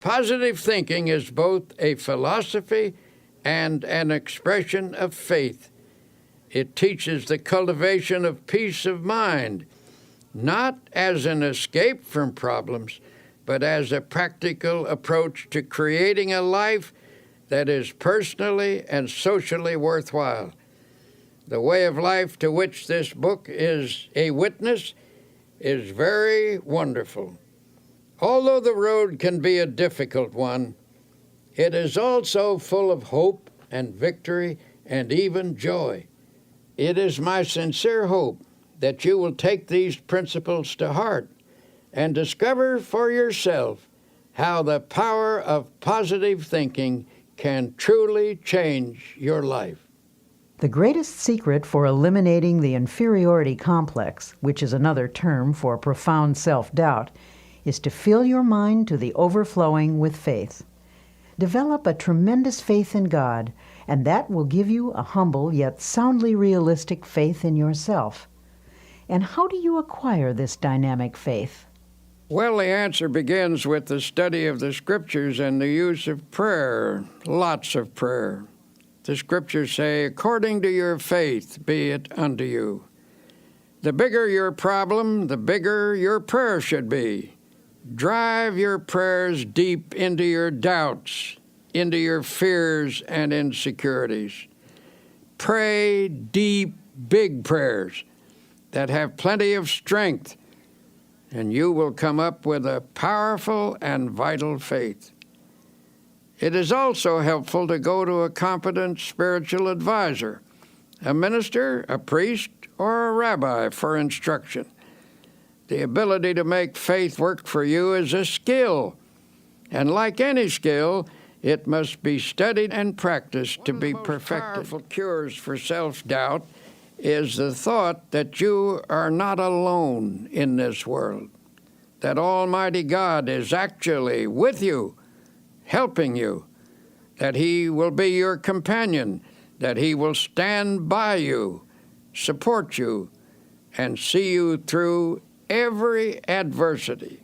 Positive thinking is both a philosophy and an expression of faith. It teaches the cultivation of peace of mind, not as an escape from problems, but as a practical approach to creating a life that is personally and socially worthwhile. The way of life to which this book is a witness is very wonderful. Although the road can be a difficult one, it is also full of hope and victory and even joy. It is my sincere hope that you will take these principles to heart and discover for yourself how the power of positive thinking can truly change your life. The greatest secret for eliminating the inferiority complex, which is another term for profound self-doubt, is to fill your mind to the overflowing with faith. Develop a tremendous faith in God, and that will give you a humble yet soundly realistic faith in yourself. And how do you acquire this dynamic faith? Well, the answer begins with the study of the Scriptures and the use of prayer, lots of prayer. The Scriptures say, according to your faith be it unto you. The bigger your problem, the bigger your prayer should be. Drive your prayers deep into your doubts, into your fears and insecurities. Pray deep, big prayers that have plenty of strength, and you will come up with a powerful and vital faith. It is also helpful to go to a competent spiritual advisor, a minister, a priest, or a rabbi for instruction. The ability to make faith work for you is a skill, and like any skill, it must be studied and practiced to be perfected. One of the most powerful cures for self-doubt is the thought that you are not alone in this world, that Almighty God is actually with you, helping you, that He will be your companion, that He will stand by you, support you, and see you through every adversity.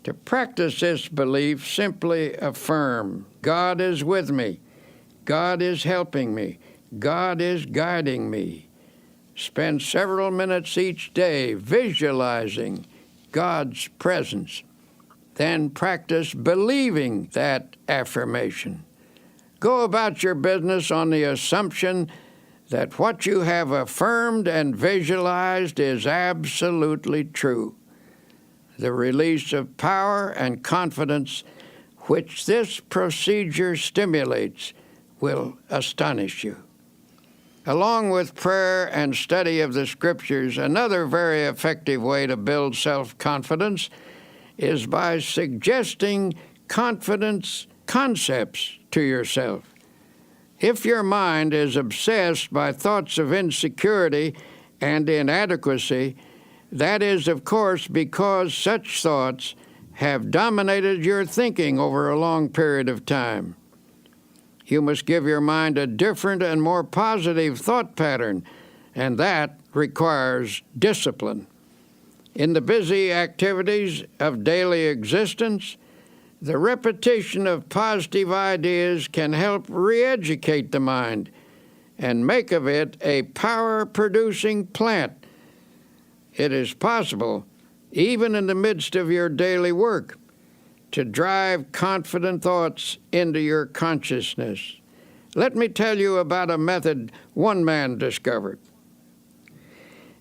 To practice this belief, simply affirm, God is with me, God is helping me, God is guiding me. Spend several minutes each day visualizing God's presence. Then practice believing that affirmation. Go about your business on the assumption that what you have affirmed and visualized is absolutely true. The release of power and confidence which this procedure stimulates will astonish you. Along with prayer and study of the Scriptures, another very effective way to build self-confidence is by suggesting confidence concepts to yourself. If your mind is obsessed by thoughts of insecurity and inadequacy, that is, of course, because such thoughts have dominated your thinking over a long period of time. You must give your mind a different and more positive thought pattern, and that requires discipline. In the busy activities of daily existence, the repetition of positive ideas can help re-educate the mind and make of it a power-producing plant. It is possible, even in the midst of your daily work, to drive confident thoughts into your consciousness. Let me tell you about a method one man discovered.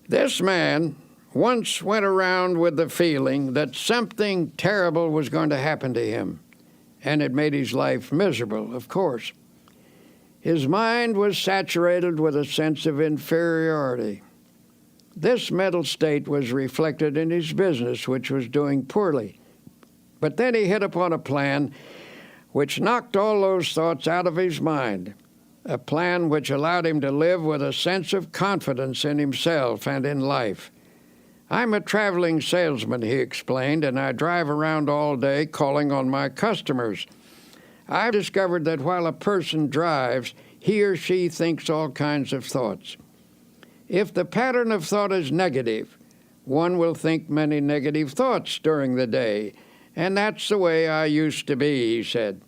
This man once went around with the feeling that something terrible was going to happen to him, and it made his life miserable, of course. His mind was saturated with a sense of inferiority. This mental state was reflected in his business, which was doing poorly. But then he hit upon a plan which knocked all those thoughts out of his mind, a plan which allowed him to live with a sense of confidence in himself and in life. I'm a traveling salesman, he explained, and I drive around all day calling on my customers. I've discovered that while a person drives, he or she thinks all kinds of thoughts. If the pattern of thought is negative, one will think many negative thoughts during the day, And that's the way I used to be, he said.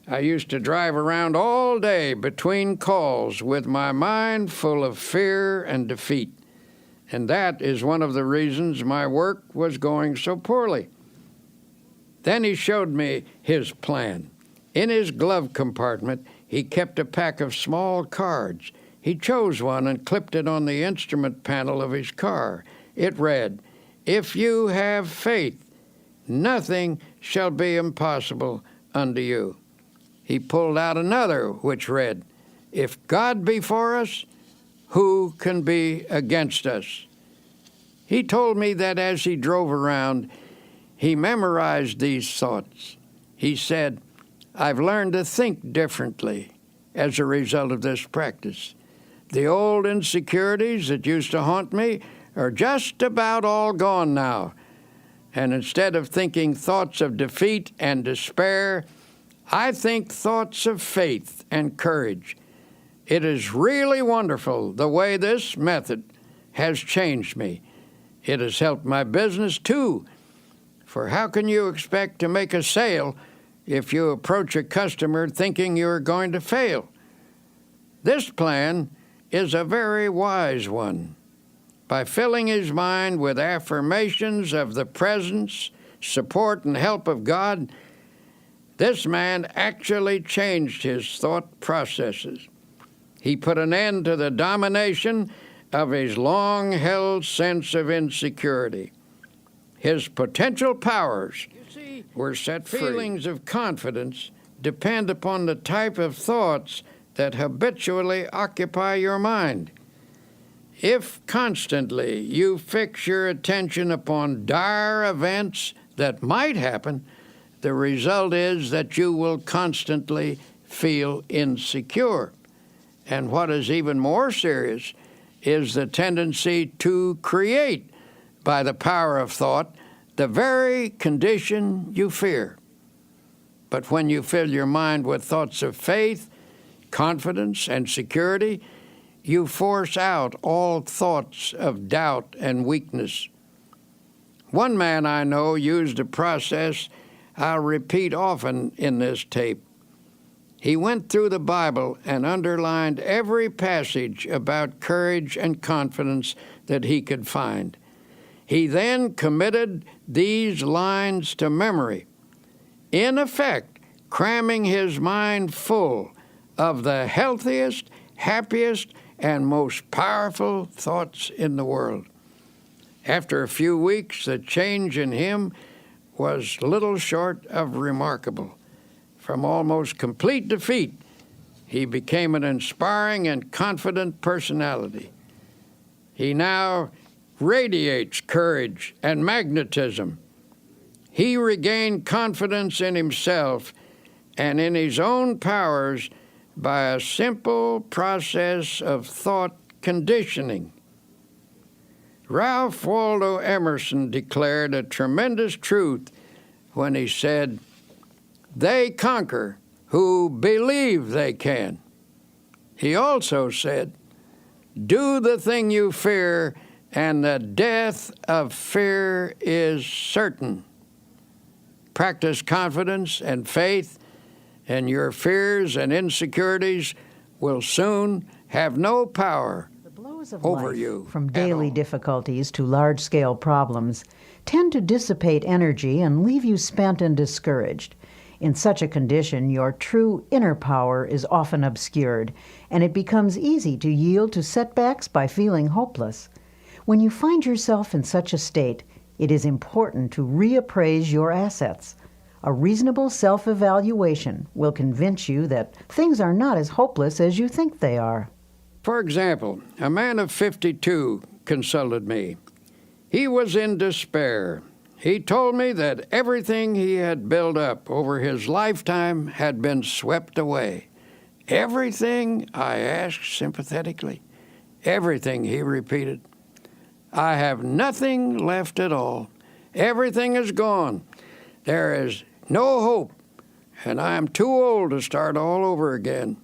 I used to drive around all day between calls with my mind full of fear and defeat. And that is one of the reasons my work was going so poorly. Then he showed me his plan. In his glove compartment, he kept a pack of small cards. He chose one and clipped it on the instrument panel of his car. It read, "If you have faith, nothing shall be impossible unto you." He pulled out another which read, "If God be for us, who can be against us?" He told me that as he drove around, he memorized these thoughts. He said, "I've learned to think differently as a result of this practice. The old insecurities that used to haunt me are just about all gone now. And instead of thinking thoughts of defeat and despair, I think thoughts of faith and courage. It is really wonderful the way this method has changed me. It has helped my business too. For how can you expect to make a sale if you approach a customer thinking you're going to fail? This plan is a very wise one. By filling his mind with affirmations of the presence, support, and help of God, this man actually changed his thought processes. He put an end to the domination of his long-held sense of insecurity. His potential powers were set free. Feelings of confidence depend upon the type of thoughts that habitually occupy your mind. If constantly you fix your attention upon dire events that might happen, the result is that you will constantly feel insecure. And what is even more serious is the tendency to create, by the power of thought, the very condition you fear. But when you fill your mind with thoughts of faith, confidence, and security, you force out all thoughts of doubt and weakness. One man I know used a process I'll repeat often in this tape. He went through the Bible and underlined every passage about courage and confidence that he could find. He then committed these lines to memory, in effect, cramming his mind full of the healthiest, happiest, and most powerful thoughts in the world. After a few weeks, the change in him was little short of remarkable. From almost complete defeat, he became an inspiring and confident personality. He now radiates courage and magnetism. He regained confidence in himself and in his own powers by a simple process of thought conditioning. Ralph Waldo Emerson declared a tremendous truth when he said, "They conquer who believe they can." He also said, "Do the thing you fear, and the death of fear is certain." Practice confidence and faith, and your fears and insecurities will soon have no power over life, you. From daily difficulties to large-scale problems, tend to dissipate energy and leave you spent and discouraged. In such a condition, your true inner power is often obscured, and it becomes easy to yield to setbacks by feeling hopeless. When you find yourself in such a state, it is important to reappraise your assets. A reasonable self-evaluation will convince you that things are not as hopeless as you think they are. For example, a man of 52 consulted me. He was in despair. He told me that everything he had built up over his lifetime had been swept away. "Everything?" I asked sympathetically. "Everything," he repeated. "I have nothing left at all. Everything is gone. There is no hope, and I am too old to start all over again."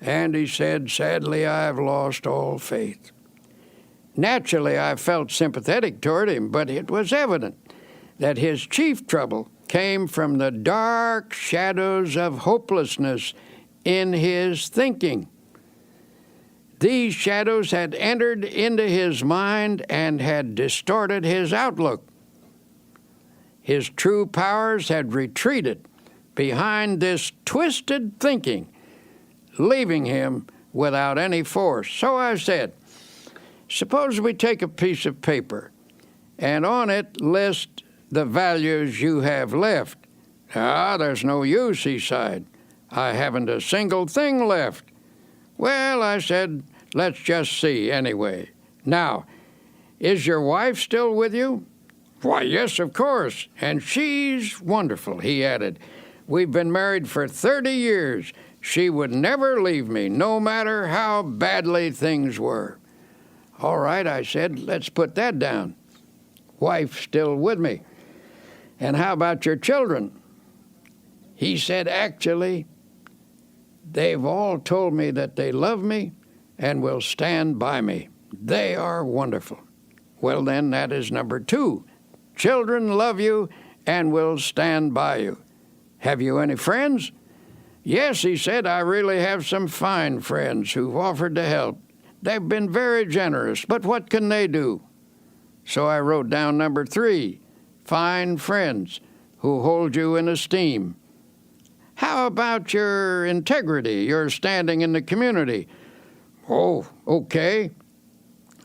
And he said, "Sadly, I have lost all faith." Naturally, I felt sympathetic toward him, but it was evident that his chief trouble came from the dark shadows of hopelessness in his thinking. These shadows had entered into his mind and had distorted his outlook. His true powers had retreated behind this twisted thinking, leaving him without any force. So I said, suppose we take a piece of paper and on it list the values you have left. There's no use, he sighed. I haven't a single thing left. Well, I said, let's just see anyway. Now, is your wife still with you? Why, yes, of course, and she's wonderful, he added. We've been married for 30 years. She would never leave me, no matter how badly things were. All right, I said, let's put that down. Wife still with me. And how about your children? He said, actually, they've all told me that they love me and will stand by me. They are wonderful. Well, then, that is number 2. Children love you and will stand by you. Have you any friends? Yes, he said, I really have some fine friends who've offered to help. They've been very generous, but what can they do? So I wrote down number 3, fine friends who hold you in esteem. How about your integrity, your standing in the community? Oh, okay.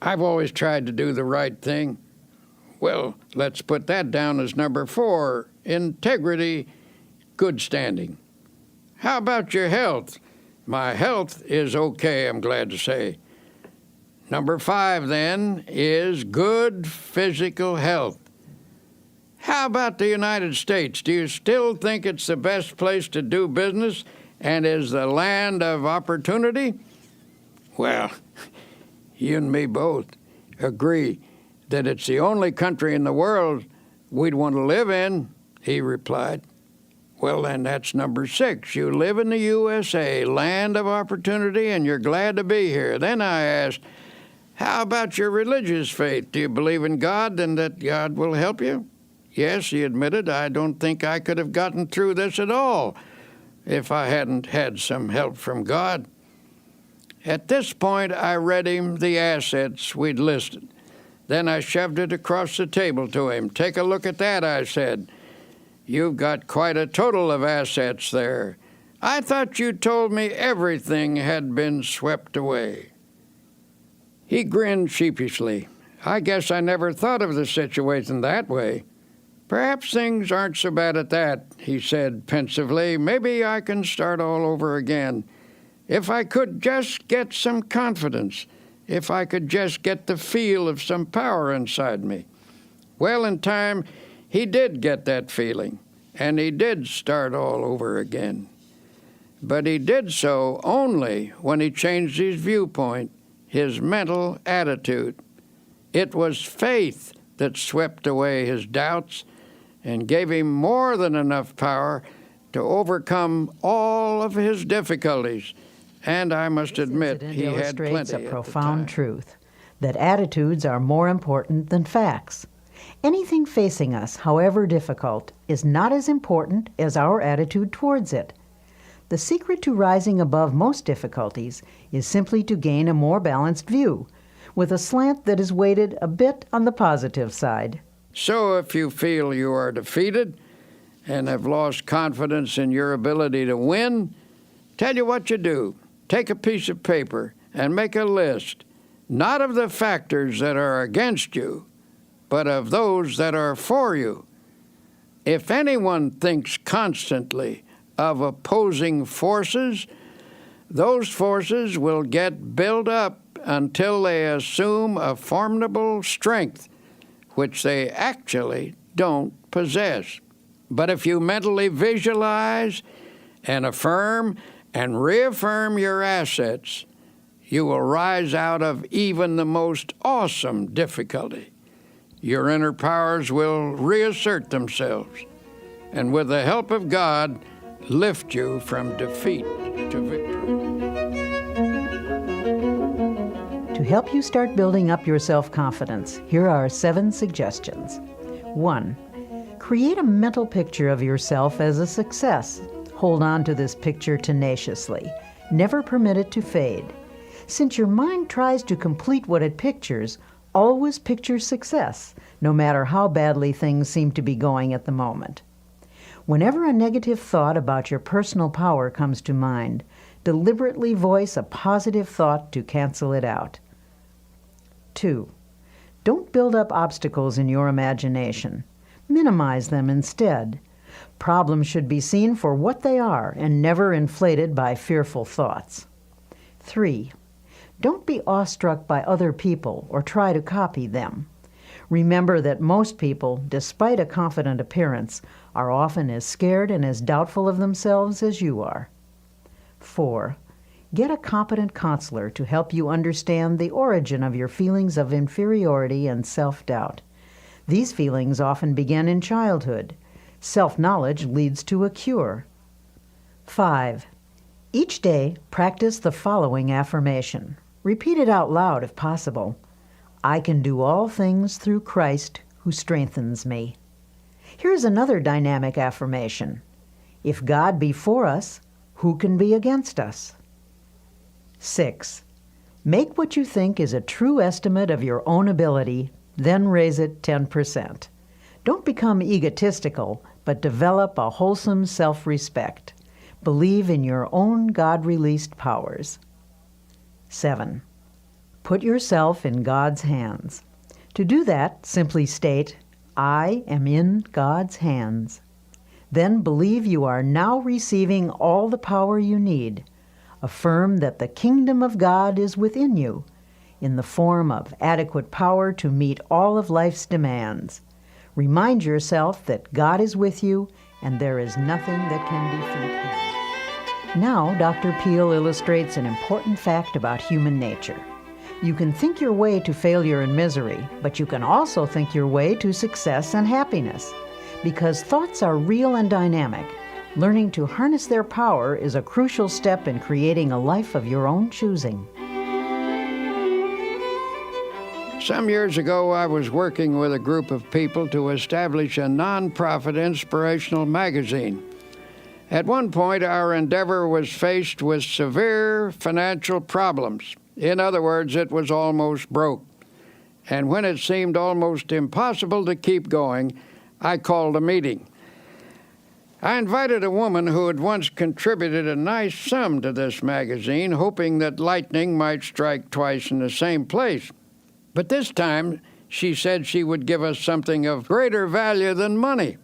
I've always tried to do the right thing. Well, let's put that down as number 4, integrity, good standing. How about your health? My health is okay, I'm glad to say. Number 5, then, is good physical health. How about the United States? Do you still think it's the best place to do business and is the land of opportunity? Well, you and me both agree that it's the only country in the world we'd want to live in, he replied. Well, then that's number 6. You live in the USA, land of opportunity, and you're glad to be here. Then I asked, how about your religious faith? Do you believe in God and that God will help you? Yes, he admitted, I don't think I could have gotten through this at all if I hadn't had some help from God. At this point, I read him the assets we'd listed. Then I shoved it across the table to him. Take a look at that, I said. You've got quite a total of assets there. I thought you told me everything had been swept away. He grinned sheepishly. I guess I never thought of the situation that way. Perhaps things aren't so bad at that, he said pensively. Maybe I can start all over again. If I could just get some confidence, if I could just get the feel of some power inside me. Well, in time, he did get that feeling, and he did start all over again. But he did so only when he changed his viewpoint, his mental attitude. It was faith that swept away his doubts and gave him more than enough power to overcome all of his difficulties. And I must admit, he had plenty illustrates a profound at the time. truth, that attitudes are more important than facts. Anything facing us, however difficult, is not as important as our attitude towards it. The secret to rising above most difficulties is simply to gain a more balanced view, with a slant that is weighted a bit on the positive side. So if you feel you are defeated and have lost confidence in your ability to win, tell you what you do. Take a piece of paper and make a list, not of the factors that are against you, but of those that are for you. If anyone thinks constantly of opposing forces, those forces will get built up until they assume a formidable strength, which they actually don't possess. But if you mentally visualize and affirm and reaffirm your assets, you will rise out of even the most awesome difficulty. Your inner powers will reassert themselves, and with the help of God, lift you from defeat to victory. To help you start building up your self-confidence, here are 7 suggestions. 1. Create a mental picture of yourself as a success. Hold on to this picture tenaciously. Never permit it to fade. Since your mind tries to complete what it pictures, always picture success, no matter how badly things seem to be going at the moment. Whenever a negative thought about your personal power comes to mind, deliberately voice a positive thought to cancel it out. 2. Don't build up obstacles in your imagination. Minimize them instead. Problems should be seen for what they are and never inflated by fearful thoughts. 3. Don't be awestruck by other people or try to copy them. Remember that most people, despite a confident appearance, are often as scared and as doubtful of themselves as you are. 4. Get a competent counselor to help you understand the origin of your feelings of inferiority and self-doubt. These feelings often begin in childhood. Self-knowledge leads to a cure. 5. Each day, practice the following affirmation. Repeat it out loud if possible. I can do all things through Christ who strengthens me. Here's another dynamic affirmation. If God be for us, who can be against us? 6. Make what you think is a true estimate of your own ability, then raise it 10%. Don't become egotistical, but develop a wholesome self-respect. Believe in your own God-released powers. 7. Put yourself in God's hands. To do that, simply state, I am in God's hands. Then believe you are now receiving all the power you need. Affirm that the kingdom of God is within you, in the form of adequate power to meet all of life's demands. Remind yourself that God is with you and there is nothing that can defeat him. Now, Dr. Peel illustrates an important fact about human nature. You can think your way to failure and misery, but you can also think your way to success and happiness. Because thoughts are real and dynamic, learning to harness their power is a crucial step in creating a life of your own choosing. Some years ago, I was working with a group of people to establish a nonprofit inspirational magazine. At one point, our endeavor was faced with severe financial problems. In other words, it was almost broke. And when it seemed almost impossible to keep going, I called a meeting. I invited a woman who had once contributed a nice sum to this magazine, hoping that lightning might strike twice in the same place. But this time, she said she would give us something of greater value than money.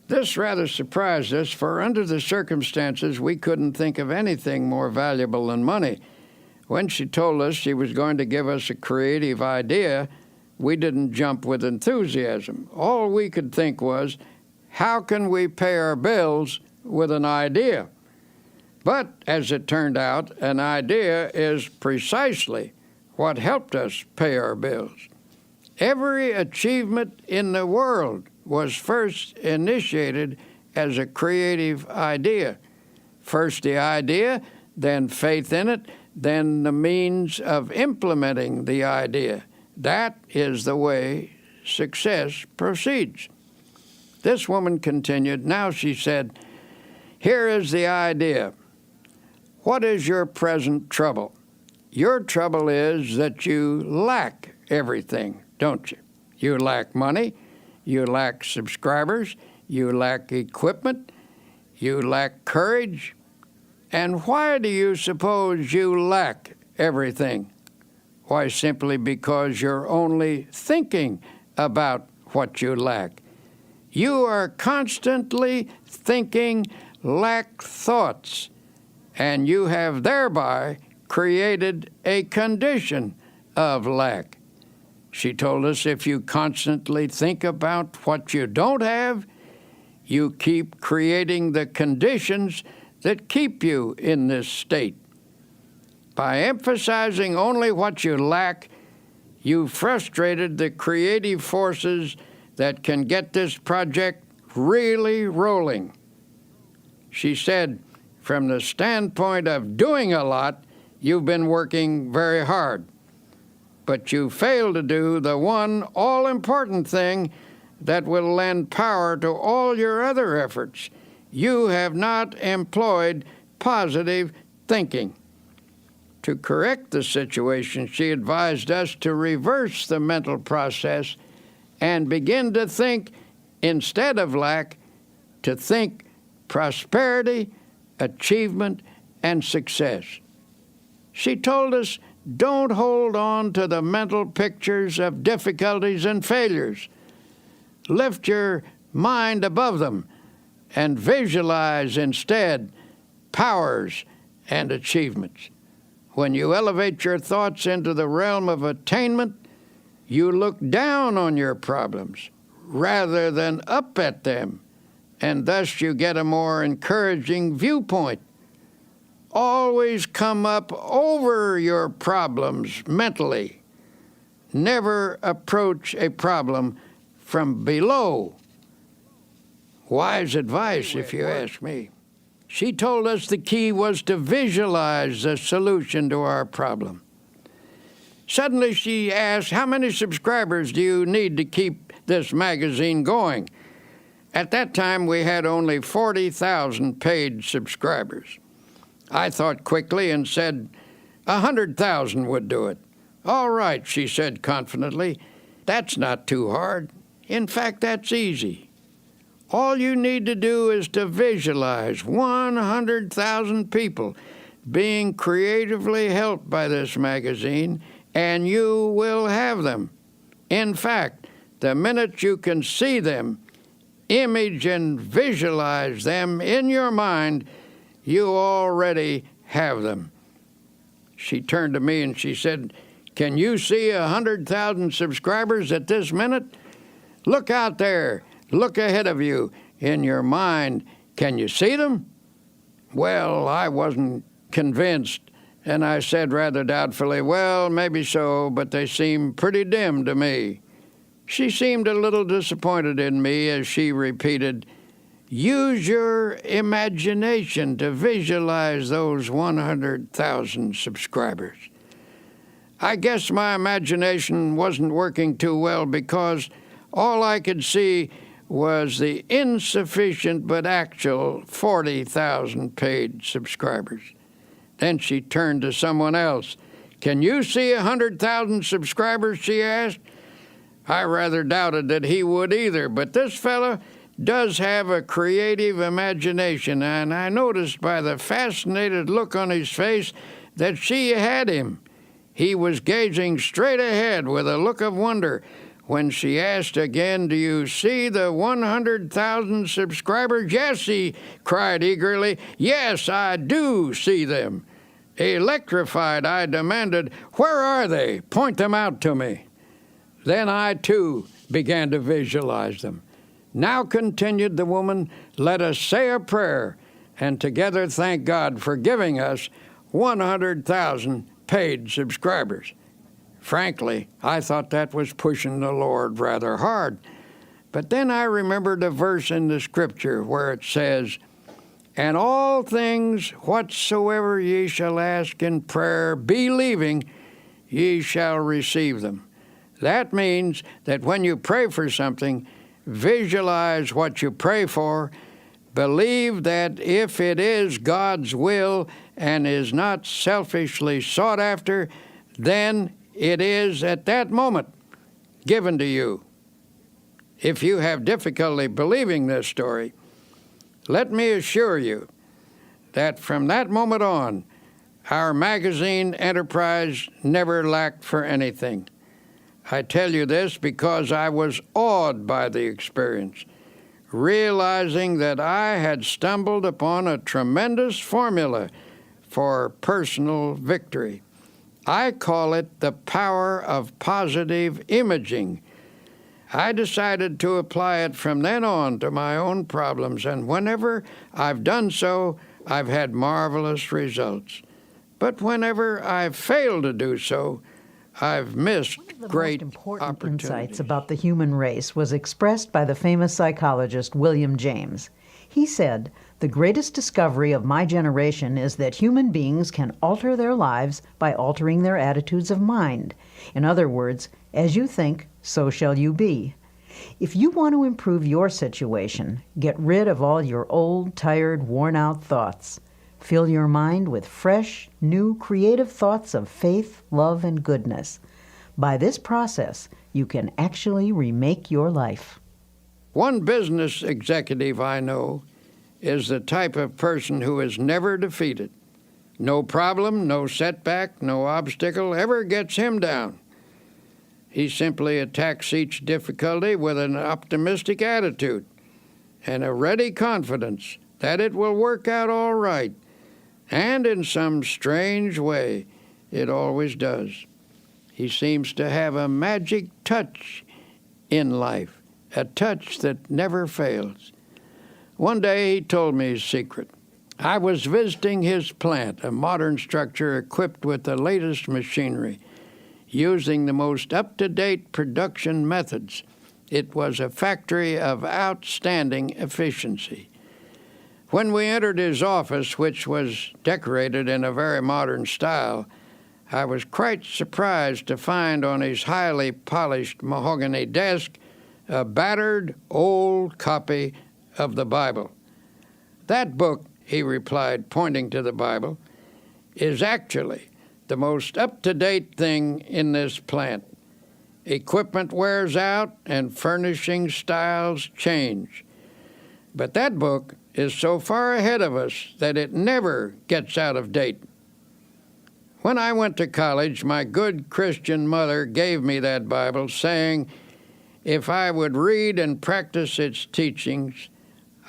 This rather surprised us, for under the circumstances, we couldn't think of anything more valuable than money. When she told us she was going to give us a creative idea, we didn't jump with enthusiasm. All we could think was, how can we pay our bills with an idea? But, as it turned out, an idea is precisely what helped us pay our bills. Every achievement in the world was first initiated as a creative idea. First the idea, then faith in it, then the means of implementing the idea. That is the way success proceeds. This woman continued. Now she said, here is the idea. What is your present trouble? Your trouble is that you lack everything, don't you? You lack money, you lack subscribers, you lack equipment, you lack courage. And why do you suppose you lack everything? Why, simply because you're only thinking about what you lack. You are constantly thinking lack thoughts, and you have thereby created a condition of lack. She told us if you constantly think about what you don't have, you keep creating the conditions that keep you in this state. By emphasizing only what you lack, you frustrated the creative forces that can get this project really rolling. She said, from the standpoint of doing a lot, you've been working very hard, but you failed to do the one all-important thing that will lend power to all your other efforts. You have not employed positive thinking. To correct the situation, she advised us to reverse the mental process and begin to think, instead of lack, to think prosperity, achievement, and success. She told us, don't hold on to the mental pictures of difficulties and failures. Lift your mind above them and visualize instead powers and achievements. When you elevate your thoughts into the realm of attainment, you look down on your problems rather than up at them, and thus you get a more encouraging viewpoint. Always come up over your problems mentally. Never approach a problem from below. Wise advice, if you ask me. She told us the key was to visualize the solution to our problem. Suddenly she asked, how many subscribers do you need to keep this magazine going? At that time, we had only 40,000 paid subscribers. I thought quickly and said 100,000 would do it. All right, she said confidently. That's not too hard. In fact, that's easy. All you need to do is to visualize 100,000 people being creatively helped by this magazine, and you will have them. In fact, the minute you can see them, image and visualize them in your mind, you already have them. She turned to me and she said, can you see 100,000 subscribers at this minute? Look out there. Look ahead of you in your mind. Can you see them? Well, I wasn't convinced, and I said rather doubtfully, well, maybe so, but they seem pretty dim to me. She seemed a little disappointed in me as she repeated, use your imagination to visualize those 100,000 subscribers. I guess my imagination wasn't working too well because all I could see was the insufficient but actual 40,000 paid subscribers. Then she turned to someone else. Can you see 100,000 subscribers, she asked. I rather doubted that he would either, but this fellow does have a creative imagination, and I noticed by the fascinated look on his face that she had him. He was gazing straight ahead with a look of wonder. When she asked again, do you see the 100,000 subscribers? Yes, he cried eagerly. Yes, I do see them. Electrified, I demanded, where are they? Point them out to me. Then I, too, began to visualize them. Now, continued the woman, let us say a prayer and together thank God for giving us 100,000 paid subscribers. Frankly, I thought that was pushing the Lord rather hard. But then I remembered a verse in the Scripture where it says, and all things whatsoever ye shall ask in prayer, believing, ye shall receive them. That means that when you pray for something, visualize what you pray for, believe that if it is God's will and is not selfishly sought after, then it is at that moment given to you. If you have difficulty believing this story, let me assure you that from that moment on, our magazine enterprise never lacked for anything. I tell you this because I was awed by the experience, realizing that I had stumbled upon a tremendous formula for personal victory. I call it the power of positive imaging. I decided to apply it from then on to my own problems, and whenever I've done so, I've had marvelous results. But whenever I've failed to do so, I've missed great One of the most important opportunities. insights about the human race was expressed by the famous psychologist William James. He said, the greatest discovery of my generation is that human beings can alter their lives by altering their attitudes of mind. In other words, as you think, so shall you be. If you want to improve your situation, get rid of all your old, tired, worn-out thoughts. Fill your mind with fresh, new, creative thoughts of faith, love, and goodness. By this process, you can actually remake your life. One business executive I know is the type of person who is never defeated. No problem, no setback, no obstacle ever gets him down. He simply attacks each difficulty with an optimistic attitude and a ready confidence that it will work out all right. And in some strange way, it always does. He seems to have a magic touch in life, a touch that never fails. One day he told me his secret. I was visiting his plant, a modern structure equipped with the latest machinery, using the most up-to-date production methods. It was a factory of outstanding efficiency. When we entered his office, which was decorated in a very modern style, I was quite surprised to find on his highly polished mahogany desk a battered old copy of the Bible. That book, he replied, pointing to the Bible, is actually the most up-to-date thing in this plant. Equipment wears out and furnishing styles change. But that book is so far ahead of us that it never gets out of date. When I went to college, my good Christian mother gave me that Bible, saying if I would read and practice its teachings,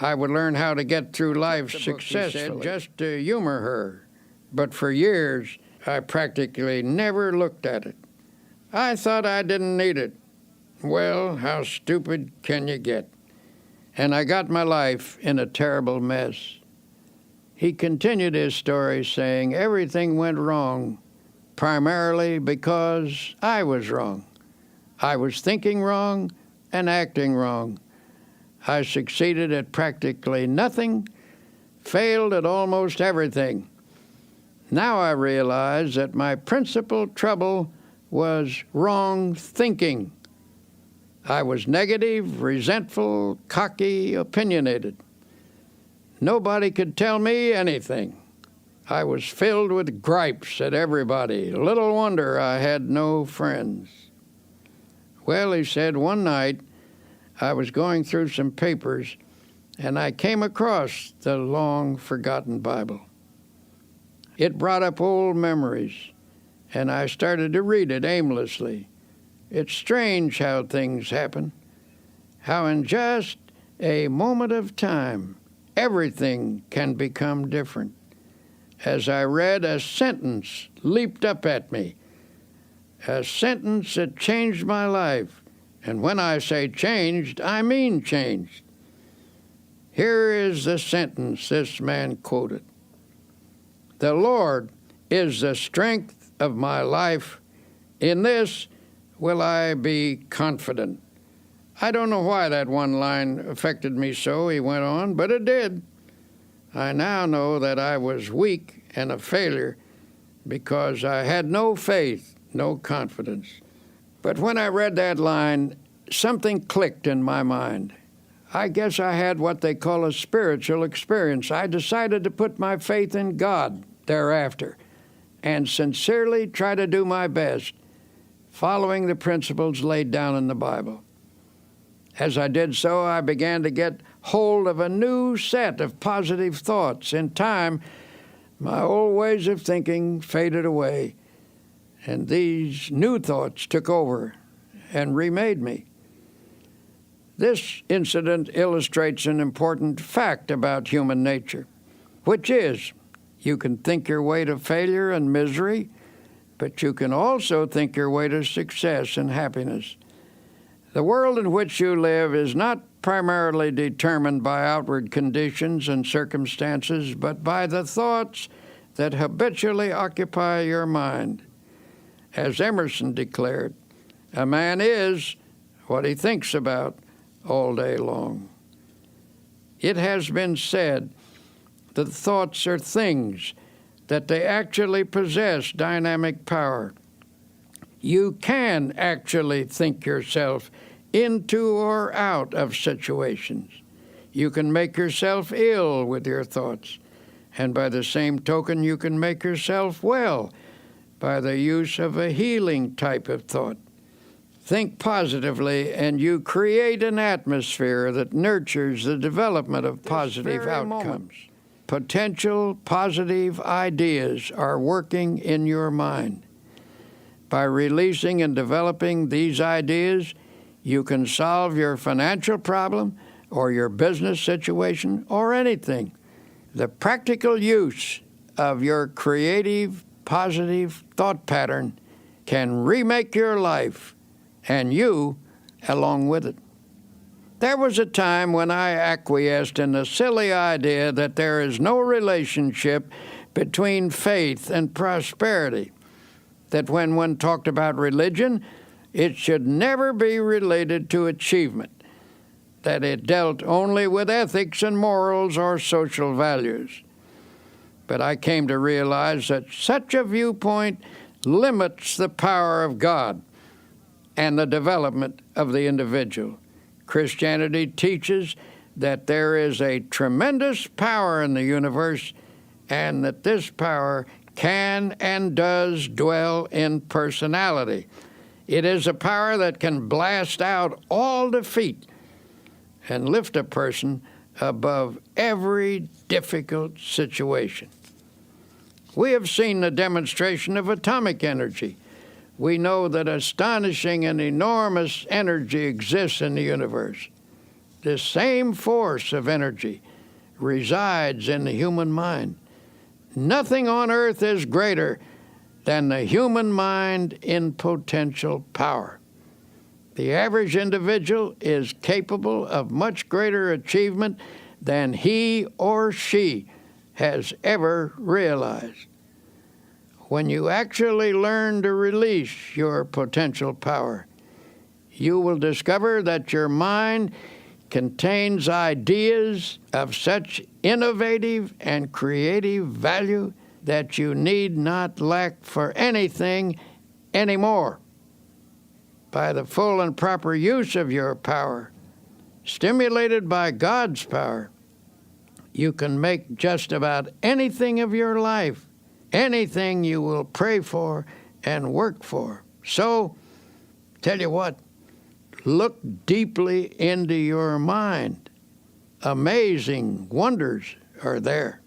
I would learn how to get through life successfully, just to humor her. But for years, I practically never looked at it. I thought I didn't need it. Well, how stupid can you get? And I got my life in a terrible mess. He continued his story saying everything went wrong, primarily because I was wrong. I was thinking wrong and acting wrong. I succeeded at practically nothing, failed at almost everything. Now I realize that my principal trouble was wrong thinking. I was negative, resentful, cocky, opinionated. Nobody could tell me anything. I was filled with gripes at everybody. Little wonder I had no friends. Well, he said, one night I was going through some papers and I came across the long-forgotten Bible. It brought up old memories, and I started to read it aimlessly. It's strange how things happen, how in just a moment of time, everything can become different. As I read, a sentence leaped up at me, a sentence that changed my life. And when I say changed, I mean changed. Here is the sentence this man quoted. "The Lord is the strength of my life. In this will I be confident." I don't know why that one line affected me so, he went on, but it did. I now know that I was weak and a failure because I had no faith, no confidence. But when I read that line, something clicked in my mind. I guess I had what they call a spiritual experience. I decided to put my faith in God thereafter and sincerely try to do my best, following the principles laid down in the Bible. As I did so, I began to get hold of a new set of positive thoughts. In time, my old ways of thinking faded away, and these new thoughts took over and remade me. This incident illustrates an important fact about human nature, which is you can think your way to failure and misery, but you can also think your way to success and happiness. The world in which you live is not primarily determined by outward conditions and circumstances, but by the thoughts that habitually occupy your mind. As Emerson declared, a man is what he thinks about all day long. It has been said that thoughts are things, that they actually possess dynamic power. You can actually think yourself into or out of situations. You can make yourself ill with your thoughts, and by the same token, you can make yourself well by the use of a healing type of thought. Think positively, and you create an atmosphere that nurtures the development of positive outcomes. Potential positive ideas are working in your mind. By releasing and developing these ideas, you can solve your financial problem or your business situation or anything. The practical use of your creative, positive thought pattern can remake your life, and you along with it. There was a time when I acquiesced in the silly idea that there is no relationship between faith and prosperity, that when one talked about religion, it should never be related to achievement, that it dealt only with ethics and morals or social values. But I came to realize that such a viewpoint limits the power of God and the development of the individual. Christianity teaches that there is a tremendous power in the universe, and that this power can and does dwell in personality. It is a power that can blast out all defeat and lift a person above every difficult situation. We have seen the demonstration of atomic energy. We know that astonishing and enormous energy exists in the universe. This same force of energy resides in the human mind. Nothing on earth is greater than the human mind in potential power. The average individual is capable of much greater achievement than he or she has ever realized. When you actually learn to release your potential power, you will discover that your mind contains ideas of such innovative and creative value that you need not lack for anything anymore. By the full and proper use of your power, stimulated by God's power, you can make just about anything of your life, anything you will pray for and work for. So, tell you what, look deeply into your mind. Amazing wonders are there.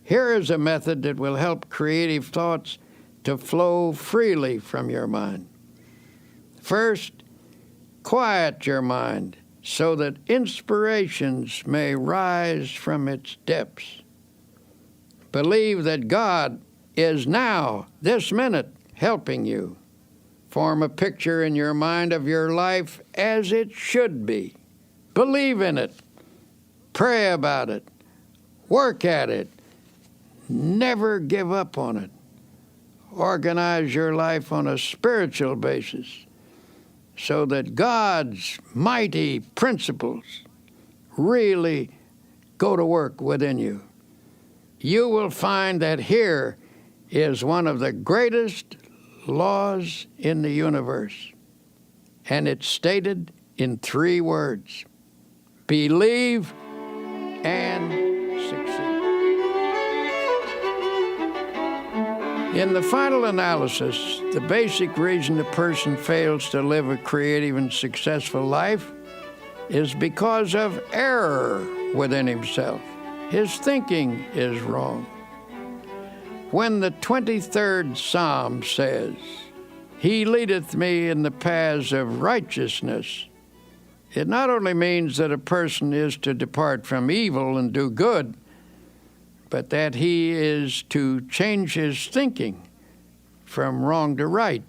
Here is a method that will help creative thoughts to flow freely from your mind. First, quiet your mind so that inspirations may rise from its depths. Believe that God is now, this minute, helping you. Form a picture in your mind of your life as it should be. Believe in it. Pray about it. Work at it. Never give up on it. Organize your life on a spiritual basis so that God's mighty principles really go to work within you. You will find that here is one of the greatest laws in the universe, and it's stated in 3 words: believe and succeed. In the final analysis, the basic reason a person fails to live a creative and successful life is because of error within himself. His thinking is wrong. When the 23rd Psalm says, "He leadeth me in the paths of righteousness," it not only means that a person is to depart from evil and do good, but that he is to change his thinking from wrong to right,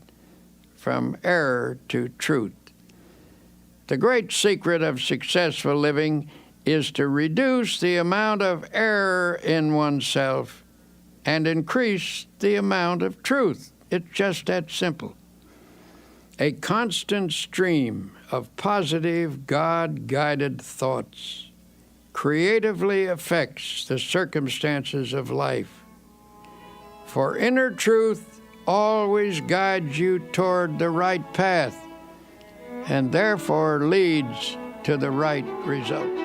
from error to truth. The great secret of successful living is to reduce the amount of error in oneself and increase the amount of truth. It's just that simple. A constant stream of positive, God-guided thoughts creatively affects the circumstances of life. For inner truth always guides you toward the right path, and therefore leads to the right results.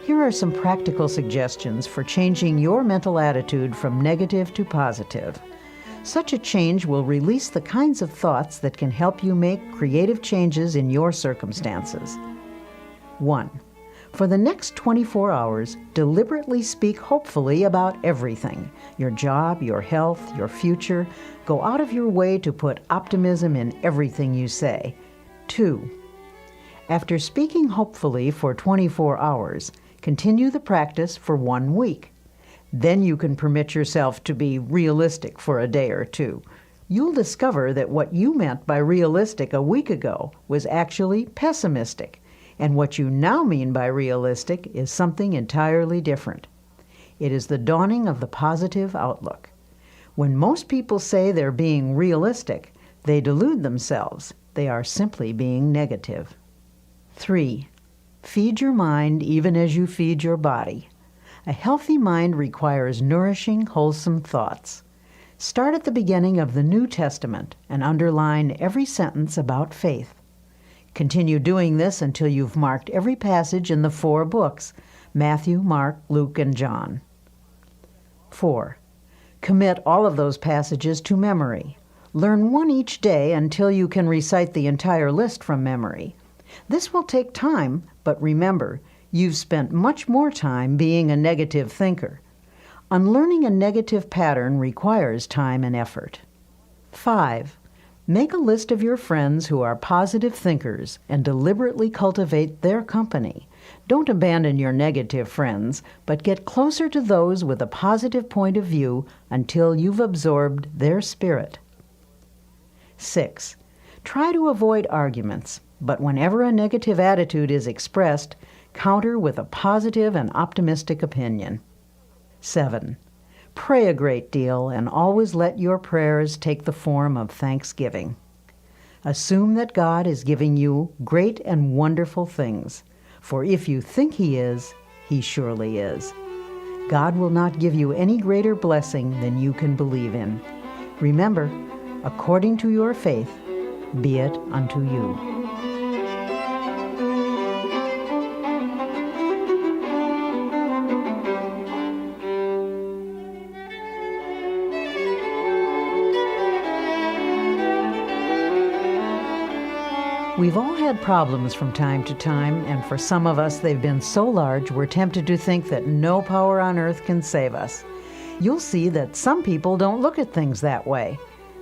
Here are some practical suggestions for changing your mental attitude from negative to positive. Such a change will release the kinds of thoughts that can help you make creative changes in your circumstances. 1. For the next 24 hours, deliberately speak hopefully about everything: your job, your health, your future. Go out of your way to put optimism in everything you say. 2. After speaking hopefully for 24 hours, continue the practice for 1 week. Then you can permit yourself to be realistic for a day or two. You'll discover that what you meant by realistic a week ago was actually pessimistic, and what you now mean by realistic is something entirely different. It is the dawning of the positive outlook. When most people say they're being realistic, they delude themselves. They are simply being negative. 3. Feed your mind even as you feed your body. A healthy mind requires nourishing, wholesome thoughts. Start at the beginning of the New Testament and underline every sentence about faith. Continue doing this until you've marked every passage in the 4 books: Matthew, Mark, Luke, and John. 4. Commit all of those passages to memory. Learn one each day until you can recite the entire list from memory. This will take time, but remember, you've spent much more time being a negative thinker. Unlearning a negative pattern requires time and effort. 5. Make a list of your friends who are positive thinkers and deliberately cultivate their company. Don't abandon your negative friends, but get closer to those with a positive point of view until you've absorbed their spirit. 6. Try to avoid arguments, but whenever a negative attitude is expressed, counter with a positive and optimistic opinion. 7. Pray a great deal and always let your prayers take the form of thanksgiving. Assume that God is giving you great and wonderful things, for if you think He is, He surely is. God will not give you any greater blessing than you can believe in. Remember, according to your faith, be it unto you. We've all had problems from time to time, and for some of us they've been so large we're tempted to think that no power on earth can save us. You'll see that some people don't look at things that way.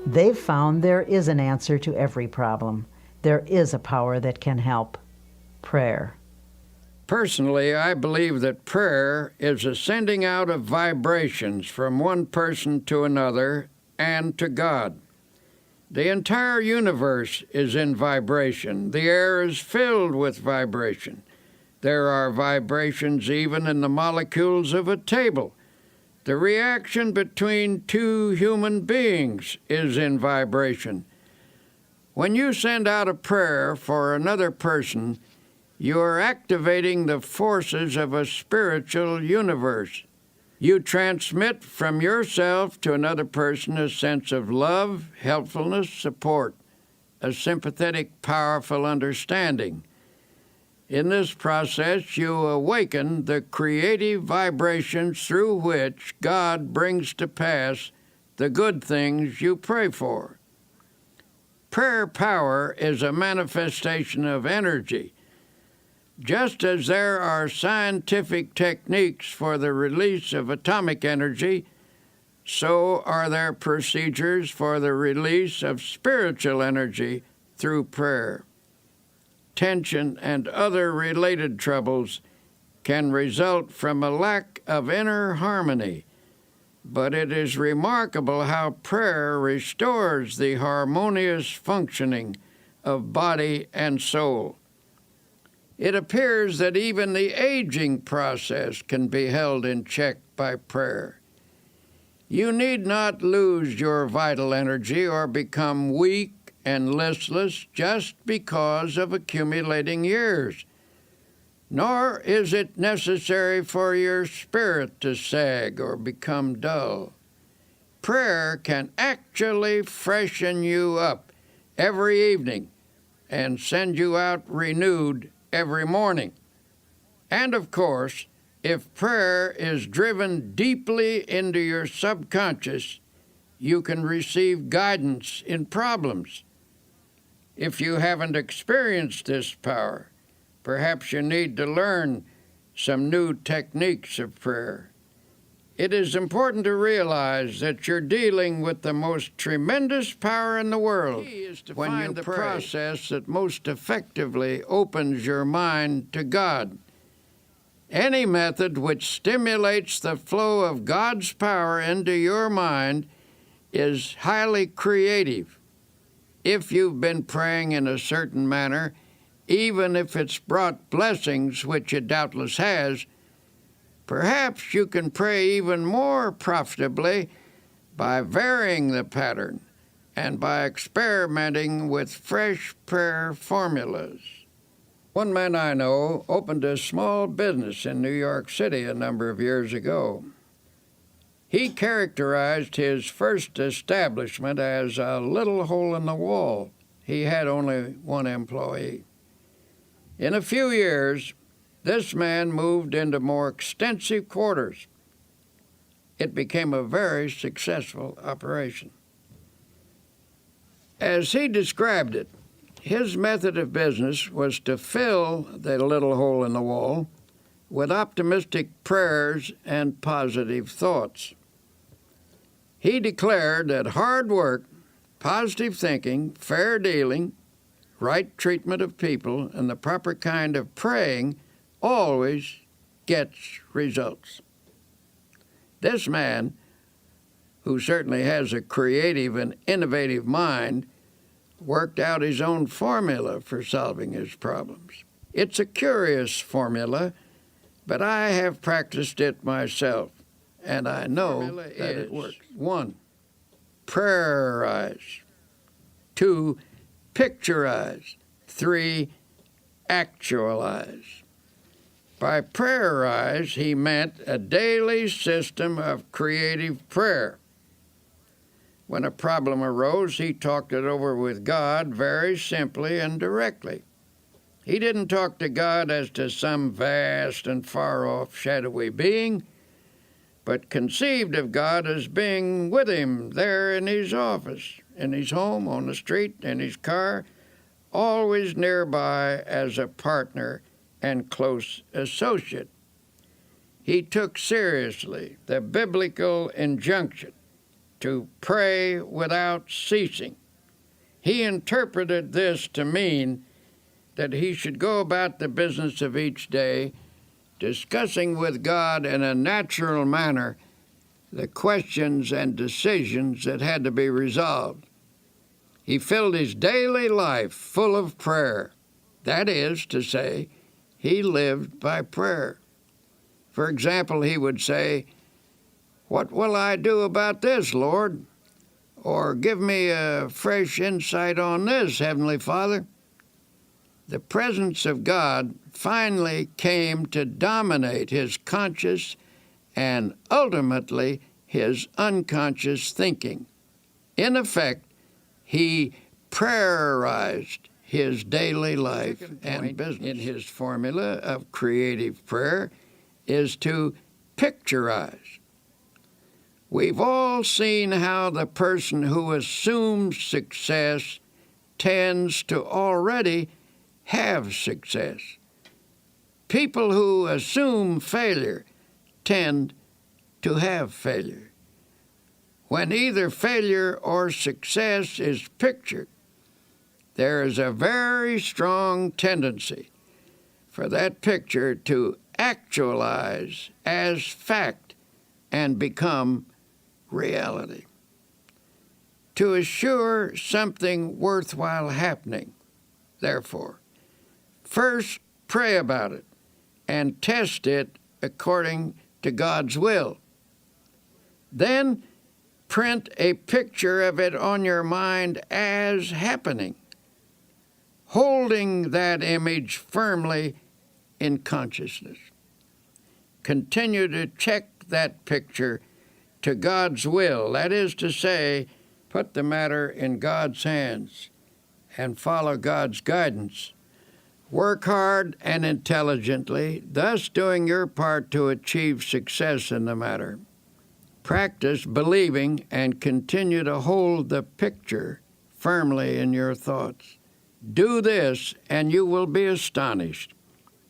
They've found there is an answer to every problem. There is a power that can help: prayer. Personally, I believe that prayer is a sending out of vibrations from one person to another and to God. The entire universe is in vibration. The air is filled with vibration. There are vibrations even in the molecules of a table. The reaction between two human beings is in vibration. When you send out a prayer for another person, you are activating the forces of a spiritual universe. You transmit from yourself to another person a sense of love, helpfulness, support, a sympathetic, powerful understanding. In this process, you awaken the creative vibrations through which God brings to pass the good things you pray for. Prayer power is a manifestation of energy. Just as there are scientific techniques for the release of atomic energy, so are there procedures for the release of spiritual energy through prayer. Tension and other related troubles can result from a lack of inner harmony, but it is remarkable how prayer restores the harmonious functioning of body and soul. It appears that even the aging process can be held in check by prayer. You need not lose your vital energy or become weak and listless just because of accumulating years. nor is it necessary for your spirit to sag or become dull. Prayer can actually freshen you up every evening and send you out renewed every morning. And of course, if prayer is driven deeply into your subconscious, you can receive guidance in problems. If you haven't experienced this power, perhaps you need to learn some new techniques of prayer. It is important to realize that you're dealing with the most tremendous power in the world when you find the process that most effectively opens your mind to God. Any method which stimulates the flow of God's power into your mind is highly creative. If you've been praying in a certain manner, even if it's brought blessings, which it doubtless has, perhaps you can pray even more profitably by varying the pattern and by experimenting with fresh prayer formulas. One man I know opened a small business in New York City a number of years ago. He characterized his first establishment as a little hole in the wall. He had only one employee. In a few years, this man moved into more extensive quarters. It became a very successful operation. As he described it, his method of business was to fill the little hole in the wall with optimistic prayers and positive thoughts. He declared that hard work, positive thinking, fair dealing, right treatment of people, and the proper kind of praying always gets results. This man, who certainly has a creative and innovative mind, worked out his own formula for solving his problems. It's a curious formula, but I have practiced it myself, and I know that it works. 1. Prayerize. 2. Picturize. 3. Actualize. By prayerize, he meant a daily system of creative prayer. When a problem arose, he talked it over with God very simply and directly. He didn't talk to God as to some vast and far-off shadowy being, but conceived of God as being with him there in his office, in his home, on the street, in his car, always nearby as a partner and close associate. He took seriously the biblical injunction to pray without ceasing. He interpreted this to mean that he should go about the business of each day, discussing with God in a natural manner the questions and decisions that had to be resolved. He filled his daily life full of prayer. That is to say, he lived by prayer. For example, he would say, "What will I do about this, Lord?" Or, "Give me a fresh insight on this, Heavenly Father." The presence of God finally came to dominate his conscious and ultimately his unconscious thinking. In effect, he prayerized his daily life and business. In his formula of creative prayer is to picturize. We've all seen how the person who assumes success tends to already have success. People who assume failure tend to have failure. When either failure or success is pictured, there is a very strong tendency for that picture to actualize as fact and become reality. To assure something worthwhile happening, therefore, first pray about it and test it according to God's will. Then print a picture of it on your mind as happening, holding that image firmly in consciousness. Continue to check that picture to God's will. That is to say, put the matter in God's hands and follow God's guidance. Work hard and intelligently, thus doing your part to achieve success in the matter. Practice believing and continue to hold the picture firmly in your thoughts. Do this, and you will be astonished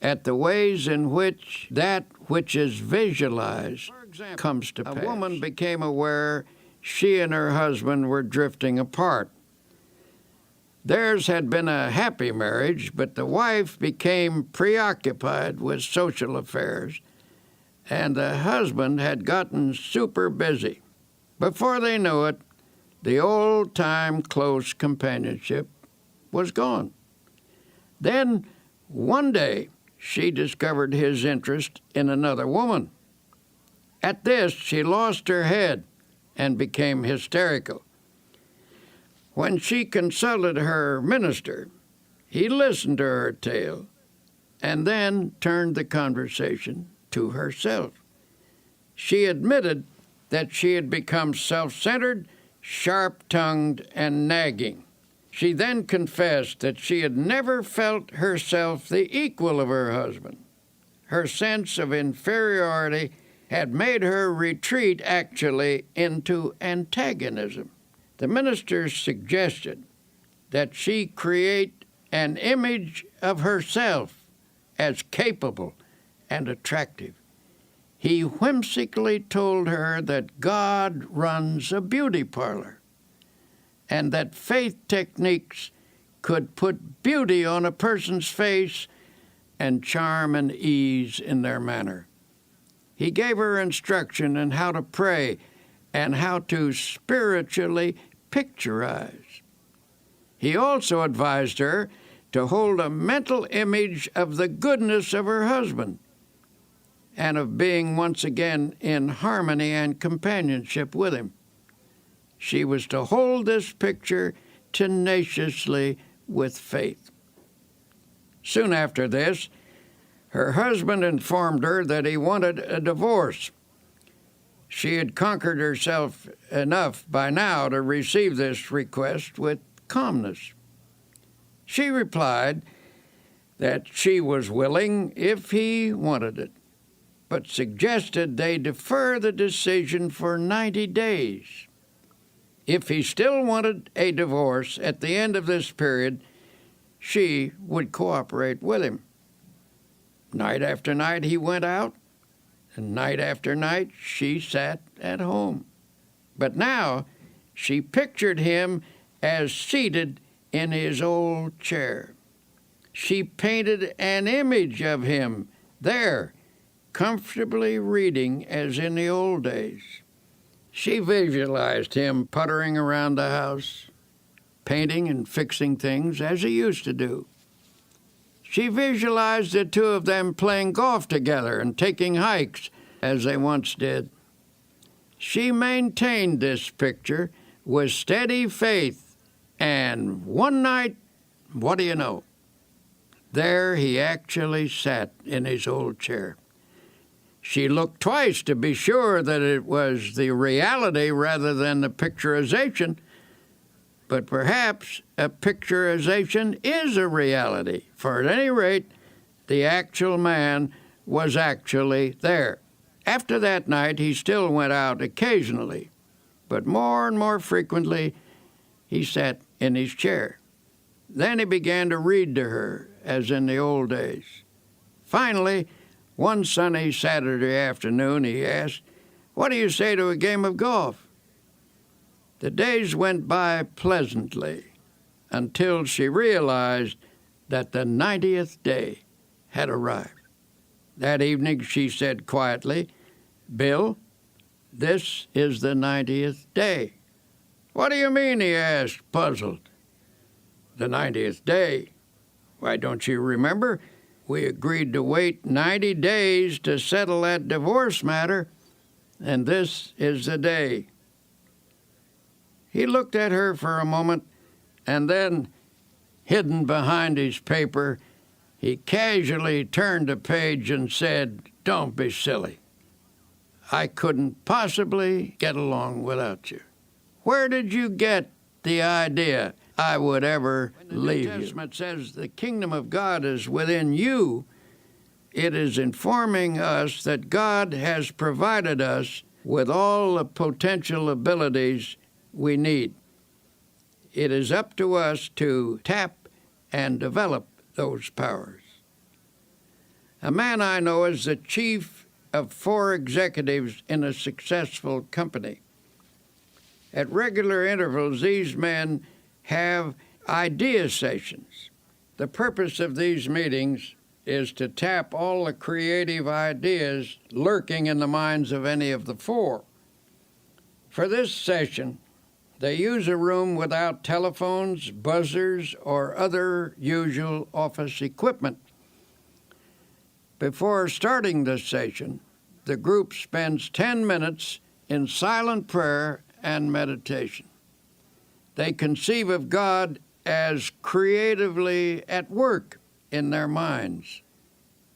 at the ways in which that which is visualized comes to pass. A woman became aware she and her husband were drifting apart. Theirs had been a happy marriage, but the wife became preoccupied with social affairs, and the husband had gotten super busy. Before they knew it, the old-time close companionship was gone. Then, one day, she discovered his interest in another woman. At this, she lost her head and became hysterical. When she consulted her minister, he listened to her tale and then turned the conversation to herself. She admitted that she had become self-centered, sharp-tongued, and nagging. She then confessed that she had never felt herself the equal of her husband. Her sense of inferiority had made her retreat actually into antagonism. The minister suggested that she create an image of herself as capable and attractive. He whimsically told her that God runs a beauty parlor and that faith techniques could put beauty on a person's face and charm and ease in their manner. He gave her instruction in how to pray and how to spiritually picturize. He also advised her to hold a mental image of the goodness of her husband and of being once again in harmony and companionship with him. She was to hold this picture tenaciously with faith. Soon after this, her husband informed her that he wanted a divorce. She had conquered herself enough by now to receive this request with calmness. She replied that she was willing if he wanted it, but suggested they defer the decision for 90 days. If he still wanted a divorce at the end of this period, she would cooperate with him. Night after night he went out, and night after night she sat at home. But now she pictured him as seated in his old chair. She painted an image of him there, comfortably reading as in the old days. She visualized him puttering around the house, painting and fixing things as he used to do. She visualized the two of them playing golf together and taking hikes as they once did. She maintained this picture with steady faith, and one night, what do you know? There he actually sat in his old chair. She looked twice to be sure that it was the reality rather than the picturization, but perhaps a picturization is a reality, for at any rate, the actual man was actually there. After that night, he still went out occasionally, but more and more frequently, he sat in his chair. Then he began to read to her, as in the old days. Finally, one sunny Saturday afternoon, he asked, "What do you say to a game of golf?" The days went by pleasantly until she realized that the 90th day had arrived. That evening she said quietly, "Bill, this is the 90th day." "What do you mean?" he asked, puzzled. "The 90th day. Why, don't you remember? We agreed to wait 90 days to settle that divorce matter, and this is the day." He looked at her for a moment, and then, hidden behind his paper, He casually turned a page and said, "Don't be silly. I couldn't possibly get along without you. Where did you get the idea I would ever leave you?" The New Testament says the kingdom of God is within you. It is informing us that God has provided us with all the potential abilities we need. It is up to us to tap and develop those powers. A man I know is the chief of 4 executives in a successful company. At regular intervals, these men have idea sessions. The purpose of these meetings is to tap all the creative ideas lurking in the minds of any of the 4. For this session, they use a room without telephones, buzzers, or other usual office equipment. Before starting this session, the group spends 10 minutes in silent prayer and meditation. They conceive of God as creatively at work in their minds.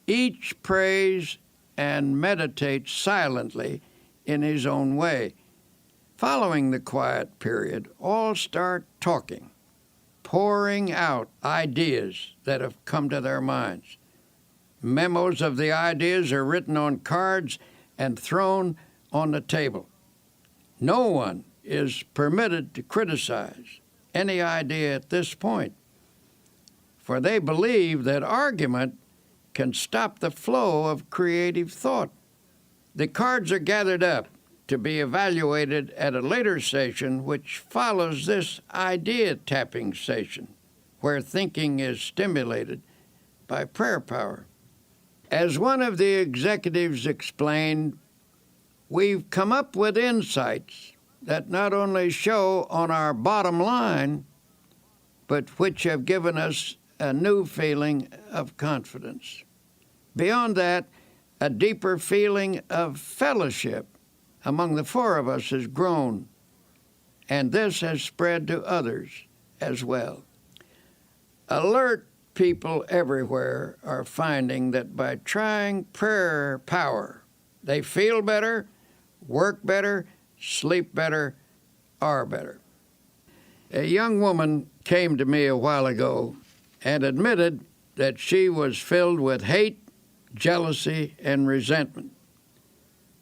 Each prays and meditates silently in his own way. Following the quiet period, all start talking, pouring out ideas that have come to their minds. Memos of the ideas are written on cards and thrown on the table. No one is permitted to criticize any idea at this point, for they believe that argument can stop the flow of creative thought. The cards are gathered up to be evaluated at a later session, which follows this idea tapping session, where thinking is stimulated by prayer power. As one of the executives explained, we've come up with insights that not only show on our bottom line, but which have given us a new feeling of confidence. Beyond that, a deeper feeling of fellowship among the 4 of us has grown, and this has spread to others as well. Alert people everywhere are finding that by trying prayer power, they feel better, work better, sleep better, are better. A young woman came to me a while ago and admitted that she was filled with hate, jealousy, and resentment.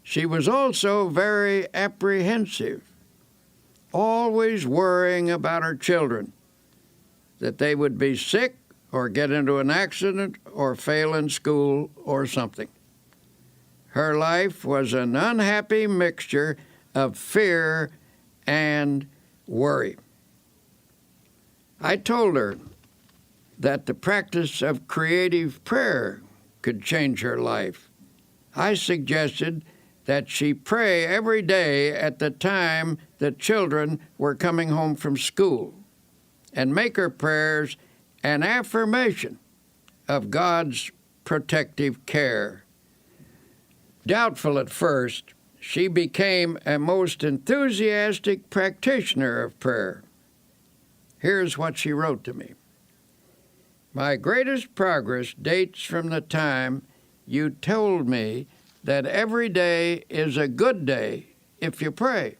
She was also very apprehensive, always worrying about her children, that they would be sick or get into an accident or fail in school or something. Her life was an unhappy mixture of fear and worry. I told her that the practice of creative prayer could change her life. I suggested that she pray every day at the time the children were coming home from school and make her prayers an affirmation of God's protective care. Doubtful at first, she became a most enthusiastic practitioner of prayer. Here's what she wrote to me. My greatest progress dates from the time you told me that every day is a good day if you pray.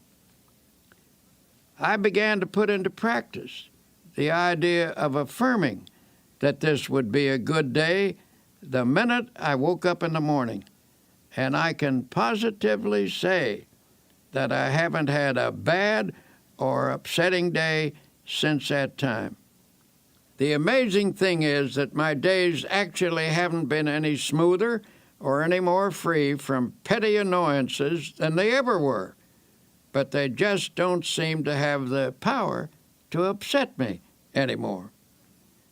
I began to put into practice the idea of affirming that this would be a good day the minute I woke up in the morning, and I can positively say that I haven't had a bad or upsetting day since that time. The amazing thing is that my days actually haven't been any smoother or any more free from petty annoyances than they ever were, but they just don't seem to have the power to upset me anymore.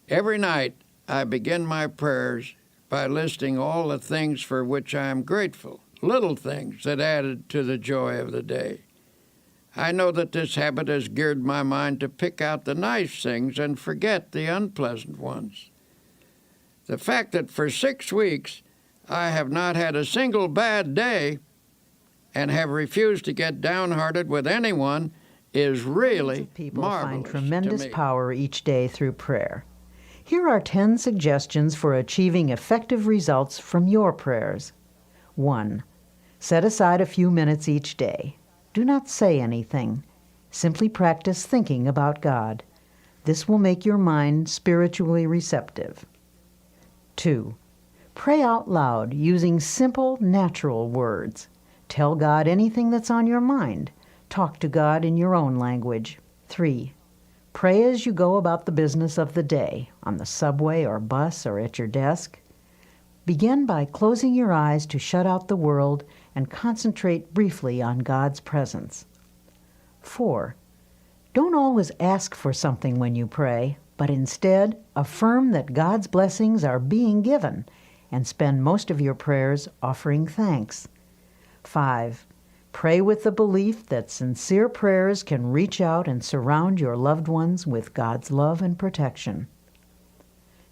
Every night I begin my prayers by listing all the things for which I am grateful, little things that added to the joy of the day. I know that this habit has geared my mind to pick out the nice things and forget the unpleasant ones. The fact that for 6 weeks I have not had a single bad day and have refused to get downhearted with anyone is really people marvelous find tremendous to me. Power each day through prayer. Here are 10 suggestions for achieving effective results from your prayers. 1. Set aside a few minutes each day. Do not say anything. Simply practice thinking about God. This will make your mind spiritually receptive. 2. Pray out loud using simple, natural words. Tell God anything that's on your mind. Talk to God in your own language. 3. Pray as you go about the business of the day, on the subway or bus or at your desk. Begin by closing your eyes to shut out the world and concentrate briefly on God's presence. 4. Don't always ask for something when you pray, but instead affirm that God's blessings are being given and spend most of your prayers offering thanks. 5. Pray with the belief that sincere prayers can reach out and surround your loved ones with God's love and protection.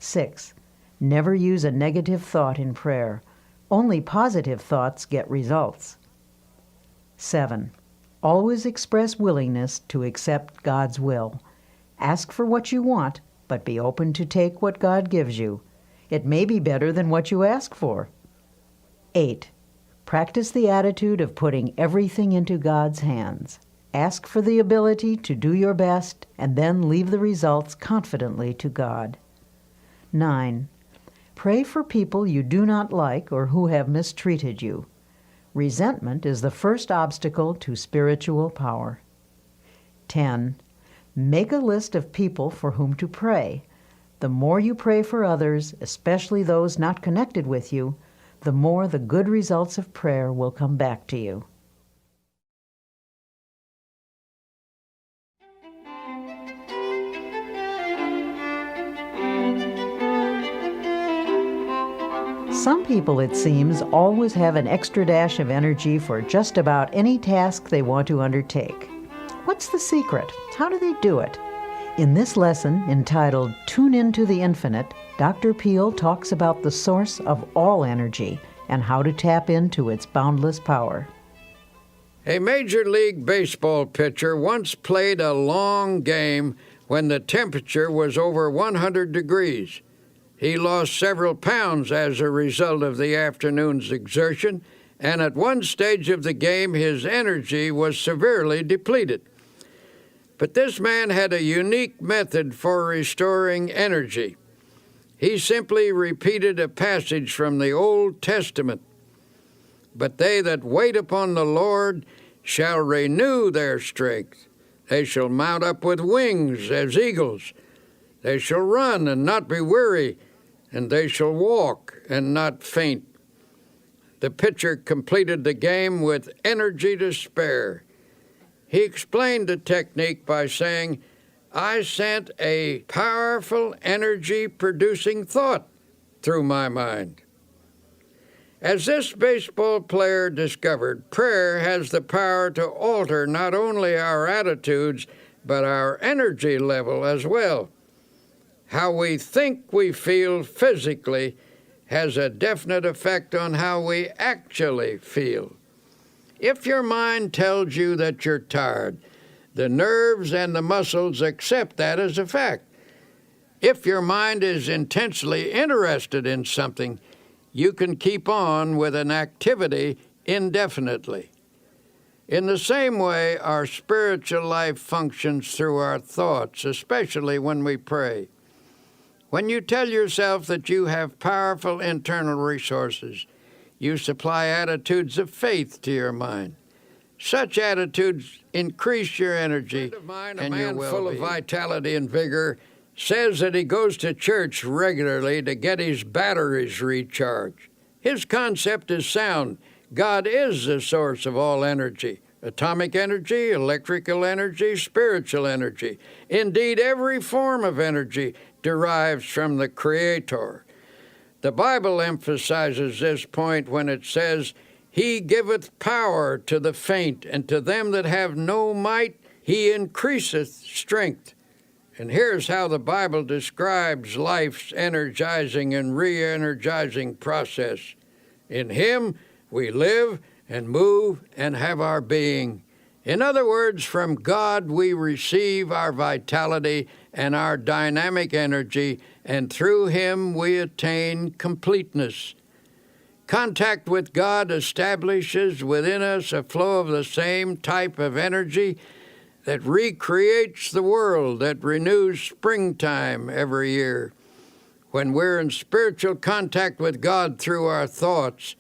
6. Never use a negative thought in prayer. Only positive thoughts get results. 7. Always express willingness to accept God's will. Ask for what you want, but be open to take what God gives you. It may be better than what you ask for. 8. Practice the attitude of putting everything into God's hands. Ask for the ability to do your best and then leave the results confidently to God. 9. Pray for people you do not like or who have mistreated you. Resentment is the first obstacle to spiritual power. 10. Make a list of people for whom to pray. The more you pray for others, especially those not connected with you, the more the good results of prayer will come back to you. Some people, it seems, always have an extra dash of energy for just about any task they want to undertake. What's the secret? How do they do it? In this lesson, entitled Tune Into the Infinite, Dr. Peel talks about the source of all energy and how to tap into its boundless power. A Major League Baseball pitcher once played a long game when the temperature was over 100 degrees. He lost several pounds as a result of the afternoon's exertion, and at one stage of the game his energy was severely depleted. But this man had a unique method for restoring energy. He simply repeated a passage from the Old Testament. But they that wait upon the Lord shall renew their strength. They shall mount up with wings as eagles. They shall run and not be weary, and they shall walk and not faint. The pitcher completed the game with energy to spare. He explained the technique by saying, I sent a powerful energy-producing thought through my mind. As this baseball player discovered, prayer has the power to alter not only our attitudes, but our energy level as well. How we think we feel physically has a definite effect on how we actually feel. If your mind tells you that you're tired, the nerves and the muscles accept that as a fact. If your mind is intensely interested in something, you can keep on with an activity indefinitely. In the same way, our spiritual life functions through our thoughts, especially when we pray. When you tell yourself that you have powerful internal resources, you supply attitudes of faith to your mind. Such attitudes increase your energy and your well-being. A man full of vitality and vigor says that he goes to church regularly to get his batteries recharged. His concept is sound. God is the source of all energy. Atomic energy, electrical energy, spiritual energy. Indeed, every form of energy derives from the Creator. The Bible emphasizes this point when it says, He giveth power to the faint, and to them that have no might He increaseth strength. And here's how the Bible describes life's energizing and re-energizing process. In Him we live and move and have our being. In other words, from God we receive our vitality and our dynamic energy, and through Him we attain completeness. Contact with God establishes within us a flow of the same type of energy that recreates the world, that renews springtime every year. When we're in spiritual contact with God through our thoughts,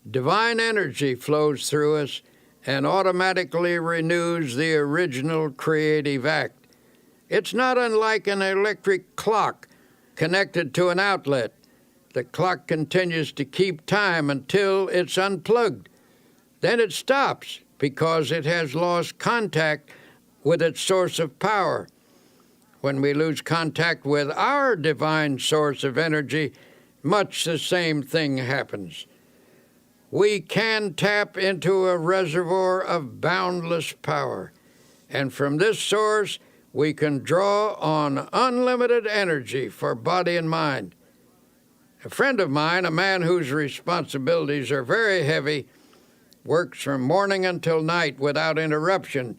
divine energy flows through us and automatically renews the original creative act. It's not unlike an electric clock connected to an outlet. The clock continues to keep time until it's unplugged. Then it stops because it has lost contact with its source of power. When we lose contact with our divine source of energy, much the same thing happens. We can tap into a reservoir of boundless power, and from this source we can draw on unlimited energy for body and mind. A friend of mine, a man whose responsibilities are very heavy, works from morning until night without interruption,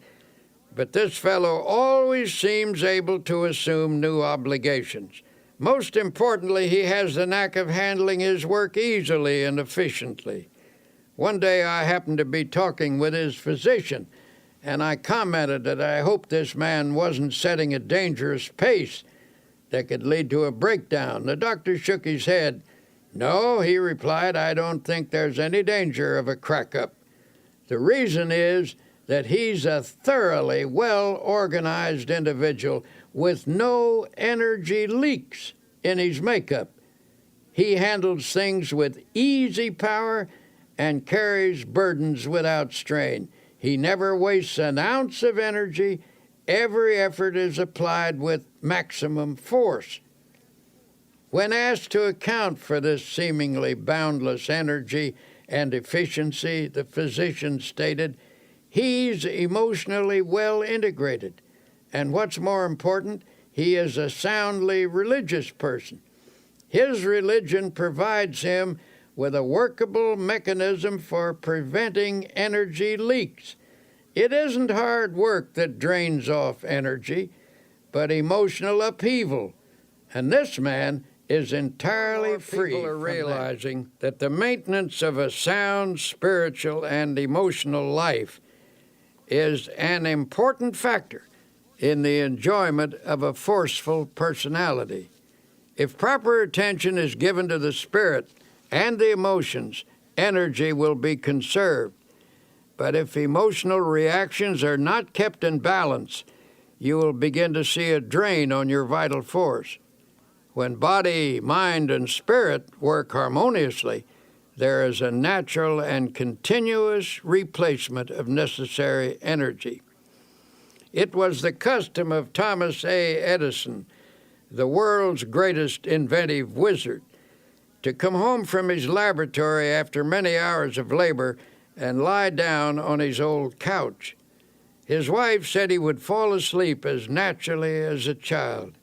but this fellow always seems able to assume new obligations. Most importantly, he has the knack of handling his work easily and efficiently. One day I happened to be talking with his physician, and I commented that I hoped this man wasn't setting a dangerous pace that could lead to a breakdown. The doctor shook his head. "No," he replied, "I don't think there's any danger of a crack-up. The reason is that he's a thoroughly well-organized individual with no energy leaks in his makeup. He handles things with easy power and carries burdens without strain. He never wastes an ounce of energy. Every effort is applied with maximum force." When asked to account for this seemingly boundless energy and efficiency, the physician stated, "He's emotionally well integrated, and what's more important, he is a soundly religious person. His religion provides him with a workable mechanism for preventing energy leaks. It isn't hard work that drains off energy, but emotional upheaval, and this man is entirely free." People are realizing that the maintenance of a sound spiritual and emotional life is an important factor in the enjoyment of a forceful personality. If proper attention is given to the spirit and the emotions, energy will be conserved. But if emotional reactions are not kept in balance, you will begin to see a drain on your vital force. When body, mind, and spirit work harmoniously, there is a natural and continuous replacement of necessary energy. It was the custom of Thomas A. Edison, the world's greatest inventive wizard, to come home from his laboratory after many hours of labor and lie down on his old couch. His wife said he would fall asleep as naturally as a child.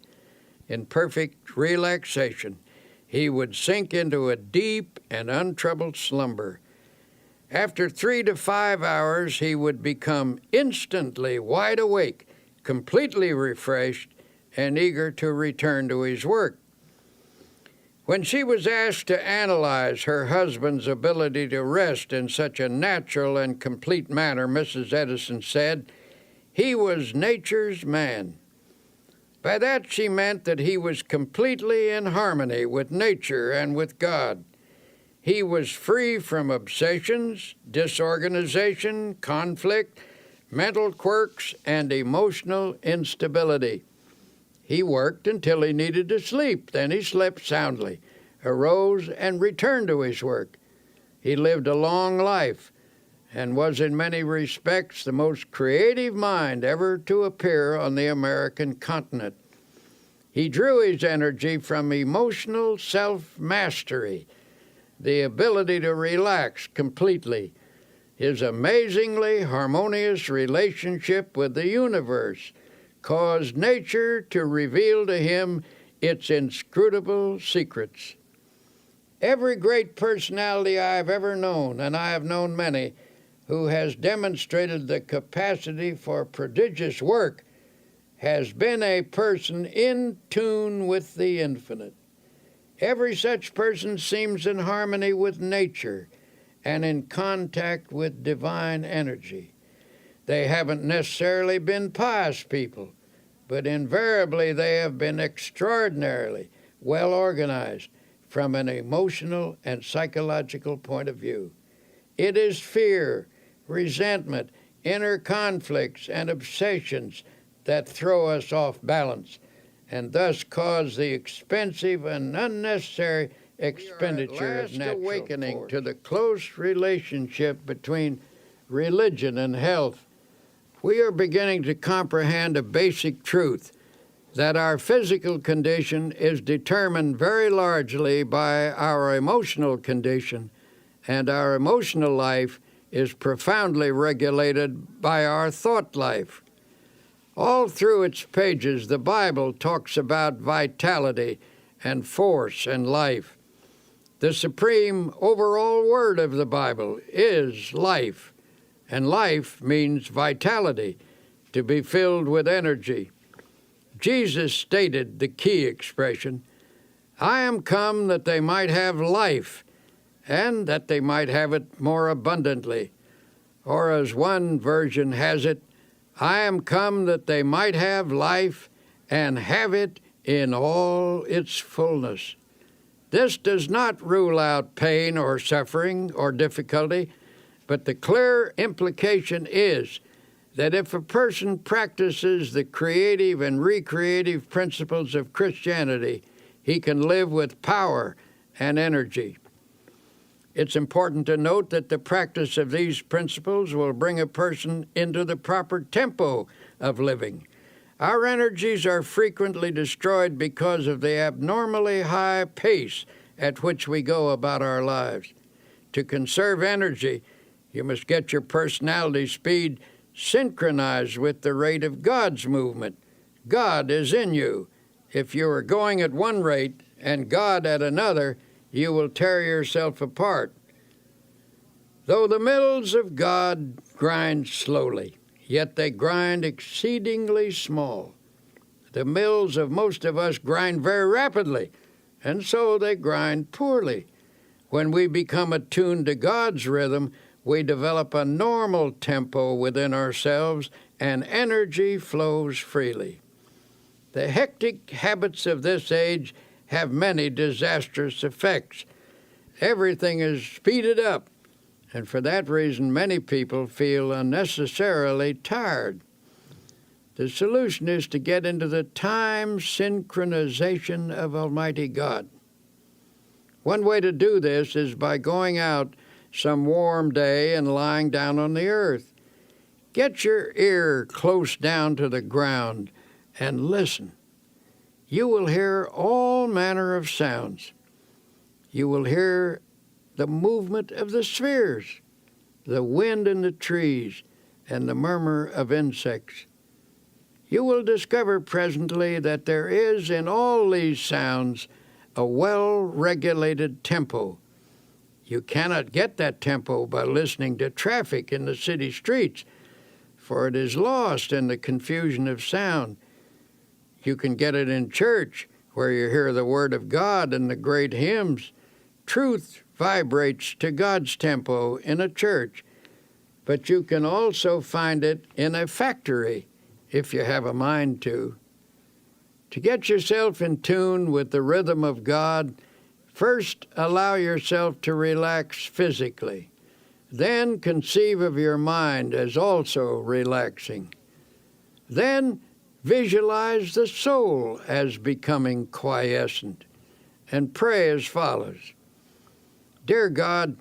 In perfect relaxation, he would sink into a deep and untroubled slumber. After 3 to 5 hours, he would become instantly wide awake, completely refreshed, and eager to return to his work. When she was asked to analyze her husband's ability to rest in such a natural and complete manner, Mrs. Edison said, "He was nature's man." By that she meant that he was completely in harmony with nature and with God. He was free from obsessions, disorganization, conflict, mental quirks, and emotional instability. He worked until he needed to sleep. Then he slept soundly, arose, and returned to his work. He lived a long life and was in many respects the most creative mind ever to appear on the American continent. He drew his energy from emotional self-mastery, the ability to relax completely, his amazingly harmonious relationship with the universe, caused nature to reveal to him its inscrutable secrets. Every great personality I have ever known, and I have known many, who has demonstrated the capacity for prodigious work has been a person in tune with the infinite. Every such person seems in harmony with nature and in contact with divine energy. They haven't necessarily been pious people, but invariably they have been extraordinarily well organized from an emotional and psychological point of view. It is fear, resentment, inner conflicts, and obsessions that throw us off balance and thus cause the expensive and unnecessary expenditure of natural awakening force. To the close relationship between religion and health, we are beginning to comprehend a basic truth that our physical condition is determined very largely by our emotional condition, and our emotional life is profoundly regulated by our thought life. All through its pages, the Bible talks about vitality and force and life. The supreme overall word of the Bible is life, and life means vitality, to be filled with energy. Jesus stated the key expression, "I am come that they might have life, and that they might have it more abundantly." Or as one version has it, "I am come that they might have life and have it in all its fullness." This does not rule out pain or suffering or difficulty, but the clear implication is that if a person practices the creative and recreative principles of Christianity, he can live with power and energy. It's important to note that the practice of these principles will bring a person into the proper tempo of living. Our energies are frequently destroyed because of the abnormally high pace at which we go about our lives. To conserve energy, you must get your personality speed synchronized with the rate of God's movement. God is in you. If you are going at one rate and God at another, you will tear yourself apart. Though the mills of God grind slowly, yet they grind exceedingly small. The mills of most of us grind very rapidly, and so they grind poorly. When we become attuned to God's rhythm, we develop a normal tempo within ourselves, and energy flows freely. The hectic habits of this age have many disastrous effects. Everything is speeded up, and for that reason, many people feel unnecessarily tired. The solution is to get into the time synchronization of Almighty God. One way to do this is by going out some warm day and lying down on the earth. Get your ear close down to the ground and listen. You will hear all manner of sounds. You will hear the movement of the spheres, the wind in the trees, and the murmur of insects. You will discover presently that there is in all these sounds a well-regulated tempo. You cannot get that tempo by listening to traffic in the city streets, for it is lost in the confusion of sound. You can get it in church, where you hear the Word of God and the great hymns. Truth vibrates to God's tempo in a church, but you can also find it in a factory, if you have a mind to. To get yourself in tune with the rhythm of God, first allow yourself to relax physically. Then conceive of your mind as also relaxing. Then visualize the soul as becoming quiescent, and pray as follows. Dear God,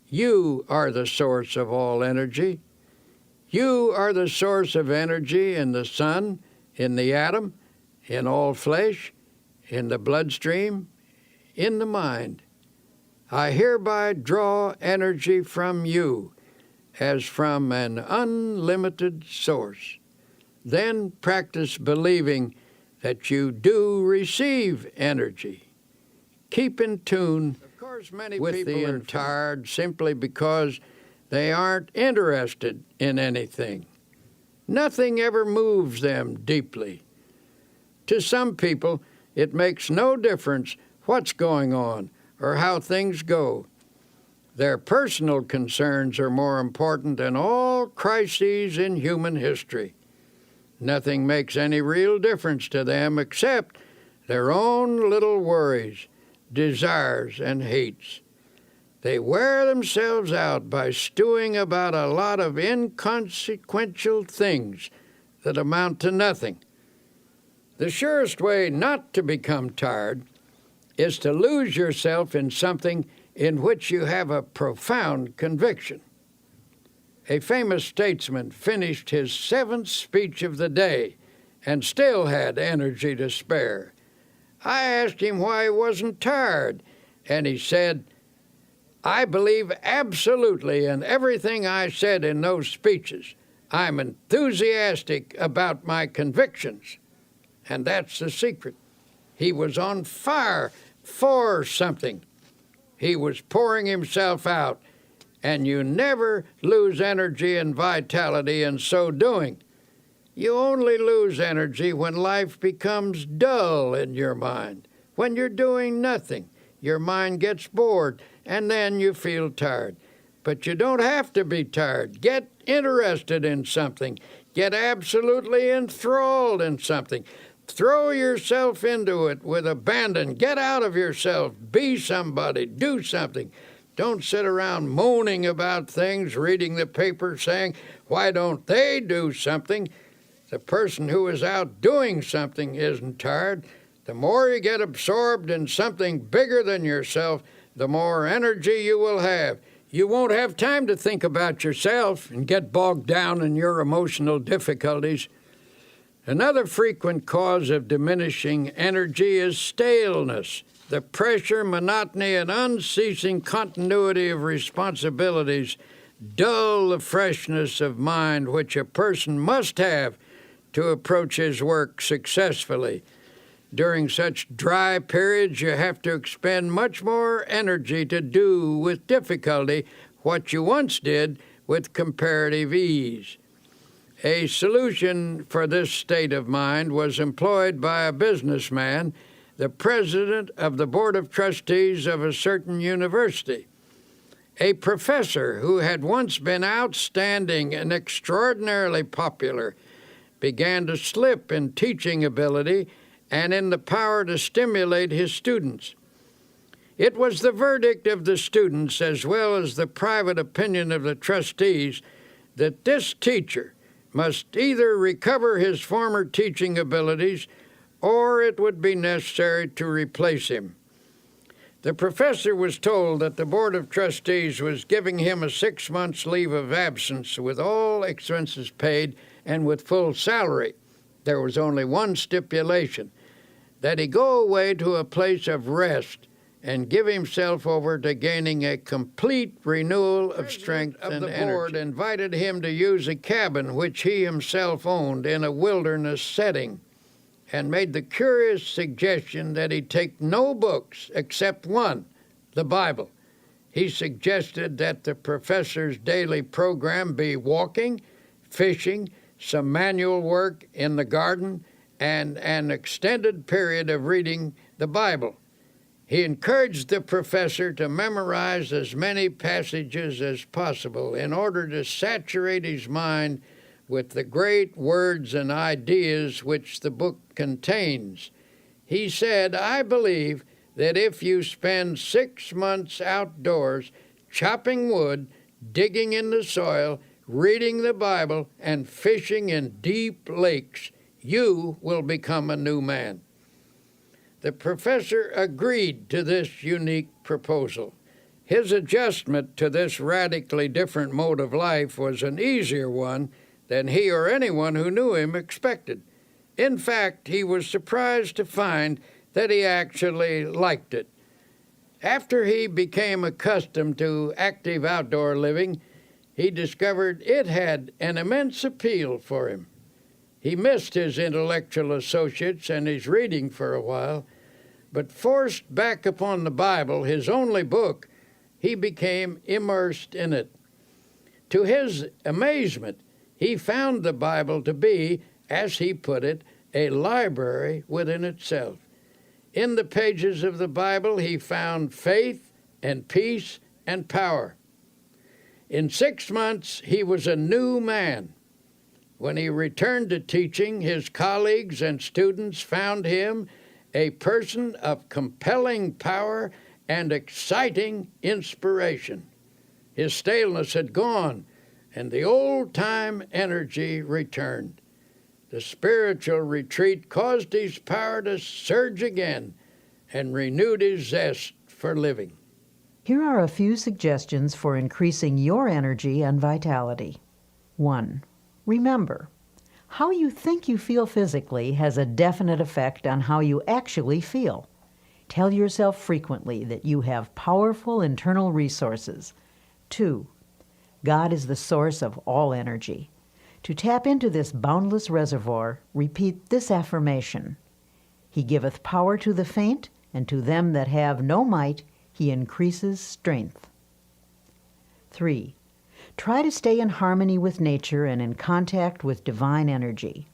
you are the source of all energy. You are the source of energy in the sun, in the atom, in all flesh, in the bloodstream, in the mind. I hereby draw energy from you as from an unlimited source. Then practice believing that you do receive energy. Keep in tune with the tired simply because They aren't interested in anything. Nothing ever moves them deeply. To some people, it makes no difference what's going on or how things go. Their personal concerns are more important than all crises in human history. Nothing makes any real difference to them except their own little worries, desires, and hates. They wear themselves out by stewing about a lot of inconsequential things that amount to nothing. The surest way not to become tired is to lose yourself in something in which you have a profound conviction. A famous statesman finished his 7th speech of the day and still had energy to spare. I asked him why he wasn't tired, and he said, "I believe absolutely in everything I said in those speeches. I'm enthusiastic about my convictions." And that's the secret. He was on fire for something. He was pouring himself out, and you never lose energy and vitality in so doing. You only lose energy when life becomes dull in your mind. When you're doing nothing, your mind gets bored, and then you feel tired. But you don't have to be tired. Get interested in something. Get absolutely enthralled in something. Throw yourself into it with abandon. Get out of yourself. Be somebody. Do something. Don't sit around moaning about things, reading the paper, saying, "Why don't they do something?" The person who is out doing something isn't tired. The more you get absorbed in something bigger than yourself, the more energy you will have. You won't have time to think about yourself and get bogged down in your emotional difficulties. Another frequent cause of diminishing energy is staleness. The pressure, monotony, and unceasing continuity of responsibilities dull the freshness of mind which a person must have to approach his work successfully. During such dry periods, you have to expend much more energy to do with difficulty what you once did with comparative ease. A solution for this state of mind was employed by a businessman, the president of the board of trustees of a certain university. A professor who had once been outstanding and extraordinarily popular began to slip in teaching ability and in the power to stimulate his students. It was the verdict of the students, as well as the private opinion of the trustees, that this teacher must either recover his former teaching abilities or it would be necessary to replace him. The professor was told that the Board of Trustees was giving him a 6 months leave of absence with all expenses paid and with full salary. There was only one stipulation, that he go away to a place of rest and give himself over to gaining a complete renewal of strength and energy. The board invited him to use a cabin which he himself owned in a wilderness setting and made the curious suggestion that he take no books except one, the Bible. He suggested that the professor's daily program be walking, fishing, some manual work in the garden, and an extended period of reading the Bible. He encouraged the professor to memorize as many passages as possible in order to saturate his mind with the great words and ideas which the book contains. He said, "I believe that if you spend 6 months outdoors chopping wood, digging in the soil, reading the Bible, and fishing in deep lakes, you will become a new man." The professor agreed to this unique proposal. His adjustment to this radically different mode of life was an easier one than he or anyone who knew him expected. In fact, he was surprised to find that he actually liked it. After he became accustomed to active outdoor living, he discovered it had an immense appeal for him. He missed his intellectual associates and his reading for a while, but forced back upon the Bible, his only book, he became immersed in it. To his amazement, he found the Bible to be, as he put it, a library within itself. In the pages of the Bible, he found faith and peace and power. In 6 months, he was a new man. When he returned to teaching, his colleagues and students found him a person of compelling power and exciting inspiration. His staleness had gone, and the old-time energy returned. The spiritual retreat caused his power to surge again and renewed his zest for living. Here are a few suggestions for increasing your energy and vitality. 1. Remember, how you think you feel physically has a definite effect on how you actually feel. Tell yourself frequently that you have powerful internal resources. 2. God is the source of all energy. To tap into this boundless reservoir, repeat this affirmation: He giveth power to the faint, and to them that have no might, He increases strength. 3. Try to stay in harmony with nature and in contact with divine energy.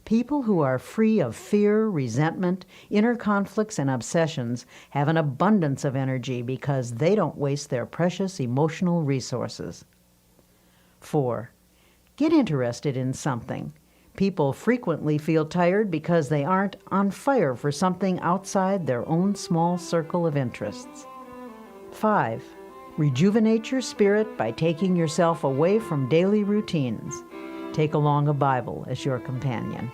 People who are free of fear, resentment, inner conflicts, and obsessions have an abundance of energy because they don't waste their precious emotional resources. 4. Get interested in something. People frequently feel tired because they aren't on fire for something outside their own small circle of interests. 5. Rejuvenate your spirit by taking yourself away from daily routines. Take along a Bible as your companion.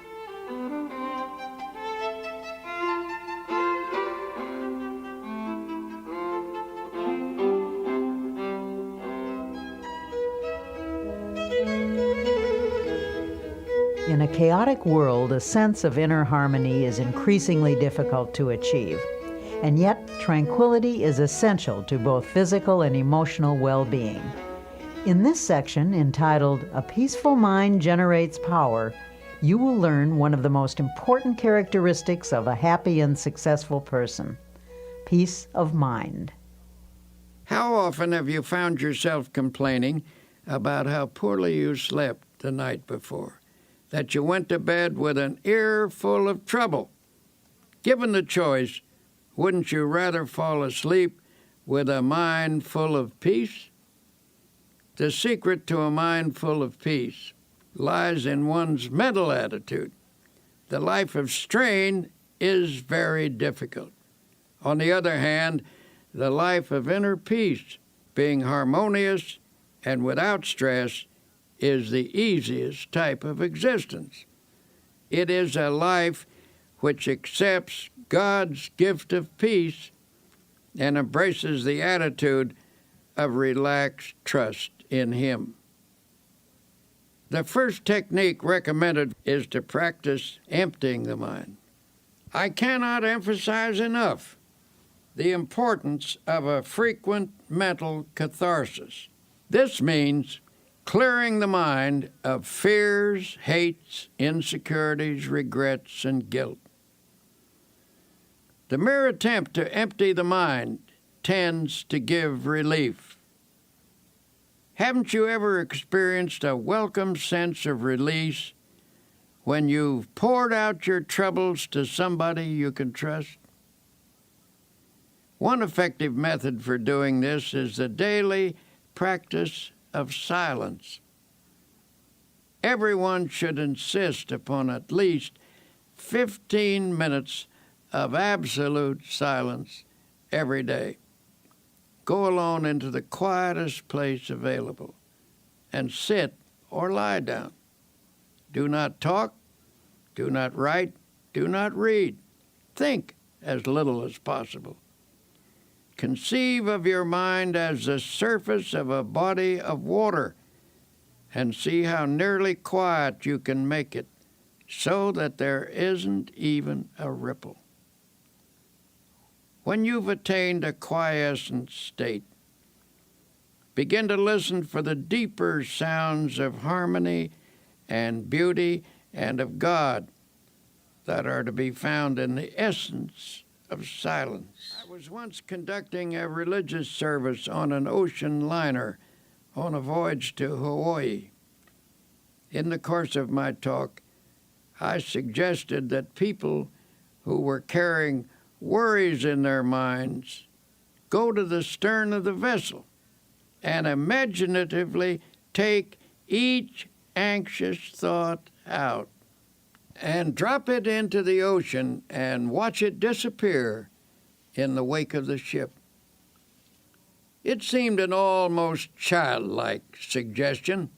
In a chaotic world, a sense of inner harmony is increasingly difficult to achieve. And yet, tranquility is essential to both physical and emotional well-being. In this section, entitled "A Peaceful Mind Generates Power," you will learn one of the most important characteristics of a happy and successful person: peace of mind. How often have you found yourself complaining about how poorly you slept the night before, that you went to bed with an ear full of trouble? Given the choice, wouldn't you rather fall asleep with a mind full of peace? The secret to a mind full of peace lies in one's mental attitude. The life of strain is very difficult. On the other hand, the life of inner peace, being harmonious and without stress, is the easiest type of existence. It is a life which accepts God's gift of peace and embraces the attitude of relaxed trust in Him. The first technique recommended is to practice emptying the mind. I cannot emphasize enough the importance of a frequent mental catharsis. This means clearing the mind of fears, hates, insecurities, regrets, and guilt. The mere attempt to empty the mind tends to give relief. Haven't you ever experienced a welcome sense of release when you've poured out your troubles to somebody you can trust? One effective method for doing this is the daily practice of silence. Everyone should insist upon at least 15 minutes of absolute silence every day. Go alone into the quietest place available and sit or lie down. Do not talk, do not write, do not read. Think as little as possible. Conceive of your mind as the surface of a body of water and see how nearly quiet you can make it so that there isn't even a ripple. When you've attained a quiescent state, begin to listen for the deeper sounds of harmony and beauty and of God that are to be found in the essence of silence. I was once conducting a religious service on an ocean liner on a voyage to Hawaii. In the course of my talk, I suggested that people who were carrying worries in their minds go to the stern of the vessel and imaginatively take each anxious thought out and drop it into the ocean and watch it disappear in the wake of the ship. It seemed an almost childlike suggestion,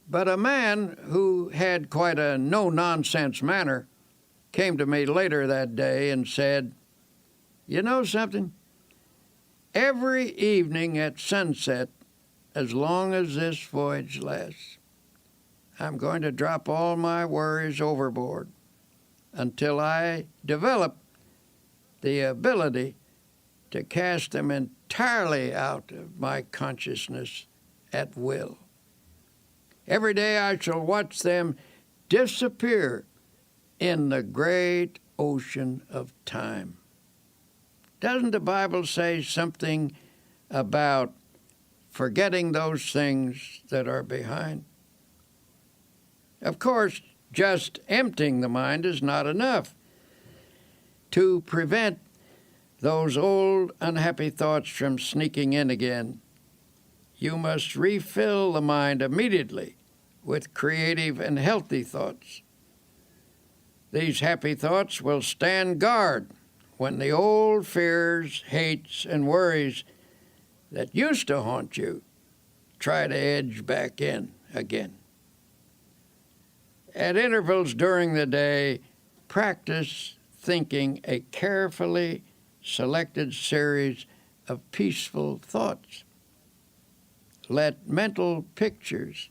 but a man who had quite a no-nonsense manner came to me later that day and said, "You know something? Every evening at sunset, as long as this voyage lasts, I'm going to drop all my worries overboard until I develop the ability to cast them entirely out of my consciousness at will. Every day I shall watch them disappear in the great ocean of time." Doesn't the Bible say something about forgetting those things that are behind? Of course, just emptying the mind is not enough. To prevent those old unhappy thoughts from sneaking in again, you must refill the mind immediately with creative and healthy thoughts. These happy thoughts will stand guard when the old fears, hates, and worries that used to haunt you try to edge back in again. At intervals during the day, practice thinking a carefully selected series of peaceful thoughts. Let mental pictures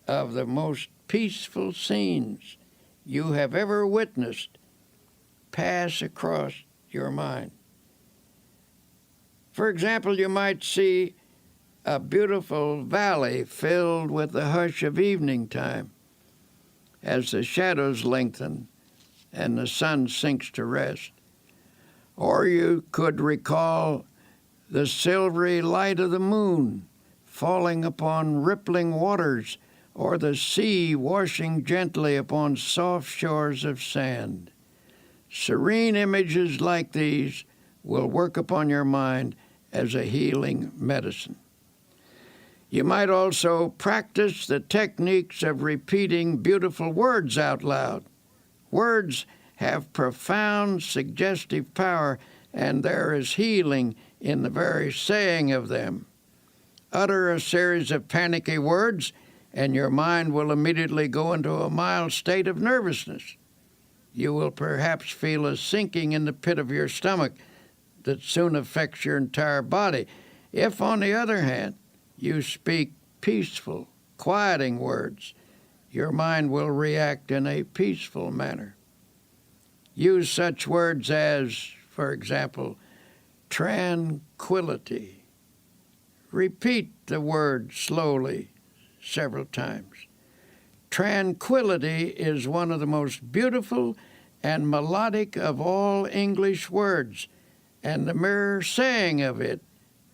of the most peaceful scenes you have ever witnessed pass across your mind. For example, you might see a beautiful valley filled with the hush of evening time as the shadows lengthen and the sun sinks to rest. Or you could recall the silvery light of the moon falling upon rippling waters, or the sea washing gently upon soft shores of sand. Serene images like these will work upon your mind as a healing medicine. You might also practice the techniques of repeating beautiful words out loud. Words have profound suggestive power, and there is healing in the very saying of them. Utter a series of panicky words, and your mind will immediately go into a mild state of nervousness. You will perhaps feel a sinking in the pit of your stomach that soon affects your entire body. If, on the other hand, you speak peaceful, quieting words, your mind will react in a peaceful manner. Use such words as, for example, tranquility. Repeat the word slowly several times. Tranquility is one of the most beautiful and melodic of all English words, and the mere saying of it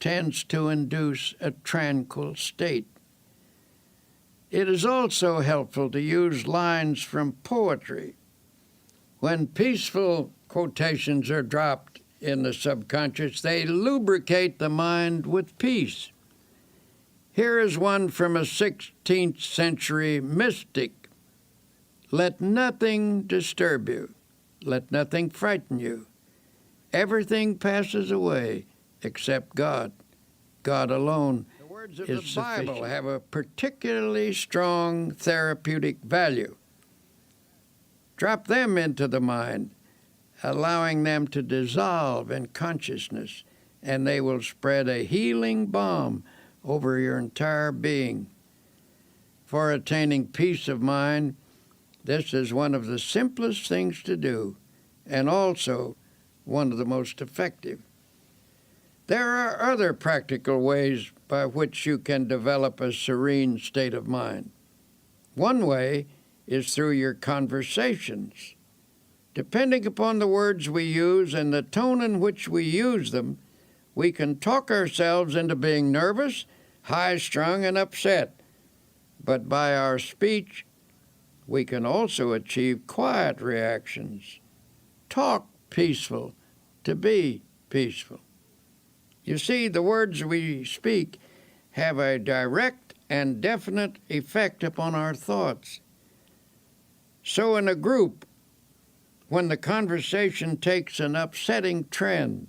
tends to induce a tranquil state. It is also helpful to use lines from poetry. When peaceful quotations are dropped in the subconscious, they lubricate the mind with peace. Here is one from a 16th century mystic. "Let nothing disturb you. Let nothing frighten you. Everything passes away except God. God alone The words of the Bible have a particularly strong therapeutic value. Drop them into the mind, allowing them to dissolve in consciousness, and they will spread a healing balm over your entire being. For attaining peace of mind, this is one of the simplest things to do, and also one of the most effective. There are other practical ways by which you can develop a serene state of mind. One way is through your conversations. Depending upon the words we use and the tone in which we use them, we can talk ourselves into being nervous, high-strung and upset. But by our speech, we can also achieve quiet reactions. Talk peaceful to be peaceful. You see, the words we speak have a direct and definite effect upon our thoughts. So in a group, when the conversation takes an upsetting trend,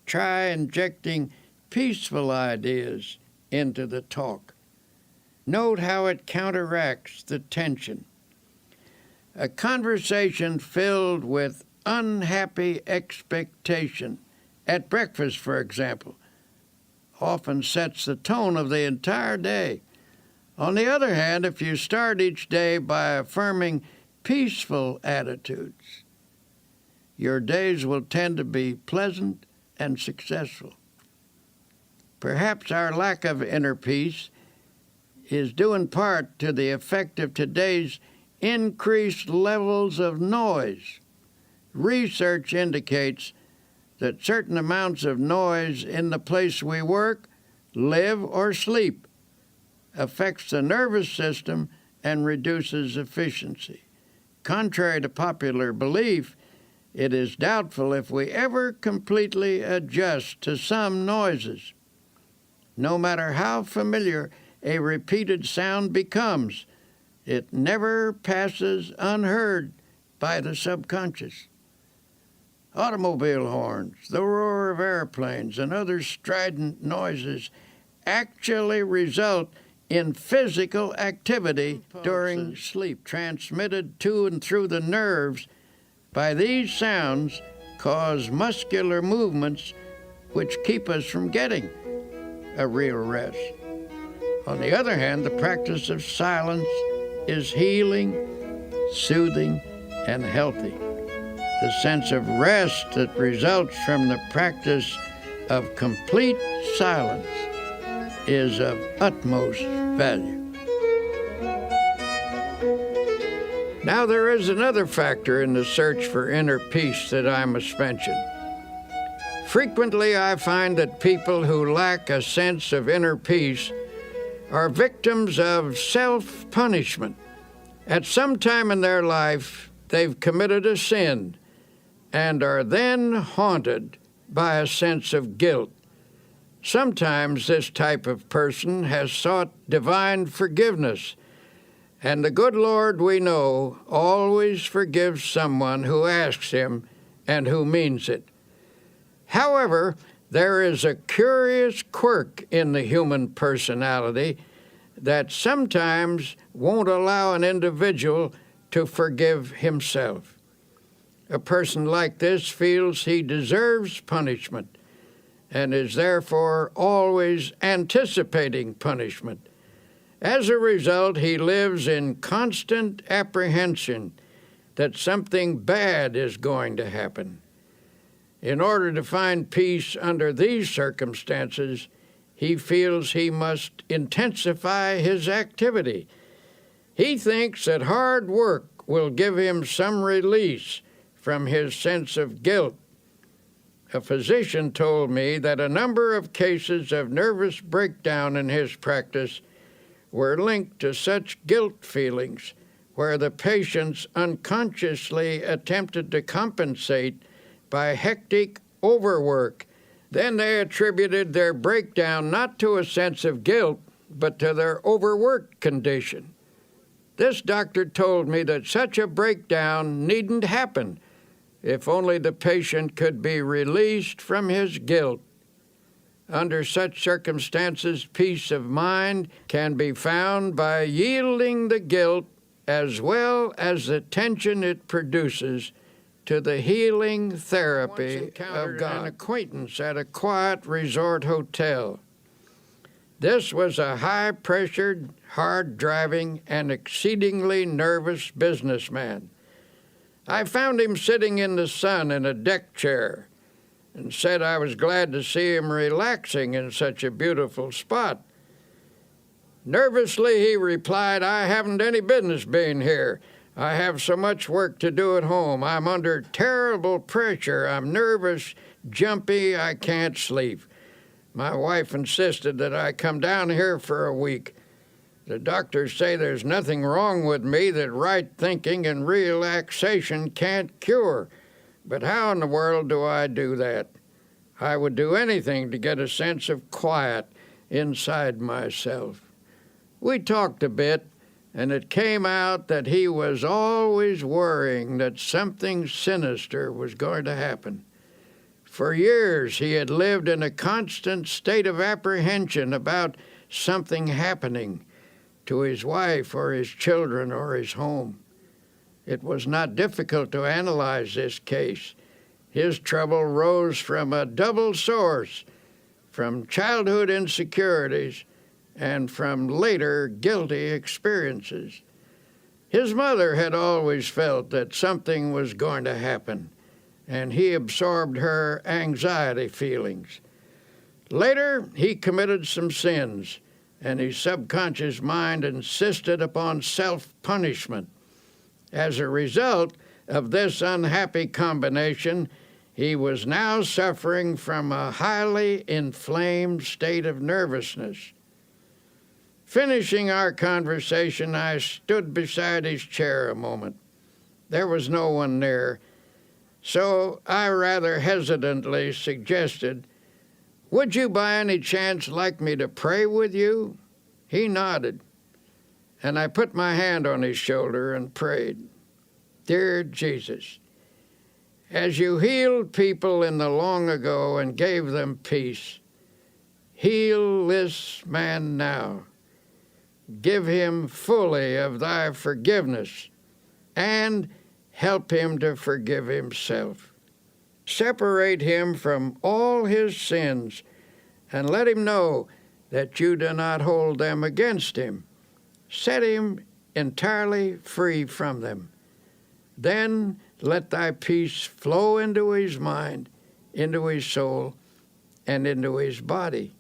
try injecting peaceful ideas into the talk. Note how it counteracts the tension. A conversation filled with unhappy expectation, at breakfast, for example, often sets the tone of the entire day. On the other hand, if you start each day by affirming peaceful attitudes, your days will tend to be pleasant and successful. Perhaps our lack of inner peace is due in part to the effect of today's increased levels of noise. Research indicates that certain amounts of noise in the place we work, live, or sleep affects the nervous system and reduces efficiency. Contrary to popular belief, it is doubtful if we ever completely adjust to some noises. No matter how familiar a repeated sound becomes, it never passes unheard by the subconscious. Automobile horns, the roar of airplanes, and other strident noises actually result in physical activity during sleep, transmitted to and through the nerves by these sounds cause muscular movements which keep us from getting a real rest. On the other hand, the practice of silence is healing, soothing, and healthy. The sense of rest that results from the practice of complete silence is of utmost value. Now, there is another factor in the search for inner peace that I must mention. Frequently, I find that people who lack a sense of inner peace are victims of self-punishment. At some time in their life, they've committed a sin and are then haunted by a sense of guilt. Sometimes this type of person has sought divine forgiveness, and the good Lord, we know, always forgives someone who asks him and who means it. However, there is a curious quirk in the human personality that sometimes won't allow an individual to forgive himself. A person like this feels he deserves punishment and is therefore always anticipating punishment. As a result, he lives in constant apprehension that something bad is going to happen. In order to find peace under these circumstances, he feels he must intensify his activity. He thinks that hard work will give him some release from his sense of guilt. A physician told me that a number of cases of nervous breakdown in his practice were linked to such guilt feelings, where the patients unconsciously attempted to compensate by hectic overwork. Then they attributed their breakdown not to a sense of guilt, but to their overworked condition. This doctor told me that such a breakdown needn't happen if only the patient could be released from his guilt. Under such circumstances, peace of mind can be found by yielding the guilt as well as the tension it produces to the healing therapy of God. An acquaintance at a quiet resort hotel. This was a high-pressured, hard-driving, and exceedingly nervous businessman. I found him sitting in the sun in a deck chair and said I was glad to see him relaxing in such a beautiful spot. Nervously, he replied, "I haven't any business being here. I have so much work to do at home. I'm under terrible pressure. I'm nervous, jumpy, I can't sleep. My wife insisted that I come down here for a week. The doctors say there's nothing wrong with me that right thinking and relaxation can't cure. But how in the world do I do that? I would do anything to get a sense of quiet inside myself. We talked a bit, and it came out that he was always worrying that something sinister was going to happen. For years, he had lived in a constant state of apprehension about something happening to his wife or his children or his home. It was not difficult to analyze this case. His trouble rose from a double source, from childhood insecurities and from later guilty experiences. His mother had always felt that something was going to happen, and he absorbed her anxiety feelings. Later, he committed some sins, and his subconscious mind insisted upon self-punishment. As a result of this unhappy combination, he was now suffering from a highly inflamed state of nervousness. Finishing our conversation, I stood beside his chair a moment. There was no one near, so I rather hesitantly suggested, "Would you by any chance like me to pray with you?" He nodded, and I put my hand on his shoulder and prayed. Dear Jesus, as you healed people in the long ago and gave them peace, heal this man now. Give him fully of thy forgiveness and help him to forgive himself. Separate him from all his sins and let him know that you do not hold them against him. Set him entirely free from them. Then let thy peace flow into his mind, into his soul, and into his body.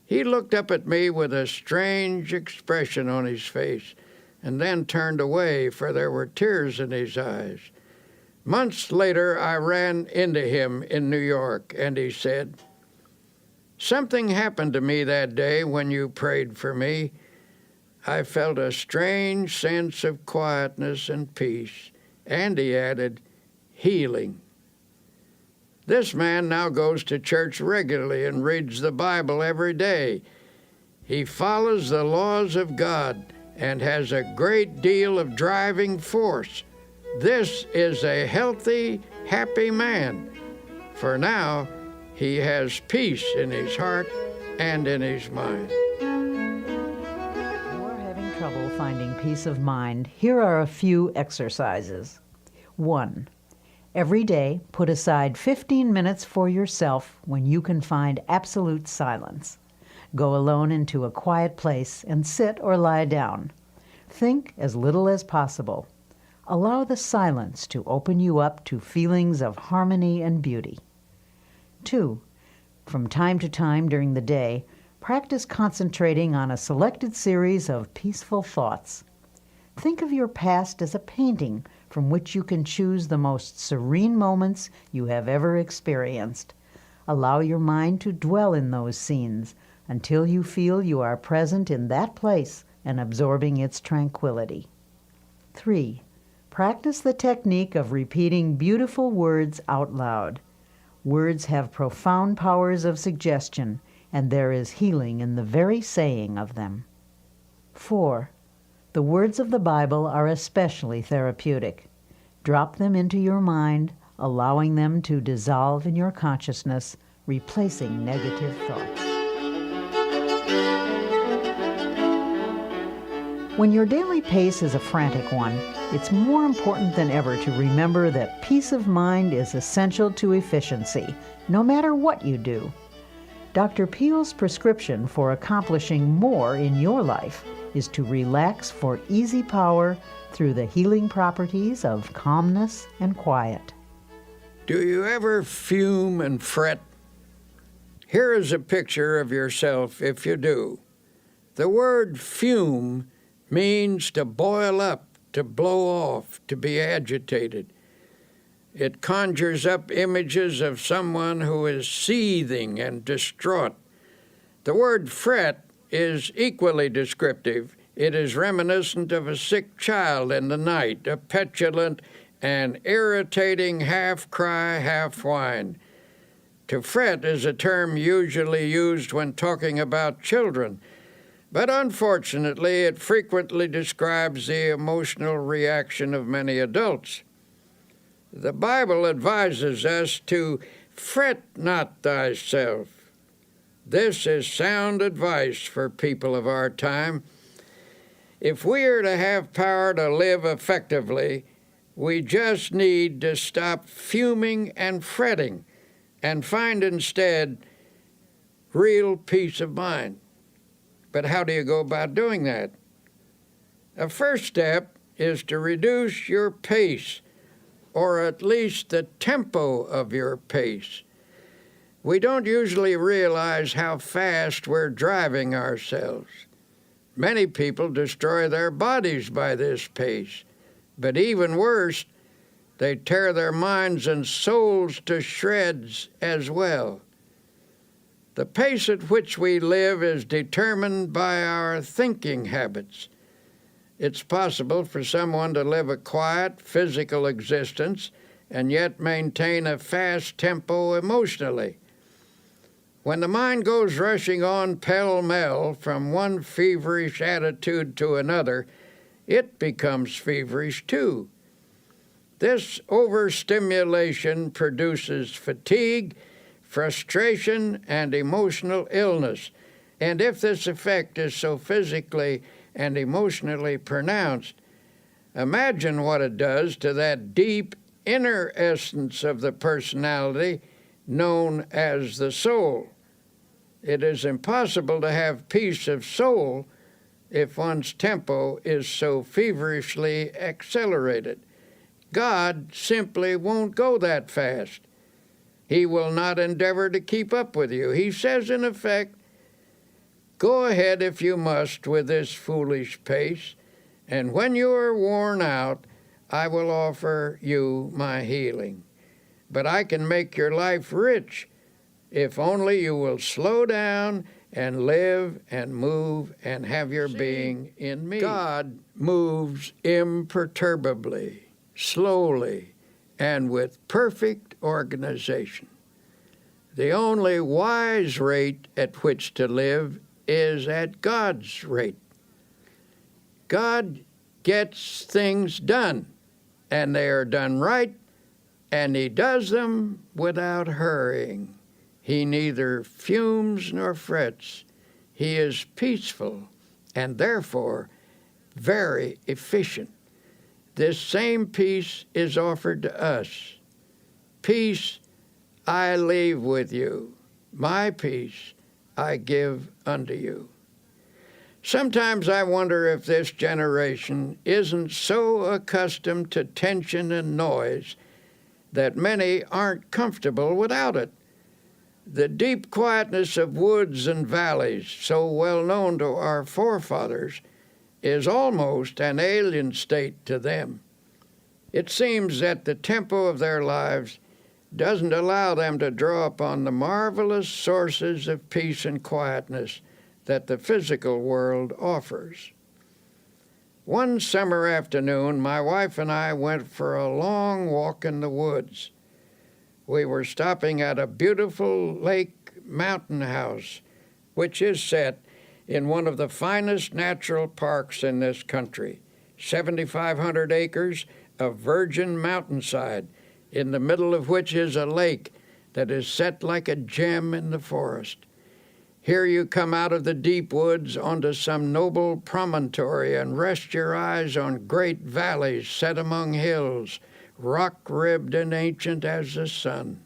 He looked up at me with a strange expression on his face, and then turned away, for there were tears in his eyes. Months later, I ran into him in New York, and he said, "Something happened to me that day when you prayed for me. I felt a strange sense of quietness and peace." And he added, healing. This man now goes to church regularly and reads the Bible every day. He follows the laws of God and has a great deal of driving force. This is a healthy, happy man, for now he has peace in his heart and in his mind. Trouble finding peace of mind, here are a few exercises. 1. Every day, put aside 15 minutes for yourself when you can find absolute silence. Go alone into a quiet place and sit or lie down. Think as little as possible. Allow the silence to open you up to feelings of harmony and beauty. 2. From time to time during the day, practice concentrating on a selected series of peaceful thoughts. Think of your past as a painting from which you can choose the most serene moments you have ever experienced. Allow your mind to dwell in those scenes until you feel you are present in that place and absorbing its tranquility. 3. Practice the technique of repeating beautiful words out loud. Words have profound powers of suggestion, and there is healing in the very saying of them. 4. The words of the Bible are especially therapeutic. Drop them into your mind, allowing them to dissolve in your consciousness, replacing negative thoughts. When your daily pace is a frantic one, it's more important than ever to remember that peace of mind is essential to efficiency, no matter what you do. Dr. Peel's prescription for accomplishing more in your life is to relax for easy power through the healing properties of calmness and quiet. Do you ever fume and fret? Here is a picture of yourself if you do. The word fume means to boil up, to blow off, to be agitated. It conjures up images of someone who is seething and distraught. The word fret is equally descriptive. It is reminiscent of a sick child in the night, a petulant and irritating half-cry, half-whine. To fret is a term usually used when talking about children, but unfortunately it frequently describes the emotional reaction of many adults. The Bible advises us to fret not thyself. This is sound advice for people of our time. If we are to have power to live effectively, we just need to stop fuming and fretting and find instead real peace of mind. But how do you go about doing that? A first step is to reduce your pace, or at least the tempo of your pace. We don't usually realize how fast we're driving ourselves. Many people destroy their bodies by this pace, but even worse, they tear their minds and souls to shreds as well. The pace at which we live is determined by our thinking habits. It's possible for someone to live a quiet, physical existence and yet maintain a fast tempo emotionally. When the mind goes rushing on pell-mell from one feverish attitude to another, it becomes feverish too. This overstimulation produces fatigue, frustration, and emotional illness. And if this effect is so physically and emotionally pronounced, imagine what it does to that deep inner essence of the personality known as the soul. It is impossible to have peace of soul if one's tempo is so feverishly accelerated. God simply won't go that fast. He will not endeavor to keep up with you. He says, in effect, go ahead if you must with this foolish pace, and when you are worn out, I will offer you my healing. But I can make your life rich if only you will slow down and live and move and have your being in me. God moves imperturbably, slowly, and with perfect organization. The only wise rate at which to live is at God's rate. God gets things done, and they are done right, and He does them without hurrying. He neither fumes nor frets. He is peaceful and therefore very efficient. This same peace is offered to us. Peace I leave with you. My peace I give unto you. Sometimes I wonder if this generation isn't so accustomed to tension and noise that many aren't comfortable without it. The deep quietness of woods and valleys, so well known to our forefathers, is almost an alien state to them. It seems that the tempo of their lives doesn't allow them to draw upon the marvelous sources of peace and quietness that the physical world offers. One summer afternoon, my wife and I went for a long walk in the woods. We were stopping at a beautiful lake mountain house, which is set in one of the finest natural parks in this country, 7,500 acres of virgin mountainside, in the middle of which is a lake that is set like a gem in the forest. Here you come out of the deep woods onto some noble promontory and rest your eyes on great valleys set among hills, rock-ribbed and ancient as the sun.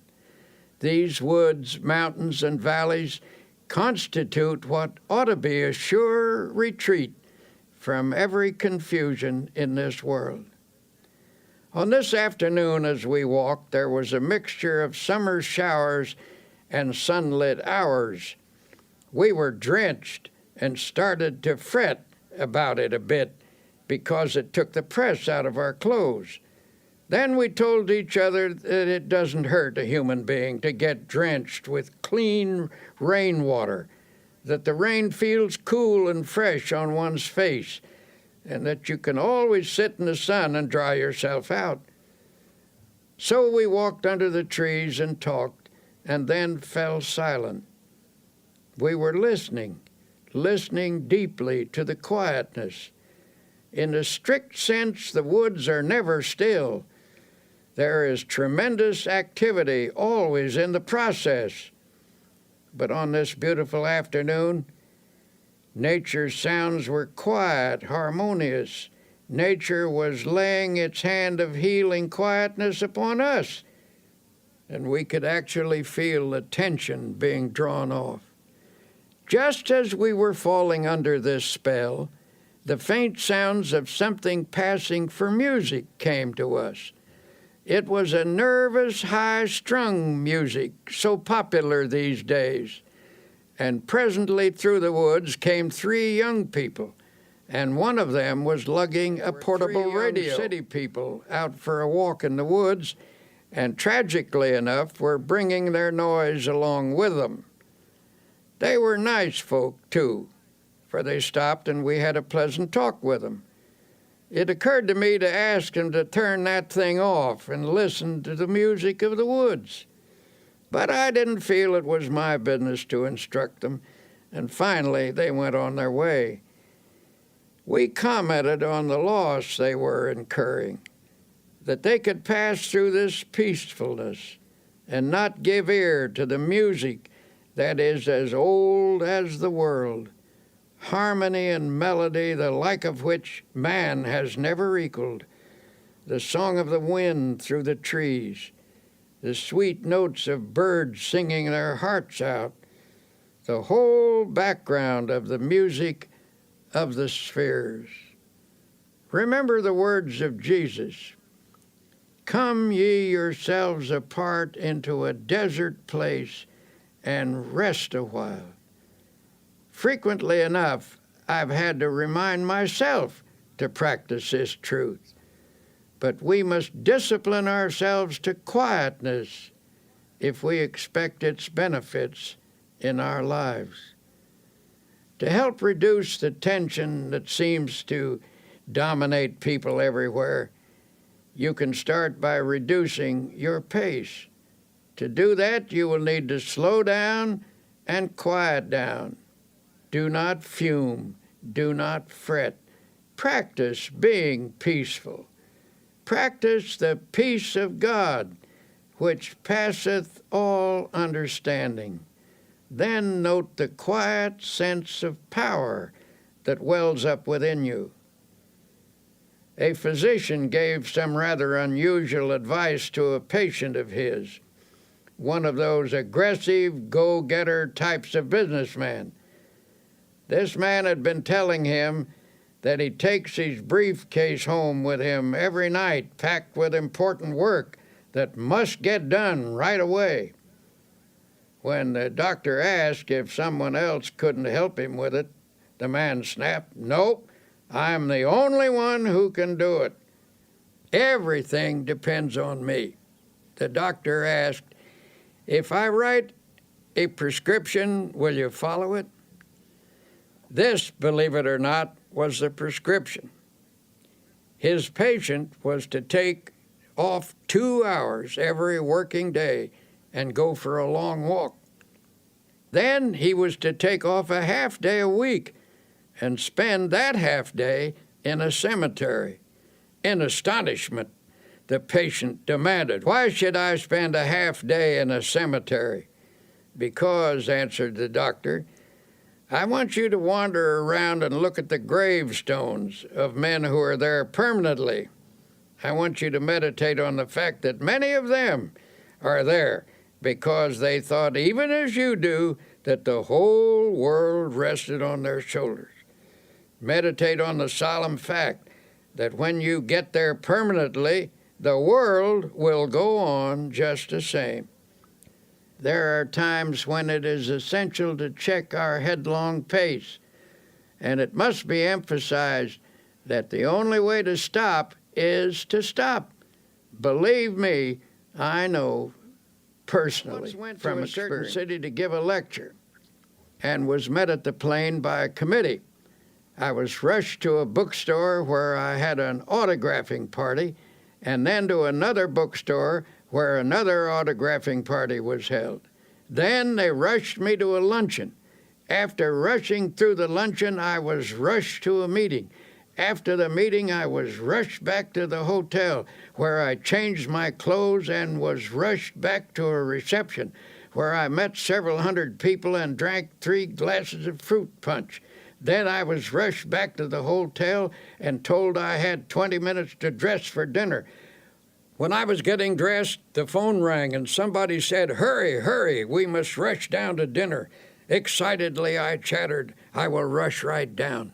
These woods, mountains, and valleys constitute what ought to be a sure retreat from every confusion in this world. On this afternoon as we walked, there was a mixture of summer showers and sunlit hours. We were drenched and started to fret about it a bit because it took the press out of our clothes. Then we told each other that it doesn't hurt a human being to get drenched with clean rainwater, that the rain feels cool and fresh on one's face, and that you can always sit in the sun and dry yourself out. So we walked under the trees and talked, and then fell silent. We were listening deeply to the quietness. In the strict sense, the woods are never still. There is tremendous activity always in the process. But on this beautiful afternoon, nature's sounds were quiet, harmonious. Nature was laying its hand of healing quietness upon us, and we could actually feel the tension being drawn off. Just as we were falling under this spell, the faint sounds of something passing for music came to us. It was a nervous, high-strung music, so popular these days. And presently through the woods came 3 young people, and one of them was lugging a portable radio. City people out for a walk in the woods, and tragically enough, were bringing their noise along with them. They were nice folk, too, for they stopped and we had a pleasant talk with them. It occurred to me to ask them to turn that thing off and listen to the music of the woods. But I didn't feel it was my business to instruct them, and finally they went on their way. We commented on the loss they were incurring, that they could pass through this peacefulness and not give ear to the music that is as old as the world, harmony and melody the like of which man has never equaled, the song of the wind through the trees, the sweet notes of birds singing their hearts out, the whole background of the music of the spheres. Remember the words of Jesus, "Come ye yourselves apart into a desert place and rest a while." Frequently enough, I've had to remind myself to practice this truth. But we must discipline ourselves to quietness if we expect its benefits in our lives. To help reduce the tension that seems to dominate people everywhere, you can start by reducing your pace. To do that, you will need to slow down and quiet down. Do not fume. Do not fret. Practice being peaceful. Practice the peace of God, which passeth all understanding. Then note the quiet sense of power that wells up within you. A physician gave some rather unusual advice to a patient of his, one of those aggressive, go-getter types of businessmen. This man had been telling him that he takes his briefcase home with him every night, packed with important work that must get done right away. When the doctor asked if someone else couldn't help him with it, the man snapped, "Nope, I'm the only one who can do it. Everything depends on me." The doctor asked, "If I write a prescription, will you follow it?" This, believe it or not, was the prescription. His patient was to take off 2 hours every working day and go for a long walk. Then he was to take off a half day a week and spend that half day in a cemetery. In astonishment, the patient demanded, "Why should I spend a half day in a cemetery?" "Because," answered the doctor, "I want you to wander around and look at the gravestones of men who are there permanently. I want you to meditate on the fact that many of them are there because they thought, even as you do, that the whole world rested on their shoulders. Meditate on the solemn fact that when you get there permanently, the world will go on just the same. There are times when it is essential to check our headlong pace, and it must be emphasized that the only way to stop is to stop. Believe me, I know personally from a certain city to give a lecture and was met at the plane by a committee. I was rushed to a bookstore where I had an autographing party, and then to another bookstore where another autographing party was held. Then they rushed me to a luncheon. After rushing through the luncheon, I was rushed to a meeting. After the meeting, I was rushed back to the hotel, where I changed my clothes and was rushed back to a reception, where I met several hundred people and drank 3 glasses of fruit punch. Then I was rushed back to the hotel and told I had 20 minutes to dress for dinner. When I was getting dressed, the phone rang and somebody said, "Hurry, hurry, we must rush down to dinner." Excitedly, I chattered, "I will rush right down."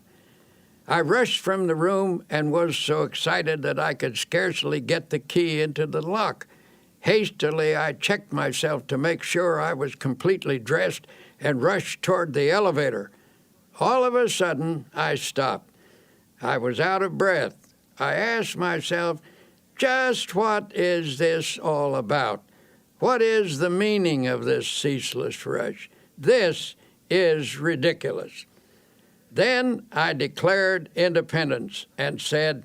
I rushed from the room and was so excited that I could scarcely get the key into the lock. Hastily, I checked myself to make sure I was completely dressed and rushed toward the elevator. All of a sudden, I stopped. I was out of breath. I asked myself, just what is this all about? What is the meaning of this ceaseless rush? This is ridiculous. Then I declared independence and said,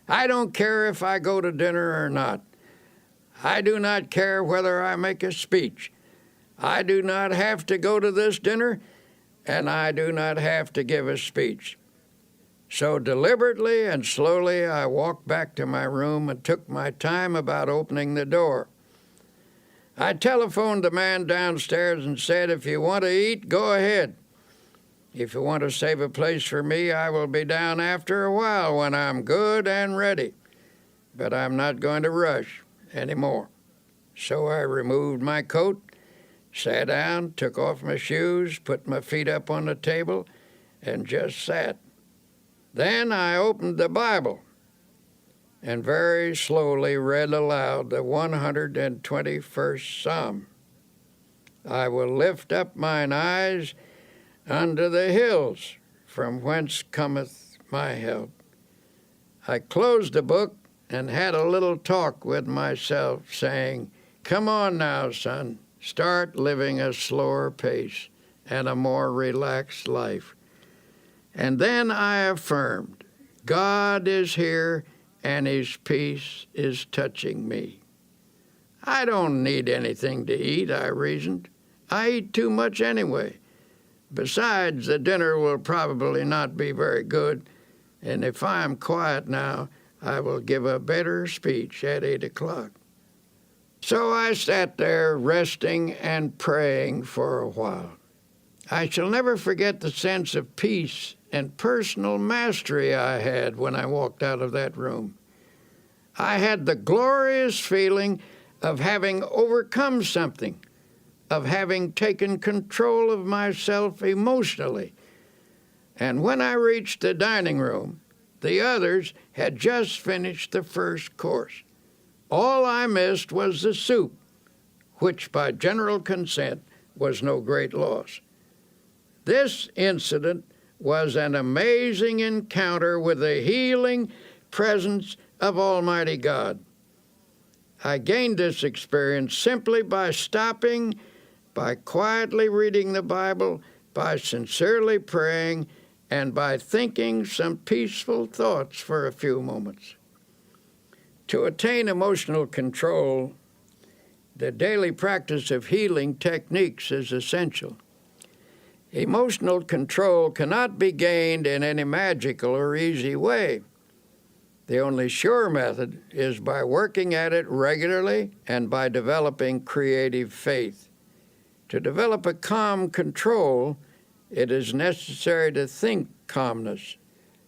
I don't care if I go to dinner or not. I do not care whether I make a speech. I do not have to go to this dinner, and I do not have to give a speech. So deliberately and slowly I walked back to my room and took my time about opening the door. I telephoned the man downstairs and said, if you want to eat, go ahead. If you want to save a place for me, I will be down after a while when I'm good and ready. But I'm not going to rush anymore. So I removed my coat, sat down, took off my shoes, put my feet up on the table, and just sat. Then I opened the Bible and very slowly read aloud the 121st Psalm. I will lift up mine eyes unto the hills, from whence cometh my help. I closed the book and had a little talk with myself, saying, come on now, son, start living a slower pace and a more relaxed life. And then I affirmed, God is here and his peace is touching me. I don't need anything to eat, I reasoned. I eat too much anyway. Besides, the dinner will probably not be very good, and if I am quiet now, I will give a better speech at 8 o'clock. So I sat there resting and praying for a while. I shall never forget the sense of peace and personal mastery I had when I walked out of that room. I had the glorious feeling of having overcome something, of having taken control of myself emotionally. And when I reached the dining room, the others had just finished the first course. All I missed was the soup, which by general consent was no great loss. This incident was an amazing encounter with the healing presence of Almighty God. I gained this experience simply by stopping, by quietly reading the Bible, by sincerely praying, and by thinking some peaceful thoughts for a few moments. To attain emotional control, the daily practice of healing techniques is essential. Emotional control cannot be gained in any magical or easy way. The only sure method is by working at it regularly and by developing creative faith. To develop a calm control, it is necessary to think calmness.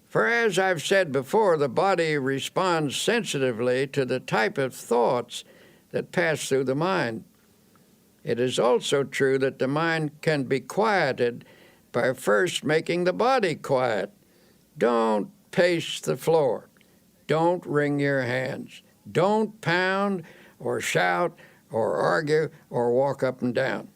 For as I've said before, the body responds sensitively to the type of thoughts that pass through the mind. It is also true that the mind can be quieted by first making the body quiet. Don't pace the floor. Don't wring your hands. Don't pound or shout or argue or walk up and down.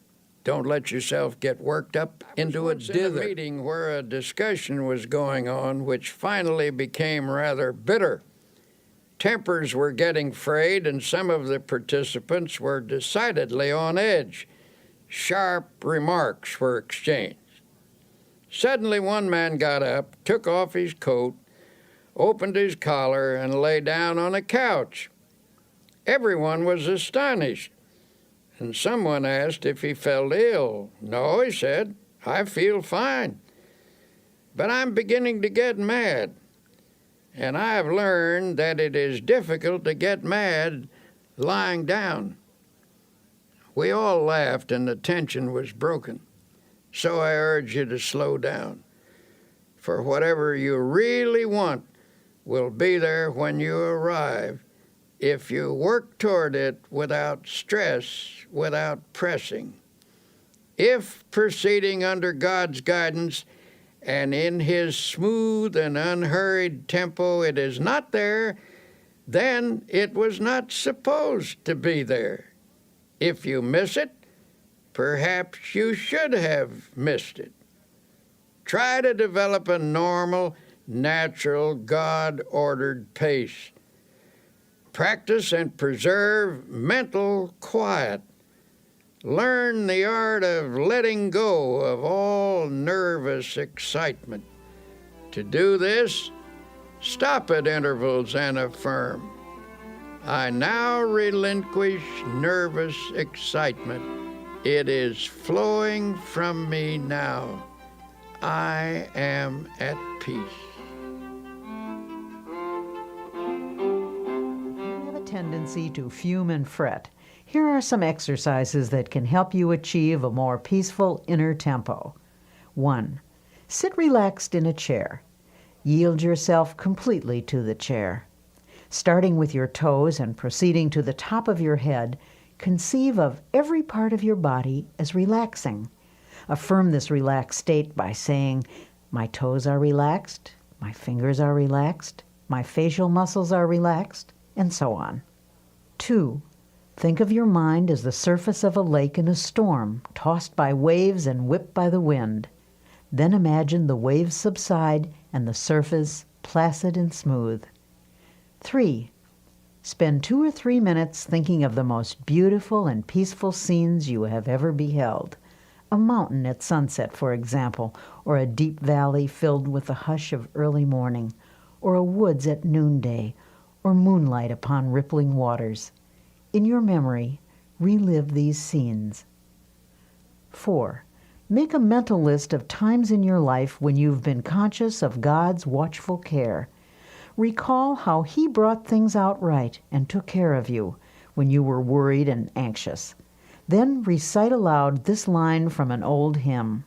Don't let yourself get worked up into a dither. In a meeting where a discussion was going on which finally became rather bitter. Tempers were getting frayed, and some of the participants were decidedly on edge. Sharp remarks were exchanged. Suddenly one man got up, took off his coat, opened his collar, and lay down on a couch. Everyone was astonished, and someone asked if he felt ill. "No," he said, "I feel fine. But I'm beginning to get mad, and I have learned that it is difficult to get mad lying down." We all laughed, and the tension was broken. So I urge you to slow down, for whatever you really want will be there when you arrive, if you work toward it without stress, without pressing. If proceeding under God's guidance and in His smooth and unhurried tempo it is not there, then it was not supposed to be there. If you miss it, perhaps you should have missed it. Try to develop a normal, natural, God-ordered pace. Practice and preserve mental quiet. Learn the art of letting go of all nervous excitement. To do this, stop at intervals and affirm, "I now relinquish nervous excitement. It is flowing from me now. I am at peace." You have a tendency to fume and fret. Here are some exercises that can help you achieve a more peaceful inner tempo. 1. Sit relaxed in a chair. Yield yourself completely to the chair. Starting with your toes and proceeding to the top of your head, conceive of every part of your body as relaxing. Affirm this relaxed state by saying, "My toes are relaxed, my fingers are relaxed, my facial muscles are relaxed," and so on. 2. Think of your mind as the surface of a lake in a storm, tossed by waves and whipped by the wind. Then imagine the waves subside and the surface placid and smooth. 3. Spend 2 or 3 minutes thinking of the most beautiful and peaceful scenes you have ever beheld. A mountain at sunset, for example, or a deep valley filled with the hush of early morning, or a woods at noonday, or moonlight upon rippling waters. In your memory, relive these scenes. 4. Make a mental list of times in your life when you've been conscious of God's watchful care. Recall how He brought things out right and took care of you when you were worried and anxious. Then recite aloud this line from an old hymn: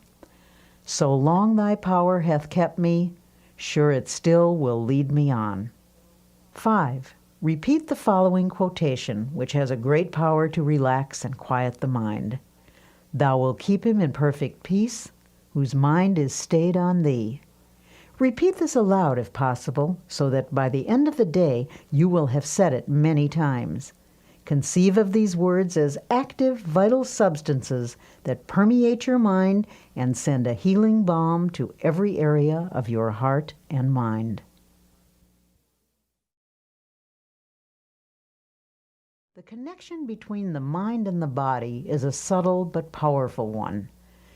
"So long thy power hath kept me, sure it still will lead me on." 5. Repeat the following quotation, which has a great power to relax and quiet the mind. "Thou wilt keep him in perfect peace, whose mind is stayed on thee." Repeat this aloud if possible, so that by the end of the day you will have said it many times. Conceive of these words as active, vital substances that permeate your mind and send a healing balm to every area of your heart and mind. The connection between the mind and the body is a subtle but powerful one.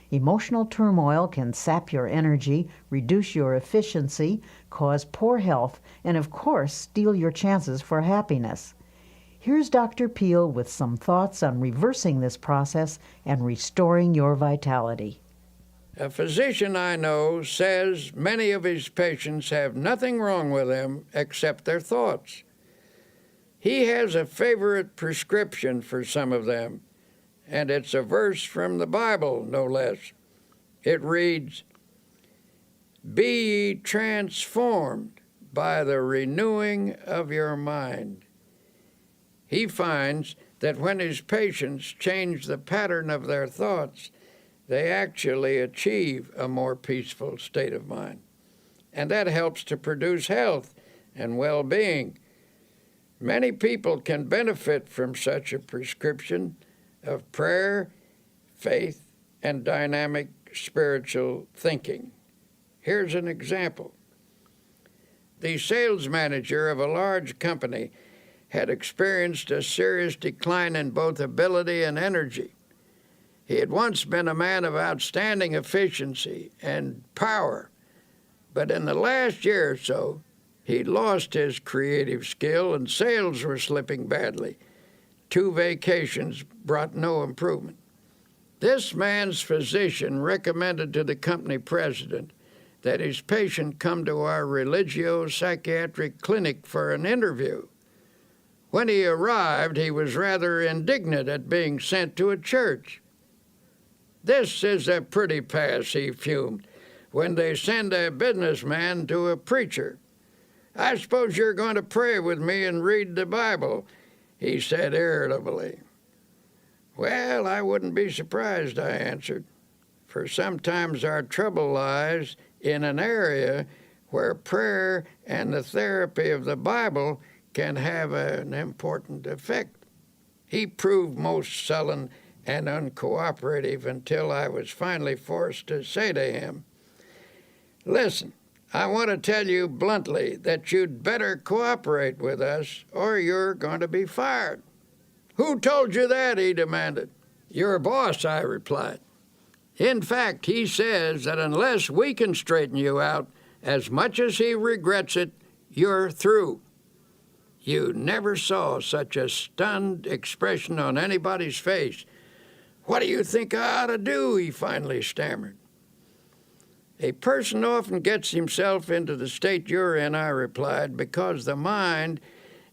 Emotional turmoil can sap your energy, reduce your efficiency, cause poor health, and of course, steal your chances for happiness. Here's Dr. Peel with some thoughts on reversing this process and restoring your vitality. A physician I know says many of his patients have nothing wrong with them except their thoughts. He has a favorite prescription for some of them, and it's a verse from the Bible, no less. It reads, "Be ye transformed by the renewing of your mind." He finds that when his patients change the pattern of their thoughts, they actually achieve a more peaceful state of mind. And that helps to produce health and well-being. Many people can benefit from such a prescription of prayer, faith, and dynamic spiritual thinking. Here's an example. The sales manager of a large company had experienced a serious decline in both ability and energy. He had once been a man of outstanding efficiency and power, but in the last year or so, he'd lost his creative skill and sales were slipping badly. 2 vacations brought no improvement. This man's physician recommended to the company president that his patient come to our religio-psychiatric clinic for an interview. When he arrived, he was rather indignant at being sent to a church. "This is a pretty pass," he fumed, "when they send a businessman to a preacher. I suppose you're going to pray with me and read the Bible," he said irritably. "Well, I wouldn't be surprised," I answered, "for sometimes our trouble lies in an area where prayer and the therapy of the Bible can have an important effect." He proved most sullen and uncooperative until I was finally forced to say to him, "Listen, I want to tell you bluntly that you'd better cooperate with us or you're going to be fired." "Who told you that?" he demanded. "Your boss," I replied. "In fact, he says that unless we can straighten you out, as much as he regrets it, you're through." You never saw such a stunned expression on anybody's face. "What do you think I ought to do?" he finally stammered. "A person often gets himself into the state you're in," I replied, "because the mind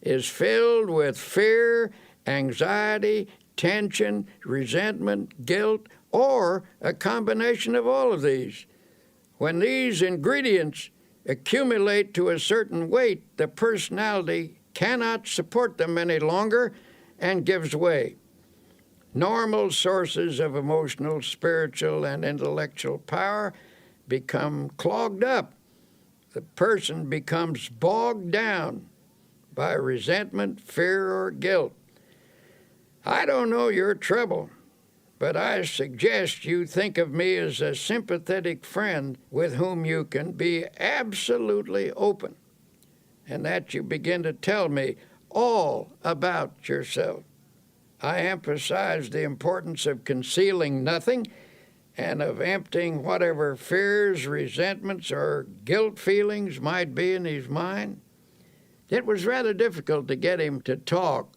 is filled with fear, anxiety, tension, resentment, guilt, or a combination of all of these. When these ingredients accumulate to a certain weight, the personality cannot support them any longer and gives way. Normal sources of emotional, spiritual, and intellectual power become clogged up. The person becomes bogged down by resentment, fear, or guilt. I don't know your trouble, but I suggest you think of me as a sympathetic friend with whom you can be absolutely open, and that you begin to tell me all about yourself. I emphasize the importance of concealing nothing and of emptying whatever fears, resentments, or guilt feelings might be in his mind." It was rather difficult to get him to talk,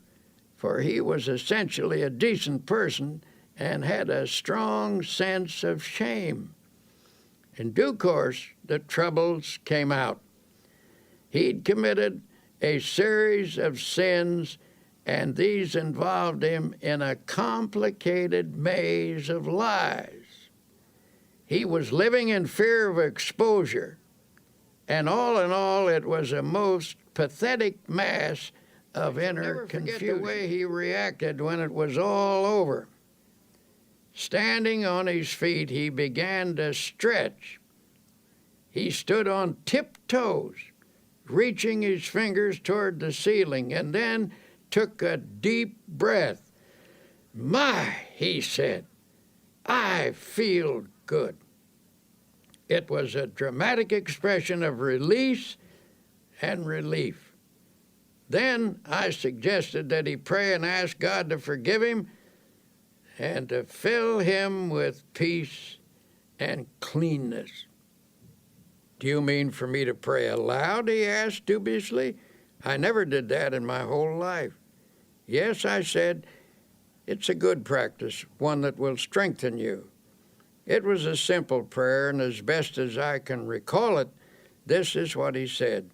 for he was essentially a decent person and had a strong sense of shame. In due course, the troubles came out. He'd committed a series of sins, and these involved him in a complicated maze of lies. He was living in fear of exposure, and all in all, it was a most pathetic mass of inner confusion. Never forget the way he reacted when it was all over. Standing on his feet, he began to stretch. He stood on tiptoes, reaching his fingers toward the ceiling, and then took a deep breath. "My," he said, "I feel good." It was a dramatic expression of release and relief. Then I suggested that he pray and ask God to forgive him and to fill him with peace and cleanness. "Do you mean for me to pray aloud?" he asked dubiously. "I never did that in my whole life." "Yes," I said, "it's a good practice, one that will strengthen you." It was a simple prayer, and as best as I can recall it, this is what he said.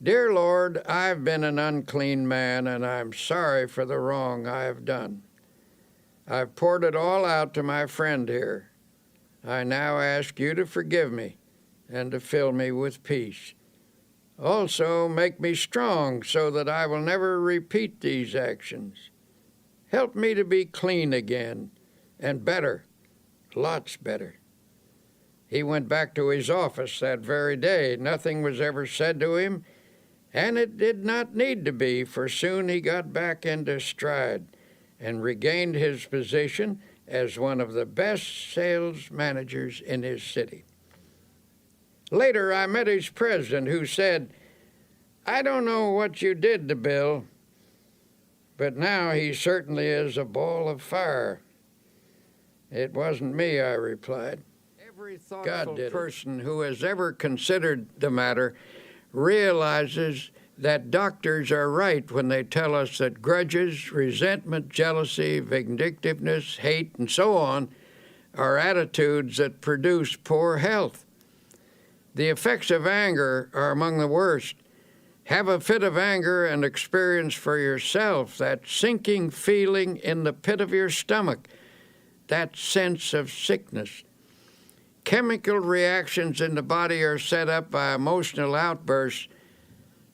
"Dear Lord, I've been an unclean man, and I'm sorry for the wrong I have done. I've poured it all out to my friend here. I now ask you to forgive me and to fill me with peace. Also, make me strong so that I will never repeat these actions. Help me to be clean again, and better, lots better." He went back to his office that very day. Nothing was ever said to him, and it did not need to be, for soon he got back into stride and regained his position as one of the best sales managers in his city. Later, I met his president, who said, "I don't know what you did to Bill, but now he certainly is a ball of fire." "It wasn't me," I replied. Every thoughtful person who has ever considered the matter realizes that doctors are right when they tell us that grudges, resentment, jealousy, vindictiveness, hate, and so on are attitudes that produce poor health. The effects of anger are among the worst. Have a fit of anger and experience for yourself that sinking feeling in the pit of your stomach, that sense of sickness. Chemical reactions in the body are set up by emotional outbursts,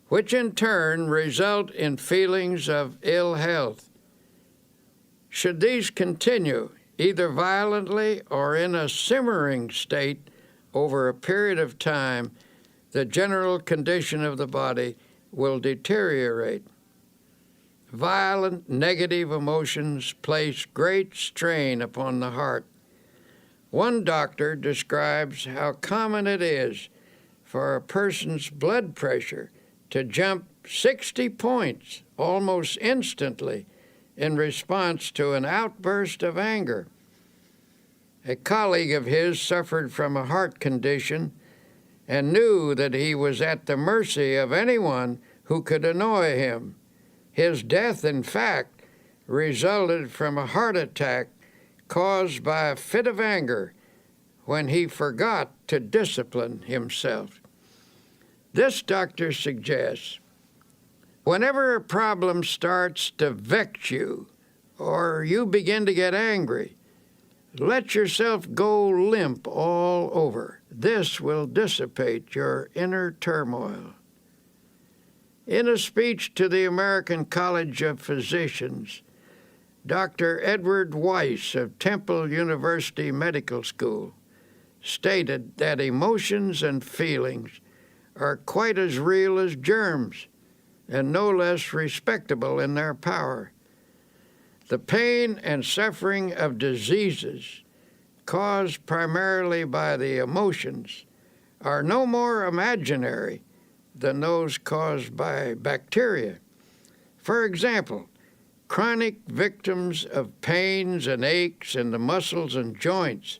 which in turn result in feelings of ill health. Should these continue, either violently or in a simmering state, over a period of time, the general condition of the body will deteriorate. Violent negative emotions place great strain upon the heart. One doctor describes how common it is for a person's blood pressure to jump 60 points almost instantly in response to an outburst of anger. A colleague of his suffered from a heart condition and knew that he was at the mercy of anyone who could annoy him. His death, in fact, resulted from a heart attack caused by a fit of anger when he forgot to discipline himself. This doctor suggests, whenever a problem starts to vex you or you begin to get angry, let yourself go limp all over. This will dissipate your inner turmoil. In a speech to the American College of Physicians, Dr. Edward Weiss of Temple University Medical School stated that emotions and feelings are quite as real as germs and no less respectable in their power. The pain and suffering of diseases caused primarily by the emotions are no more imaginary than those caused by bacteria. For example, chronic victims of pains and aches in the muscles and joints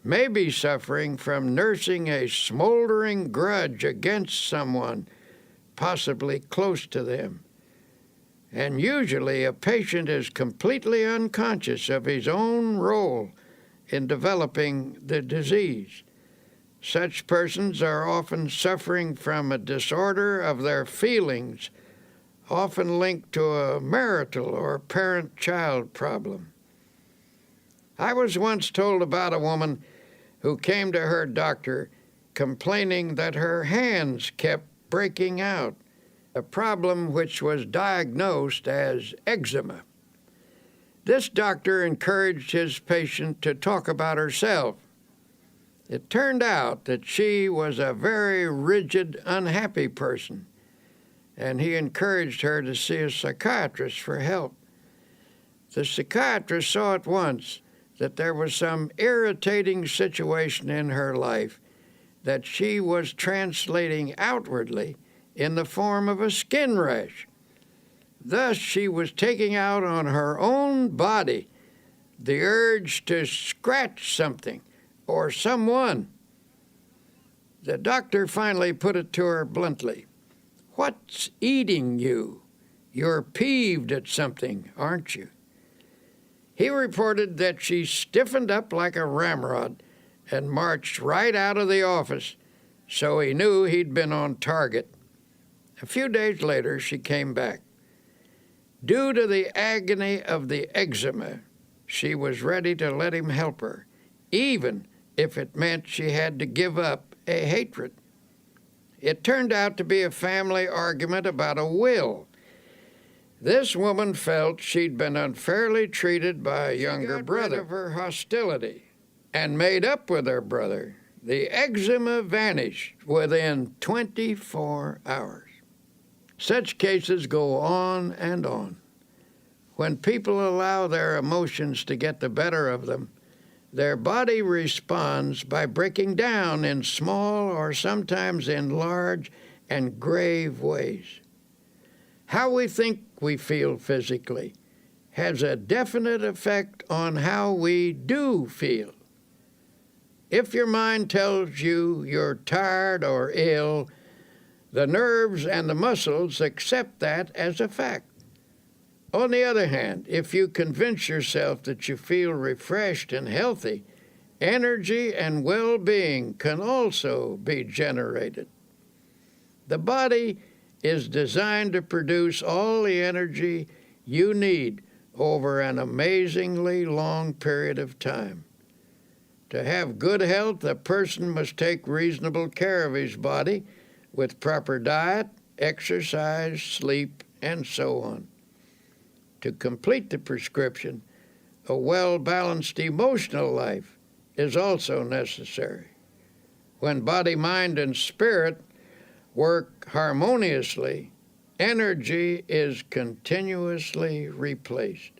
may be suffering from nursing a smoldering grudge against someone, possibly close to them. And usually a patient is completely unconscious of his own role in developing the disease. Such persons are often suffering from a disorder of their feelings, often linked to a marital or parent-child problem. I was once told about a woman who came to her doctor complaining that her hands kept breaking out, a problem which was diagnosed as eczema. This doctor encouraged his patient to talk about herself. It turned out that she was a very rigid, unhappy person, and he encouraged her to see a psychiatrist for help. The psychiatrist saw at once that there was some irritating situation in her life that she was translating outwardly in the form of a skin rash. Thus, she was taking out on her own body the urge to scratch something or someone. The doctor finally put it to her bluntly. "What's eating you? You're peeved at something, aren't you?" He reported that she stiffened up like a ramrod and marched right out of the office, so he knew he'd been on target. A few days later, she came back. Due to the agony of the eczema, she was ready to let him help her, even if it meant she had to give up a hatred. It turned out to be a family argument about a will. This woman felt she'd been unfairly treated by a younger brother. She got rid of her hostility and made up with her brother. The eczema vanished within 24 hours. Such cases go on and on. When people allow their emotions to get the better of them, their body responds by breaking down in small or sometimes in large and grave ways. How we think we feel physically has a definite effect on how we do feel. If your mind tells you you're tired or ill, the nerves and the muscles accept that as a fact. On the other hand, if you convince yourself that you feel refreshed and healthy, energy and well-being can also be generated. The body is designed to produce all the energy you need over an amazingly long period of time. To have good health, a person must take reasonable care of his body with proper diet, exercise, sleep, and so on. To complete the prescription, a well-balanced emotional life is also necessary. When body, mind, and spirit work harmoniously, energy is continuously replaced.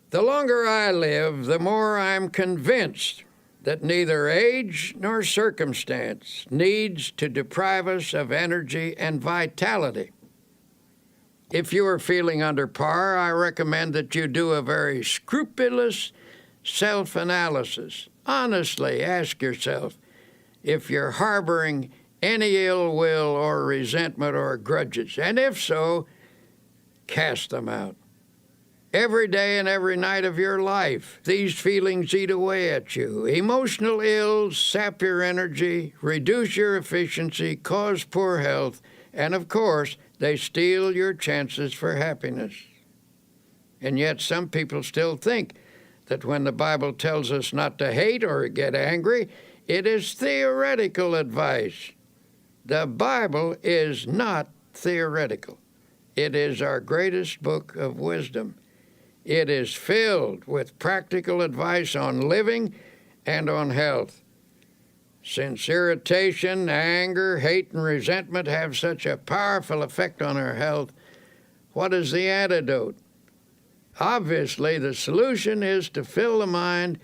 The longer I live, the more I'm convinced that neither age nor circumstance needs to deprive us of energy and vitality. If you are feeling under par, I recommend that you do a very scrupulous self-analysis. Honestly, ask yourself if you're harboring any ill will or resentment or grudges, and if so, cast them out. Every day and every night of your life, these feelings eat away at you. Emotional ills sap your energy, reduce your efficiency, cause poor health, and of course, they steal your chances for happiness. And yet some people still think that when the Bible tells us not to hate or get angry, it is theoretical advice. The Bible is not theoretical. It is our greatest book of wisdom. It is filled with practical advice on living and on health. Since irritation, anger, hate, and resentment have such a powerful effect on our health, what is the antidote? Obviously, the solution is to fill the mind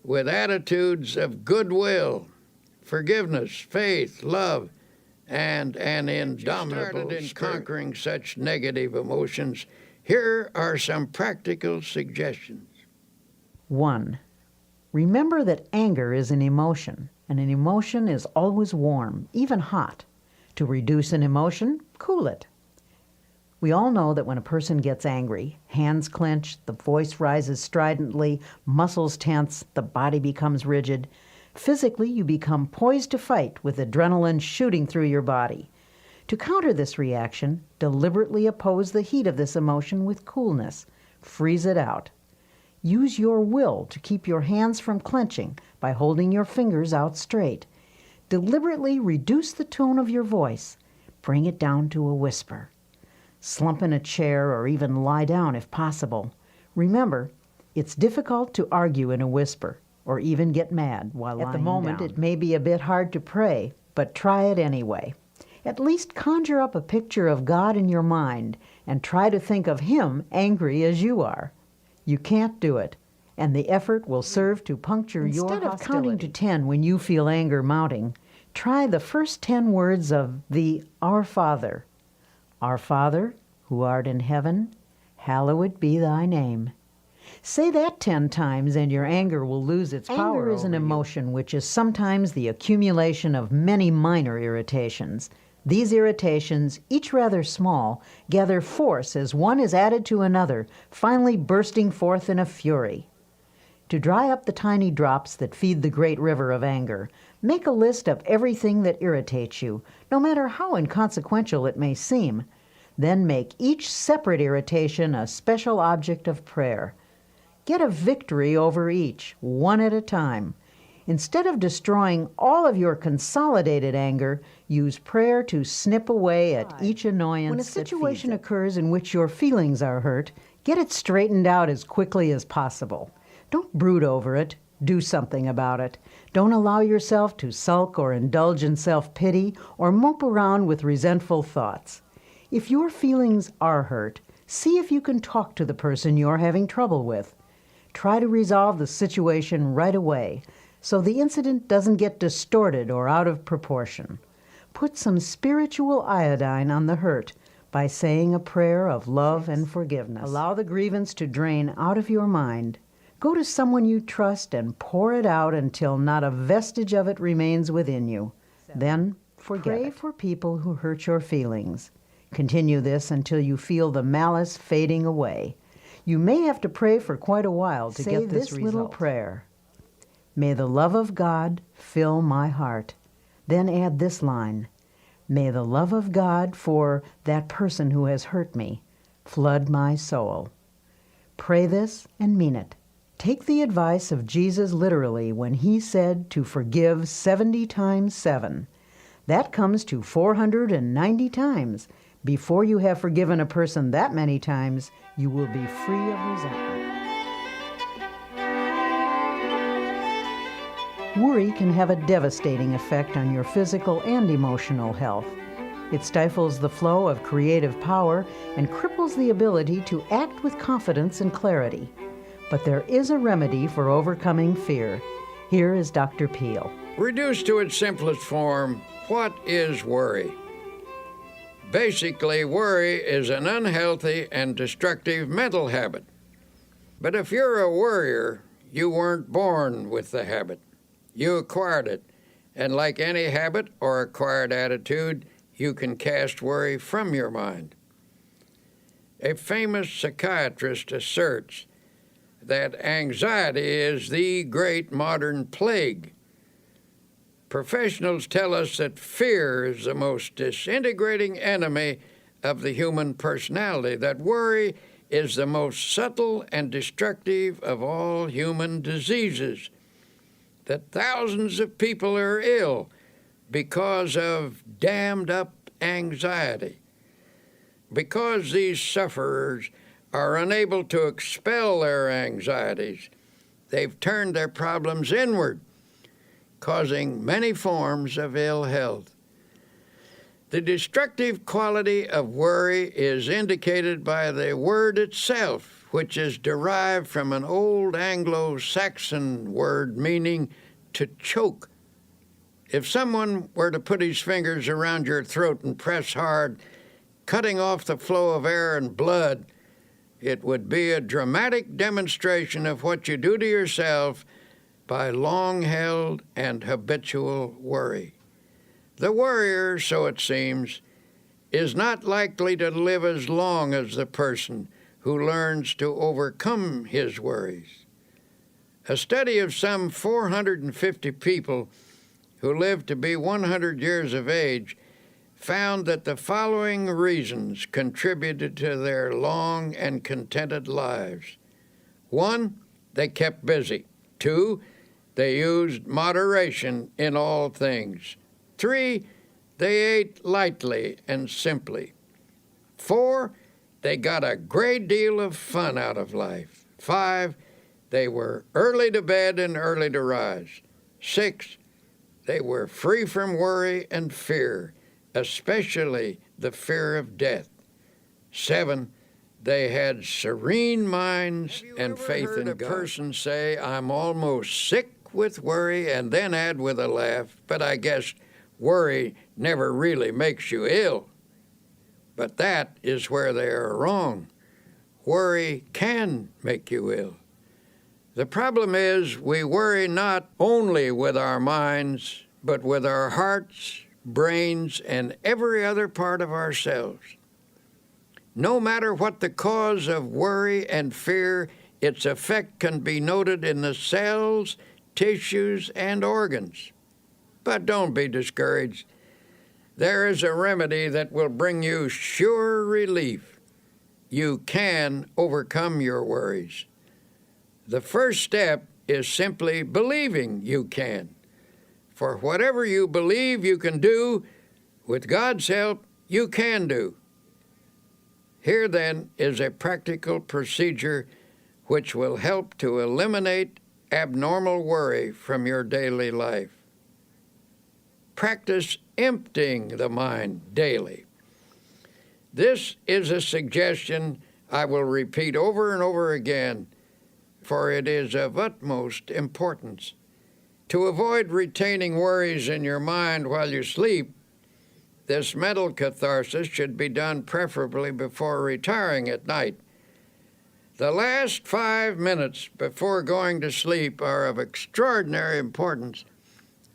with attitudes of goodwill, forgiveness, faith, love, and an indomitable spirit. In conquering such negative emotions, here are some practical suggestions. 1. Remember that anger is an emotion, and an emotion is always warm, even hot. To reduce an emotion, cool it. We all know that when a person gets angry, hands clench, the voice rises stridently, muscles tense, the body becomes rigid. Physically, you become poised to fight with adrenaline shooting through your body. To counter this reaction, deliberately oppose the heat of this emotion with coolness. Freeze it out. Use your will to keep your hands from clenching by holding your fingers out straight. Deliberately reduce the tone of your voice. Bring it down to a whisper. Slump in a chair or even lie down if possible. Remember, it's difficult to argue in a whisper or even get mad while lying down. At the moment, it may be a bit hard to pray, but try it anyway. At least conjure up a picture of God in your mind and try to think of Him angry as you are. You can't do it, and the effort will serve to puncture your hostility. Instead of counting to 10 when you feel anger mounting, try the first 10 words of the Our Father. Our Father, who art in heaven, hallowed be thy name. Say that 10 times and your anger will lose its power. Anger is an emotion which is sometimes the accumulation of many minor irritations. These irritations, each rather small, gather force as one is added to another, finally bursting forth in a fury. To dry up the tiny drops that feed the great river of anger, make a list of everything that irritates you, no matter how inconsequential it may seem. Then make each separate irritation a special object of prayer. Get a victory over each, one at a time. Instead of destroying all of your consolidated anger, use prayer to snip away at each annoyance. When a situation occurs in which your feelings are hurt, get it straightened out as quickly as possible. Don't brood over it. Do something about it. Don't allow yourself to sulk or indulge in self-pity or mope around with resentful thoughts. If your feelings are hurt, see if you can talk to the person you're having trouble with. try to resolve the situation right away so the incident doesn't get distorted or out of proportion. Put some spiritual iodine on the hurt by saying a prayer of love and forgiveness. Allow the grievance to drain out of your mind. Go to someone you trust and pour it out until not a vestige of it remains within you. Then pray for people who hurt your feelings. Continue this until you feel the malice fading away. You may have to pray for quite a while to get this result. Little prayer. May the love of God fill my heart. Then add this line. May the love of God for that person who has hurt me flood my soul. Pray this and mean it. Take the advice of Jesus literally when he said to forgive 70 times 7. That comes to 490 times. Before you have forgiven a person that many times, you will be free of resentment. Worry can have a devastating effect on your physical and emotional health. It stifles the flow of creative power and cripples the ability to act with confidence and clarity. But there is a remedy for overcoming fear. Here is Dr. Peel. Reduced to its simplest form, what is worry? Basically, worry is an unhealthy and destructive mental habit. But if you're a worrier, you weren't born with the habit. You acquired it, and like any habit or acquired attitude, you can cast worry from your mind. A famous psychiatrist asserts that anxiety is the great modern plague. Professionals tell us that fear is the most disintegrating enemy of the human personality, that worry is the most subtle and destructive of all human diseases, that thousands of people are ill because of dammed-up anxiety. Because these sufferers are unable to expel their anxieties, they've turned their problems inward, causing many forms of ill health. The destructive quality of worry is indicated by the word itself, which is derived from an old Anglo-Saxon word meaning to choke. If someone were to put his fingers around your throat and press hard, cutting off the flow of air and blood, it would be a dramatic demonstration of what you do to yourself by long-held and habitual worry. The worrier, so it seems, is not likely to live as long as the person who learns to overcome his worries. A study of some 450 people who lived to be 100 years of age found that the following reasons contributed to their long and contented lives. 1, they kept busy. 2, they used moderation in all things. 3, they ate lightly and simply. 4, they got a great deal of fun out of life. 5, they were early to bed and early to rise. 6, they were free from worry and fear, especially the fear of death. 7, they had serene minds and faith in God. Have you ever heard a person say, "I'm almost sick with worry," and then add with a laugh, "But I guess worry never really makes you ill"? But that is where they are wrong. Worry can make you ill. The problem is we worry not only with our minds, but with our hearts, brains, and every other part of ourselves. No matter what the cause of worry and fear, its effect can be noted in the cells, tissues, and organs. But don't be discouraged. There is a remedy that will bring you sure relief. You can overcome your worries. The first step is simply believing you can. For whatever you believe you can do, with God's help, you can do. Here, then, is a practical procedure which will help to eliminate abnormal worry from your daily life. Practice emptying the mind daily. This is a suggestion I will repeat over and over again for it is of utmost importance. To avoid retaining worries in your mind while you sleep, this mental catharsis should be done preferably before retiring at night. The last 5 minutes before going to sleep are of extraordinary importance,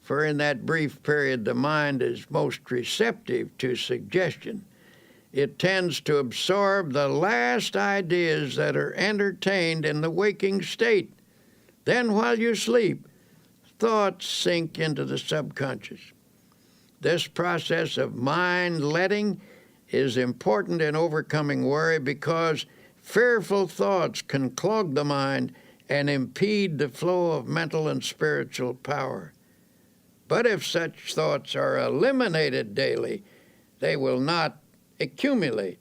for in that brief period the mind is most receptive to suggestion. It tends to absorb the last ideas that are entertained in the waking state. Then while you sleep, thoughts sink into the subconscious. This process of mind letting is important in overcoming worry because fearful thoughts can clog the mind and impede the flow of mental and spiritual power. But if such thoughts are eliminated daily, they will not accumulate.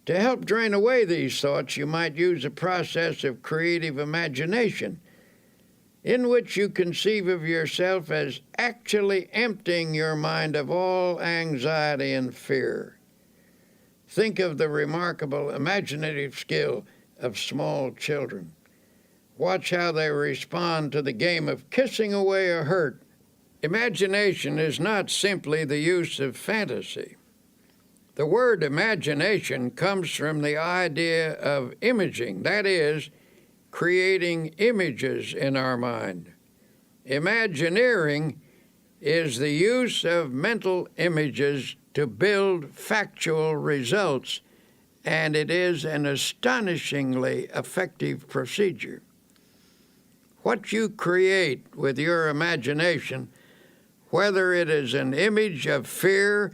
To help drain away these thoughts, you might use a process of creative imagination in which you conceive of yourself as actually emptying your mind of all anxiety and fear. Think of the remarkable imaginative skill of small children. Watch how they respond to the game of kissing away a hurt. Imagination is not simply the use of fantasy. The word imagination comes from the idea of imaging, that is, creating images in our mind. Imagineering is the use of mental images to build factual results, and it is an astonishingly effective procedure. What you create with your imagination, whether it is an image of fear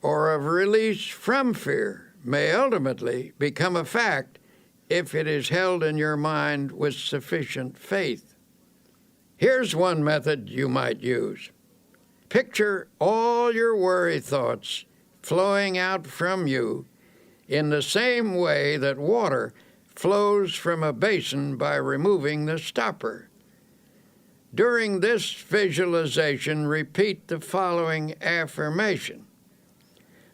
or of release from fear, may ultimately become a fact if it is held in your mind with sufficient faith. Here's one method you might use. Picture all your worry thoughts flowing out from you in the same way that water flows from a basin by removing the stopper. During this visualization, repeat the following affirmation.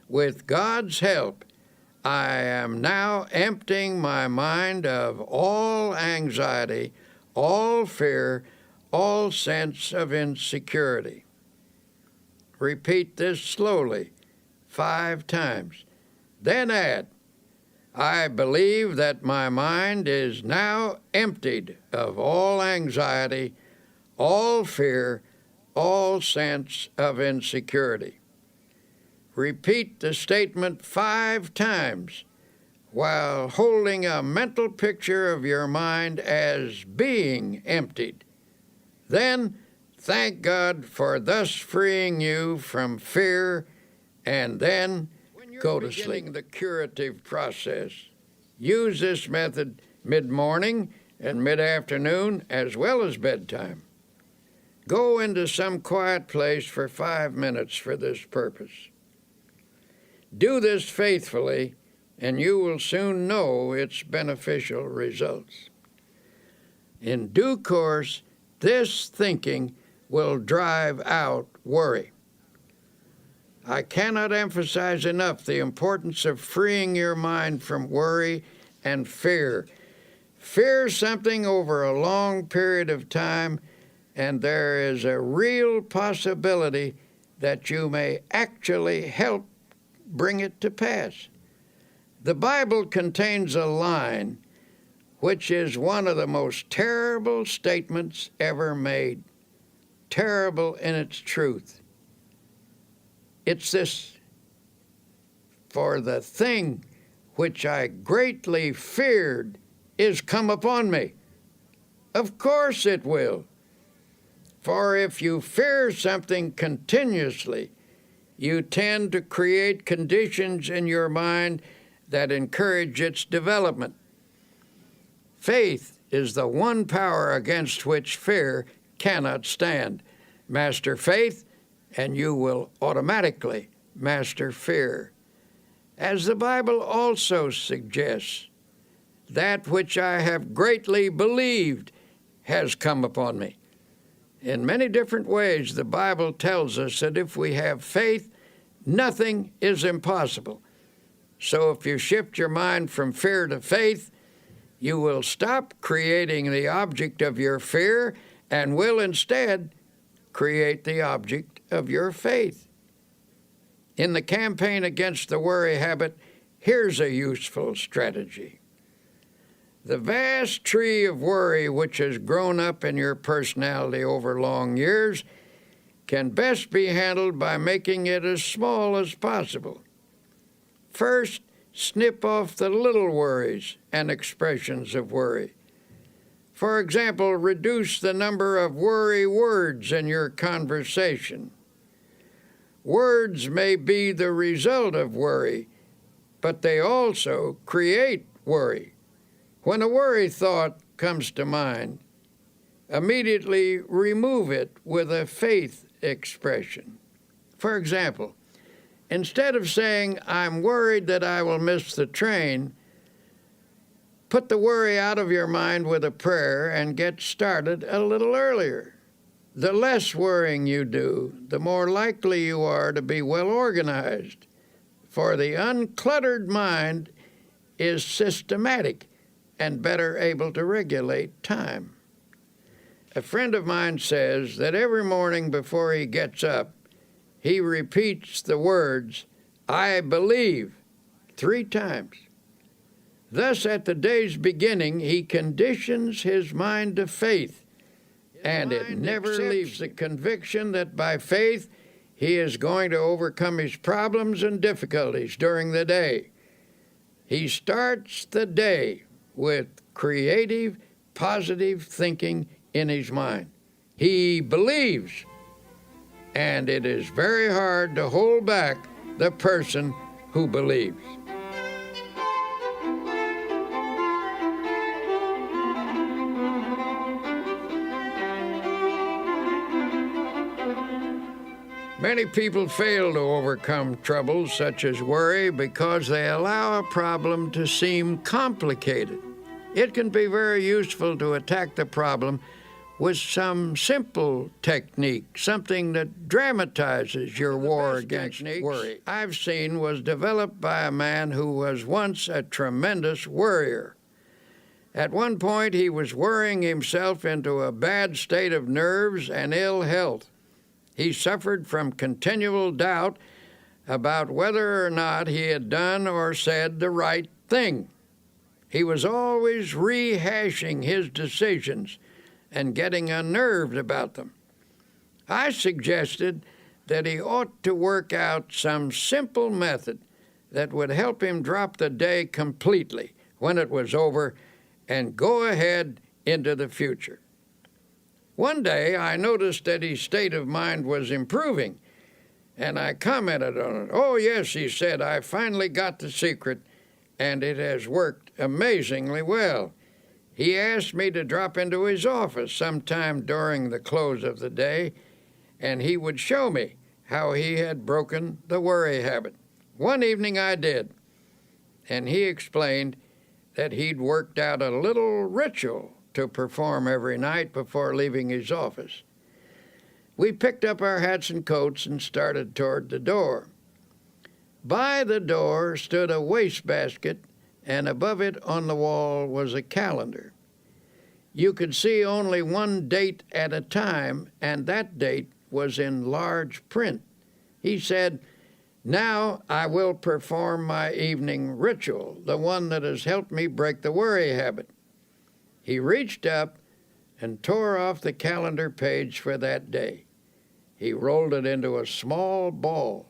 With God's help, I am now emptying my mind of all anxiety, all fear, all sense of insecurity. Repeat this slowly 5 times. Then add, I believe that my mind is now emptied of all anxiety, all fear, all sense of insecurity. Repeat the statement 5 times while holding a mental picture of your mind as being emptied. Then thank God for thus freeing you from fear, and then go to sleep. The curative process. Use this method mid-morning and mid-afternoon as well as bedtime. Go into some quiet place for 5 minutes for this purpose. Do this faithfully, and you will soon know its beneficial results. In due course, this thinking will drive out worry. I cannot emphasize enough the importance of freeing your mind from worry and fear. Fear something over a long period of time, and there is a real possibility that you may actually help bring it to pass. The Bible contains a line which is one of the most terrible statements ever made, terrible in its truth. It's this, for the thing which I greatly feared is come upon me. Of course it will. For if you fear something continuously, you tend to create conditions in your mind that encourage its development. Faith is the one power against which fear cannot stand. Master faith, and you will automatically master fear. As the Bible also suggests, that which I have greatly believed has come upon me. In many different ways, the Bible tells us that if we have faith, nothing is impossible. So if you shift your mind from fear to faith, You will stop creating the object of your fear and will instead create the object of your faith. In the campaign against the worry habit, here's a useful strategy. The vast tree of worry which has grown up in your personality over long years can best be handled by making it as small as possible. First, snip off the little worries and expressions of worry. For example, reduce the number of worry words in your conversation. Words may be the result of worry, but they also create worry. When a worry thought comes to mind, immediately remove it with a faith expression. For example, instead of saying, "I'm worried that I will miss the train," put the worry out of your mind with a prayer and get started a little earlier. The less worrying you do, the more likely you are to be well organized, for the uncluttered mind is systematic and better able to regulate time. A friend of mine says that every morning before he gets up, he repeats the words, "I believe," 3 times. Thus, at the day's beginning, he conditions his mind to faith, and it never leaves the conviction that by faith he is going to overcome his problems and difficulties during the day. He starts the day with creative, positive thinking in his mind. He believes, and it is very hard to hold back the person who believes. Many people fail to overcome troubles such as worry because they allow a problem to seem complicated. It can be very useful to attack the problem with some simple technique, something that dramatizes your war against worry I've seen was developed by a man who was once a tremendous worrier. At one point, he was worrying himself into a bad state of nerves and ill health. He suffered from continual doubt about whether or not he had done or said the right thing. He was always rehashing his decisions and getting unnerved about them. I suggested that he ought to work out some simple method that would help him drop the day completely when it was over and go ahead into the future. One day, I noticed that his state of mind was improving, and I commented on it. "Oh, yes," he said, "I finally got the secret, and it has worked amazingly well." He asked me to drop into his office sometime during the close of the day, and he would show me how he had broken the worry habit. One evening I did, and he explained that he'd worked out a little ritual to perform every night before leaving his office. We picked up our hats and coats and started toward the door. By the door stood a wastebasket, and above it on the wall was a calendar. You could see only one date at a time, and that date was in large print. He said, "Now I will perform my evening ritual, the one that has helped me break the worry habit." He reached up and tore off the calendar page for that day. He rolled it into a small ball,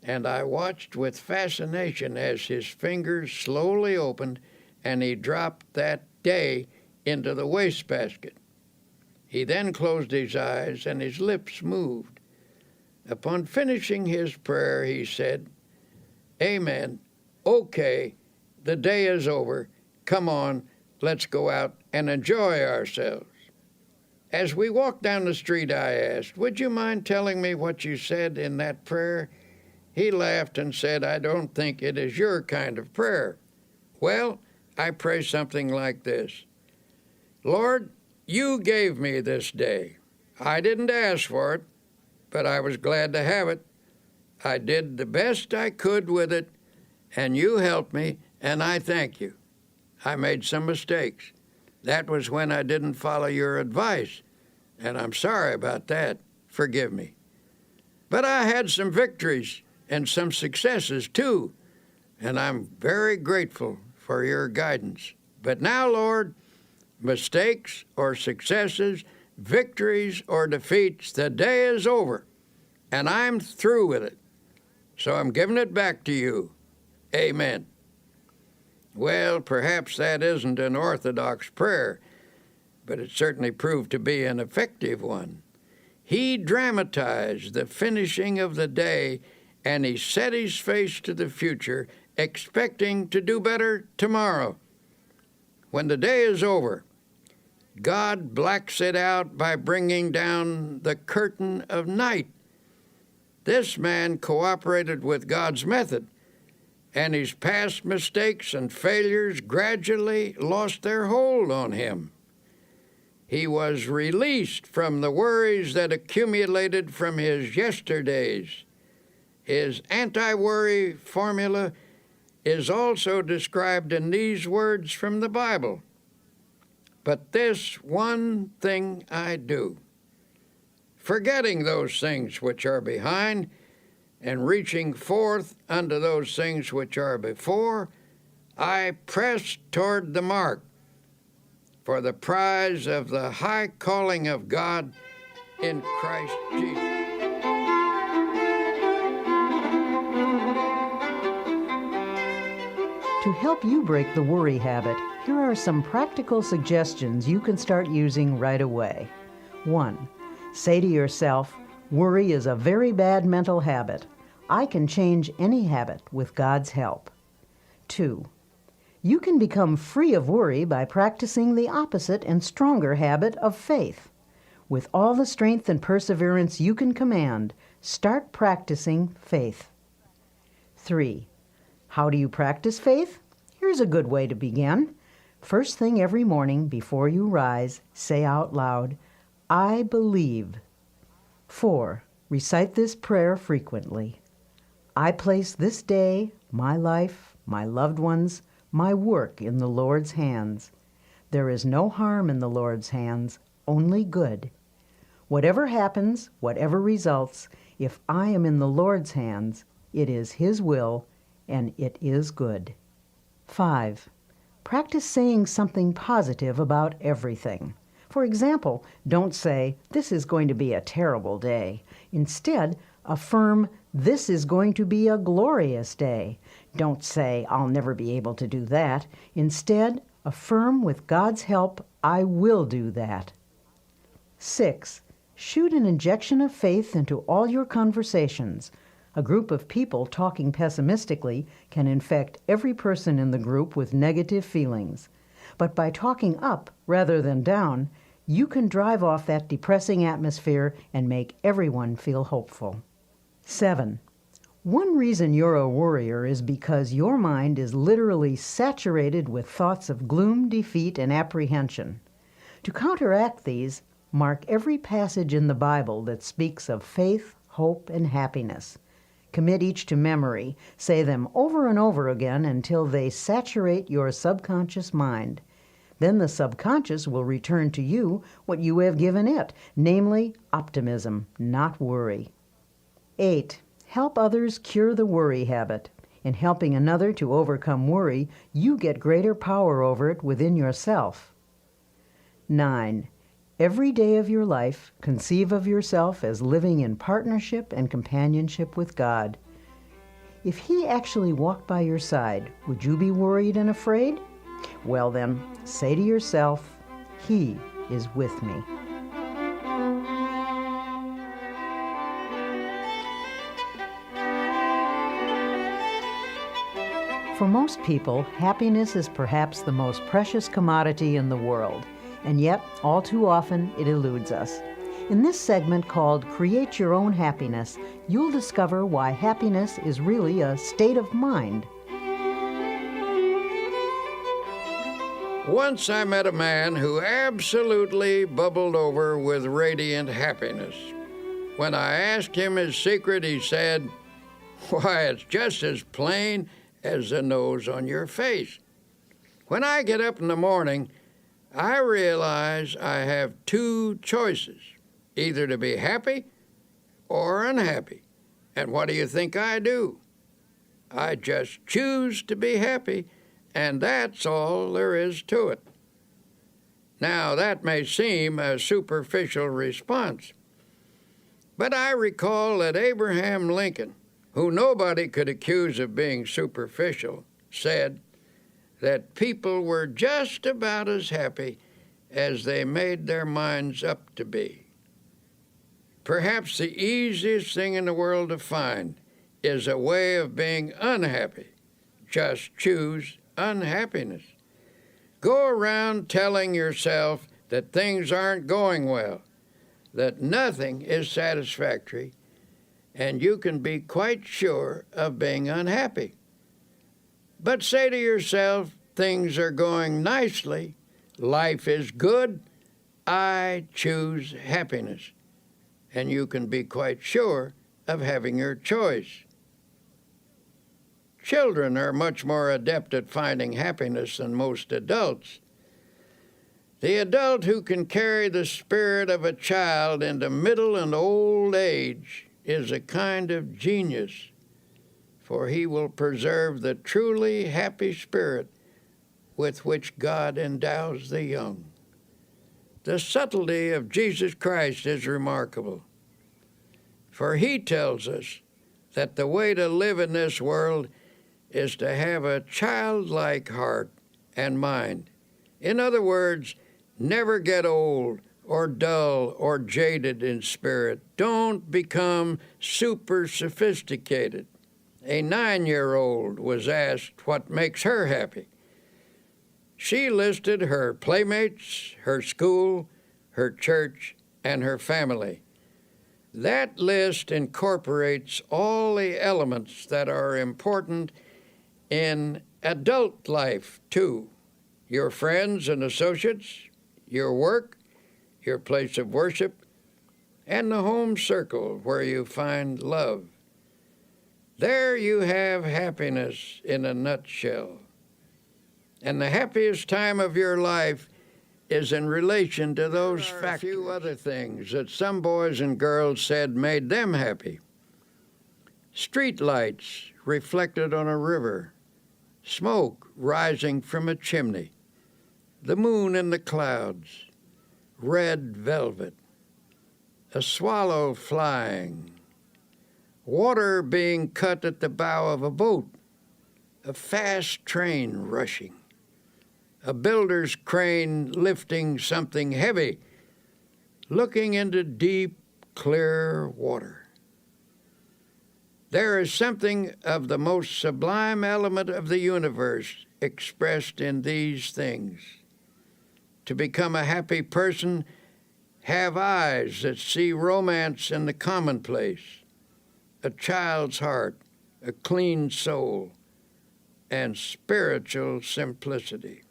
and I watched with fascination as his fingers slowly opened and he dropped that day into the wastebasket. He then closed his eyes and his lips moved. Upon finishing his prayer, he said, "Amen. Okay, the day is over. Come on, let's go out and enjoy ourselves." As we walked down the street, I asked, "Would you mind telling me what you said in that prayer?" He laughed and said, "I don't think it is your kind of prayer." "Well, I pray something like this: Lord, you gave me this day. I didn't ask for it, but I was glad to have it. I did the best I could with it, and you helped me, and I thank you. I made some mistakes. That was when I didn't follow your advice, and I'm sorry about that. Forgive me. But I had some victories and some successes too, and I'm very grateful for your guidance. But now, Lord, mistakes or successes, victories or defeats, the day is over, and I'm through with it. So I'm giving it back to you. Amen. Well, perhaps that isn't an orthodox prayer, but it certainly proved to be an effective one. He dramatized the finishing of the day, and he set his face to the future, expecting to do better tomorrow. When the day is over, God blacks it out by bringing down the curtain of night. This man cooperated with God's method, and his past mistakes and failures gradually lost their hold on him. He was released from the worries that accumulated from his yesterdays. His anti-worry formula is also described in these words from the Bible. But this one thing I do, forgetting those things which are behind, and reaching forth unto those things which are before, I press toward the mark for the prize of the high calling of God in Christ Jesus. To help you break the worry habit, here are some practical suggestions you can start using right away. 1. Say to yourself, worry is a very bad mental habit. I can change any habit with God's help. 2. You can become free of worry by practicing the opposite and stronger habit of faith. With all the strength and perseverance you can command, start practicing faith. 3. How do you practice faith? Here's a good way to begin. First thing every morning before you rise, say out loud, I believe. 4. Recite this prayer frequently. I place this day, my life, my loved ones, my work in the Lord's hands. There is no harm in the Lord's hands, only good. Whatever happens, whatever results, if I am in the Lord's hands, it is His will, and it is good. 5. Practice saying something positive about everything. For example, don't say, this is going to be a terrible day. Instead, affirm, this is going to be a glorious day. Don't say, I'll never be able to do that. Instead, affirm with God's help, I will do that. 6. Shoot an injection of faith into all your conversations. A group of people talking pessimistically can infect every person in the group with negative feelings. But by talking up rather than down, you can drive off that depressing atmosphere and make everyone feel hopeful. 7. One reason you're a worrier is because your mind is literally saturated with thoughts of gloom, defeat, and apprehension. To counteract these, mark every passage in the Bible that speaks of faith, hope, and happiness. Commit each to memory. Say them over and over again until they saturate your subconscious mind. Then the subconscious will return to you what you have given it, namely optimism, not worry. 8. Help others cure the worry habit. In helping another to overcome worry, you get greater power over it within yourself. 9. Every day of your life, conceive of yourself as living in partnership and companionship with God. If He actually walked by your side, would you be worried and afraid? Well then, say to yourself, He is with me. For most people, happiness is perhaps the most precious commodity in the world. And yet, all too often, it eludes us. In this segment called Create Your Own Happiness, you'll discover why happiness is really a state of mind. Once I met a man who absolutely bubbled over with radiant happiness. When I asked him his secret, he said, "Why, it's just as plain as the nose on your face." When I get up in the morning, I realize I have two choices, either to be happy or unhappy. And what do you think I do? I just choose to be happy, and that's all there is to it. Now, that may seem a superficial response, but I recall that Abraham Lincoln, who nobody could accuse of being superficial, said that people were just about as happy as they made their minds up to be. Perhaps the easiest thing in the world to find is a way of being unhappy. Just choose unhappiness. Go around telling yourself that things aren't going well, that nothing is satisfactory, and you can be quite sure of being unhappy. But say to yourself, things are going nicely, life is good, I choose happiness, and you can be quite sure of having your choice. Children are much more adept at finding happiness than most adults. The adult who can carry the spirit of a child into middle and old age is a kind of genius, for he will preserve the truly happy spirit with which God endows the young. The subtlety of Jesus Christ is remarkable, for he tells us that the way to live in this world is to have a childlike heart and mind. In other words, never get old or dull or jaded in spirit. Don't become super sophisticated. A 9-year-old was asked what makes her happy. She listed her playmates, her school, her church, and her family. That list incorporates all the elements that are important in adult life, too. Your friends and associates, your work, your place of worship, and the home circle where you find love. There you have happiness in a nutshell. And the happiest time of your life is in relation to those factors. A few other things that some boys and girls said made them happy. Street lights reflected on a river, smoke rising from a chimney, the moon in the clouds, red velvet, a swallow flying, water being cut at the bow of a boat, a fast train rushing, a builder's crane lifting something heavy, looking into deep, clear water. There is something of the most sublime element of the universe expressed in these things. To become a happy person, have eyes that see romance in the commonplace, a child's heart, a clean soul, and spiritual simplicity.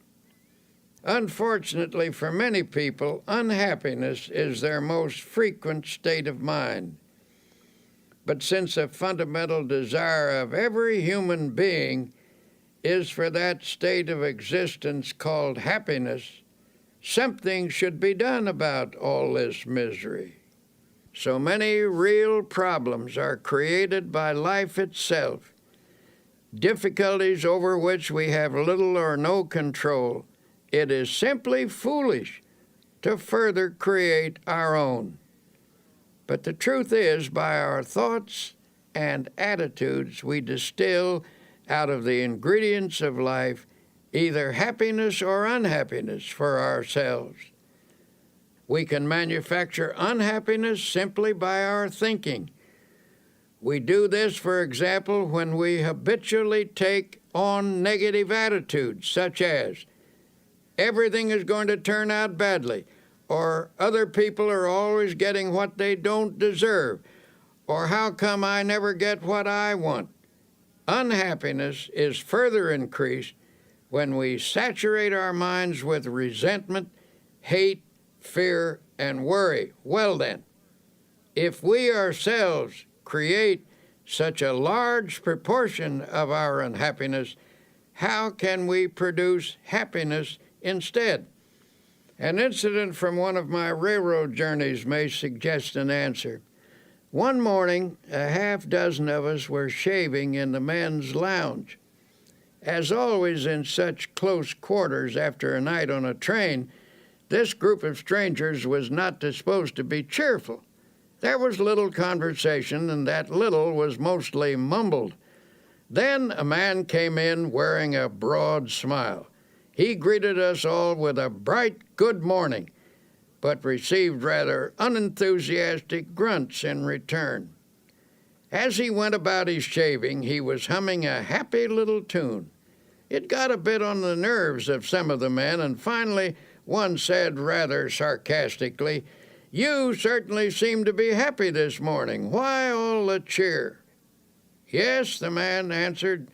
Unfortunately for many people, unhappiness is their most frequent state of mind. But since a fundamental desire of every human being is for that state of existence called happiness, something should be done about all this misery. So many real problems are created by life itself, difficulties over which we have little or no control. It is simply foolish to further create our own. But the truth is, by our thoughts and attitudes, we distill out of the ingredients of life either happiness or unhappiness for ourselves. We can manufacture unhappiness simply by our thinking. We do this, for example, when we habitually take on negative attitudes, such as, everything is going to turn out badly, or other people are always getting what they don't deserve, or how come I never get what I want. Unhappiness is further increased when we saturate our minds with resentment, hate, fear, and worry. Well then, if we ourselves create such a large proportion of our unhappiness, how can we produce happiness instead? An incident from one of my railroad journeys may suggest an answer. One morning, a half dozen of us were shaving in the men's lounge. As always in such close quarters after a night on a train, this group of strangers was not disposed to be cheerful. There was little conversation, and that little was mostly mumbled. Then a man came in wearing a broad smile. He greeted us all with a bright good morning, but received rather unenthusiastic grunts in return. As he went about his shaving, he was humming a happy little tune. It got a bit on the nerves of some of the men, and finally one said rather sarcastically, "You certainly seem to be happy this morning. Why all the cheer?" "Yes," the man answered.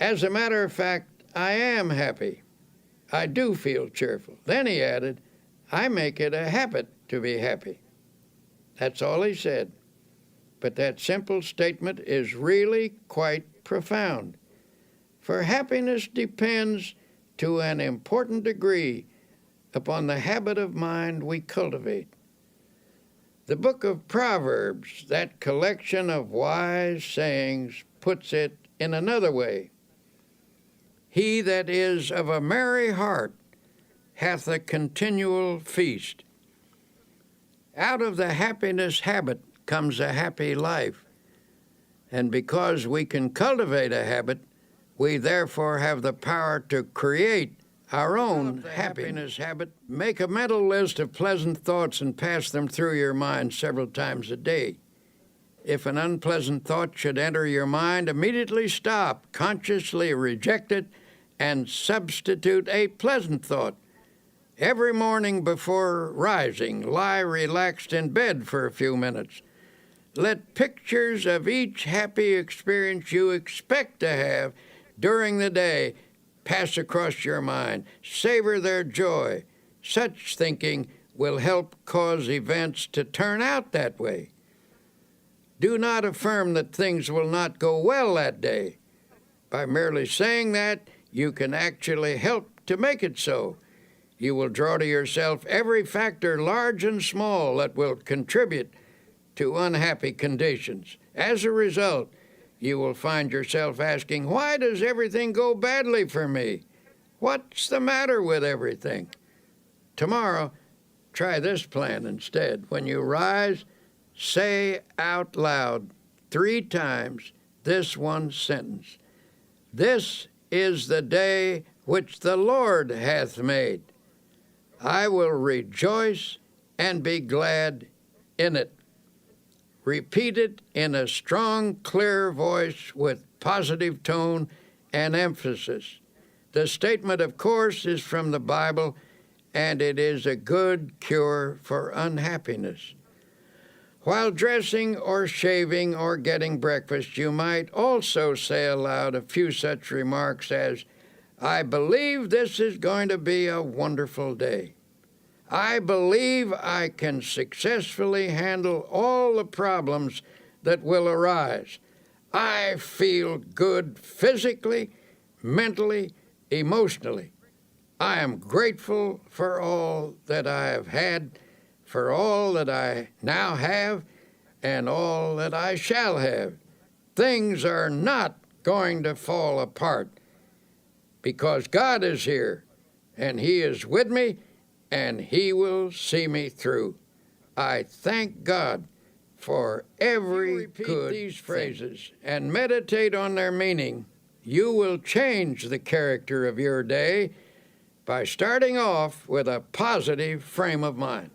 "As a matter of fact, I am happy. I do feel cheerful." Then he added, "I make it a habit to be happy." That's all he said. But that simple statement is really quite profound. For happiness depends, to an important degree, upon the habit of mind we cultivate. The book of Proverbs, that collection of wise sayings, puts it in another way. "He that is of a merry heart hath a continual feast." Out of the happiness habit comes a happy life. And because we can cultivate a habit, we therefore have the power to create our own happiness habit. Make a mental list of pleasant thoughts and pass them through your mind several times a day. If an unpleasant thought should enter your mind, immediately stop, consciously reject it, and substitute a pleasant thought. Every morning before rising, lie relaxed in bed for a few minutes. Let pictures of each happy experience you expect to have during the day pass across your mind. Savor their joy. Such thinking will help cause events to turn out that way. Do not affirm that things will not go well that day. By merely saying that, you can actually help to make it so. You will draw to yourself every factor, large and small, that will contribute to unhappy conditions. As a result, you will find yourself asking, "Why does everything go badly for me? What's the matter with everything?" Tomorrow, try this plan instead. When you rise, say out loud 3 times this one sentence: "This is the day which the Lord hath made. I will rejoice and be glad in it." Repeat it in a strong, clear voice with positive tone and emphasis. The statement, of course, is from the Bible, and it is a good cure for unhappiness. While dressing or shaving or getting breakfast, you might also say aloud a few such remarks as, "I believe this is going to be a wonderful day. I believe I can successfully handle all the problems that will arise. I feel good physically, mentally, emotionally. I am grateful for all that I have had, for all that I now have, and all that I shall have. Things are not going to fall apart because God is here, and He is with me, and He will see me through. I thank God for every good these phrases and meditate on their meaning. You will change the character of your day by starting off with a positive frame of mind.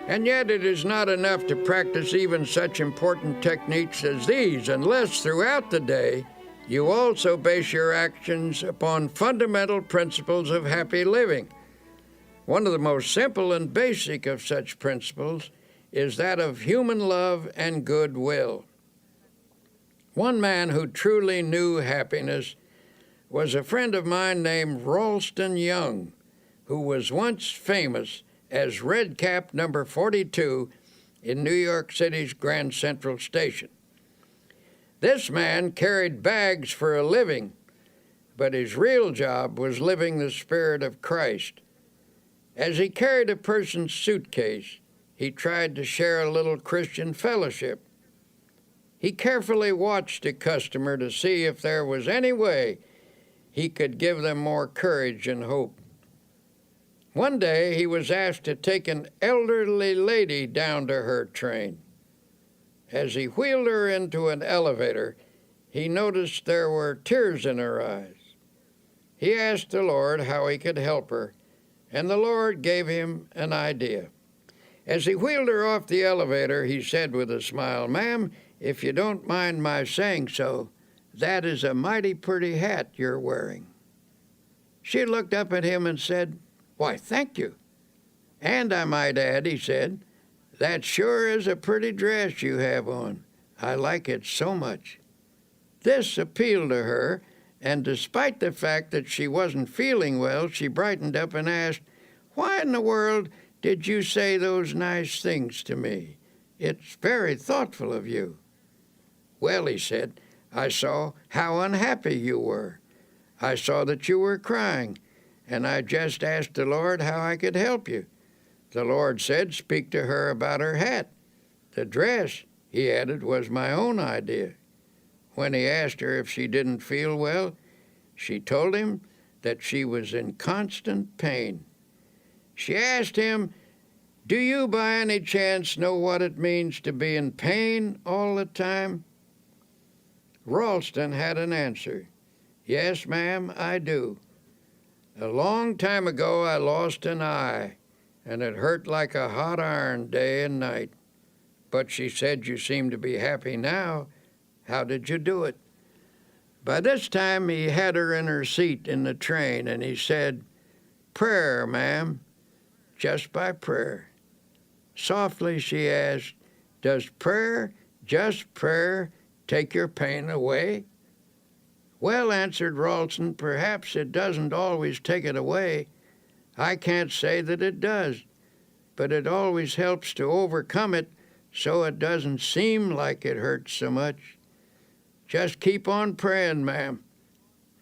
And yet it is not enough to practice even such important techniques as these unless throughout the day you also base your actions upon fundamental principles of happy living. One of the most simple and basic of such principles is that of human love and goodwill. One man who truly knew happiness was a friend of mine named Ralston Young, who was once famous as Red Cap number 42 in New York City's Grand Central Station. This man carried bags for a living, but his real job was living the Spirit of Christ. As he carried a person's suitcase, he tried to share a little Christian fellowship. He carefully watched a customer to see if there was any way he could give them more courage and hope. One day he was asked to take an elderly lady down to her train. As he wheeled her into an elevator, he noticed there were tears in her eyes. He asked the Lord how he could help her, and the Lord gave him an idea. As he wheeled her off the elevator, he said with a smile, "Ma'am, if you don't mind my saying so, that is a mighty pretty hat you're wearing." She looked up at him and said, "Why, thank you. And I might add," he said, "that sure is a pretty dress you have on. I like it so much." This appealed to her, and despite the fact that she wasn't feeling well, she brightened up and asked, "Why in the world did you say those nice things to me? It's very thoughtful of you." "Well," he said, "I saw how unhappy you were. I saw that you were crying, and I just asked the Lord how I could help you. The Lord said, speak to her about her hat. The dress," he added, "was my own idea." When he asked her if she didn't feel well, she told him that she was in constant pain. She asked him, "Do you by any chance know what it means to be in pain all the time?" Ralston had an answer. "Yes, ma'am, I do. A long time ago I lost an eye, and it hurt like a hot iron day and night. But," she said, "you seem to be happy now. How did you do it?" By this time he had her in her seat in the train, and he said, "Prayer, ma'am, just by prayer." Softly she asked, "Does prayer, just prayer, take your pain away?" "Well," answered Ralston, "perhaps it doesn't always take it away. I can't say that it does, but it always helps to overcome it so it doesn't seem like it hurts so much. Just keep on praying, ma'am,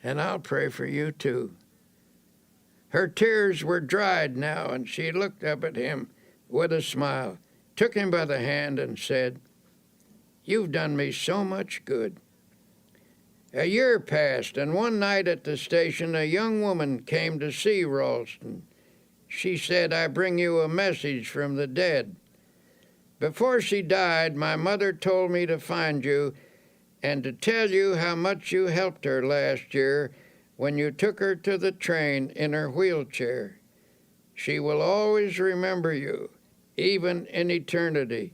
and I'll pray for you too." Her tears were dried now, and she looked up at him with a smile, took him by the hand, and said, "You've done me so much good." A year passed, and one night at the station a young woman came to see Ralston. She said, "I bring you a message from the dead. Before she died, my mother told me to find you and to tell you how much you helped her last year when you took her to the train in her wheelchair. She will always remember you, even in eternity,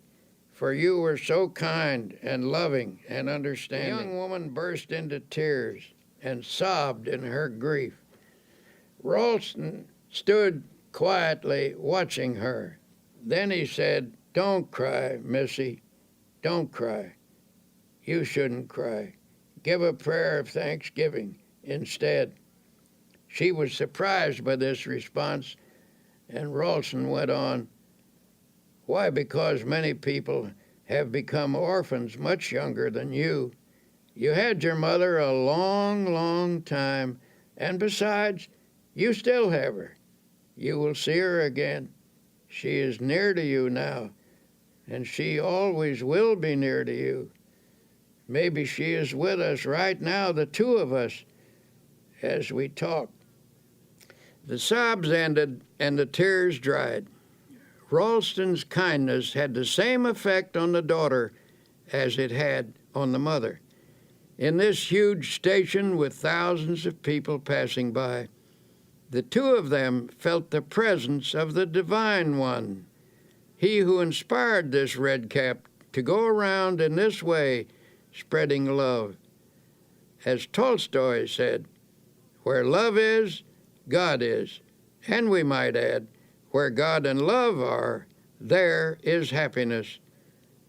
for you were so kind and loving and understanding." The young woman burst into tears and sobbed in her grief. Ralston stood quietly watching her. Then he said, "Don't cry, Missy. Don't cry. You shouldn't cry. Give a prayer of thanksgiving instead." She was surprised by this response, and Ralston went on, "Why, because many people have become orphans much younger than you. You had your mother a long, long time, and besides, you still have her. You will see her again. She is near to you now, and she always will be near to you. Maybe she is with us right now, the two of us, as we talk." The sobs ended and the tears dried. Ralston's kindness had the same effect on the daughter as it had on the mother. In this huge station with thousands of people passing by, the two of them felt the presence of the Divine One, he who inspired this red cap to go around in this way, spreading love. As Tolstoy said, "Where love is, God is." And we might add, where God and love are, there is happiness.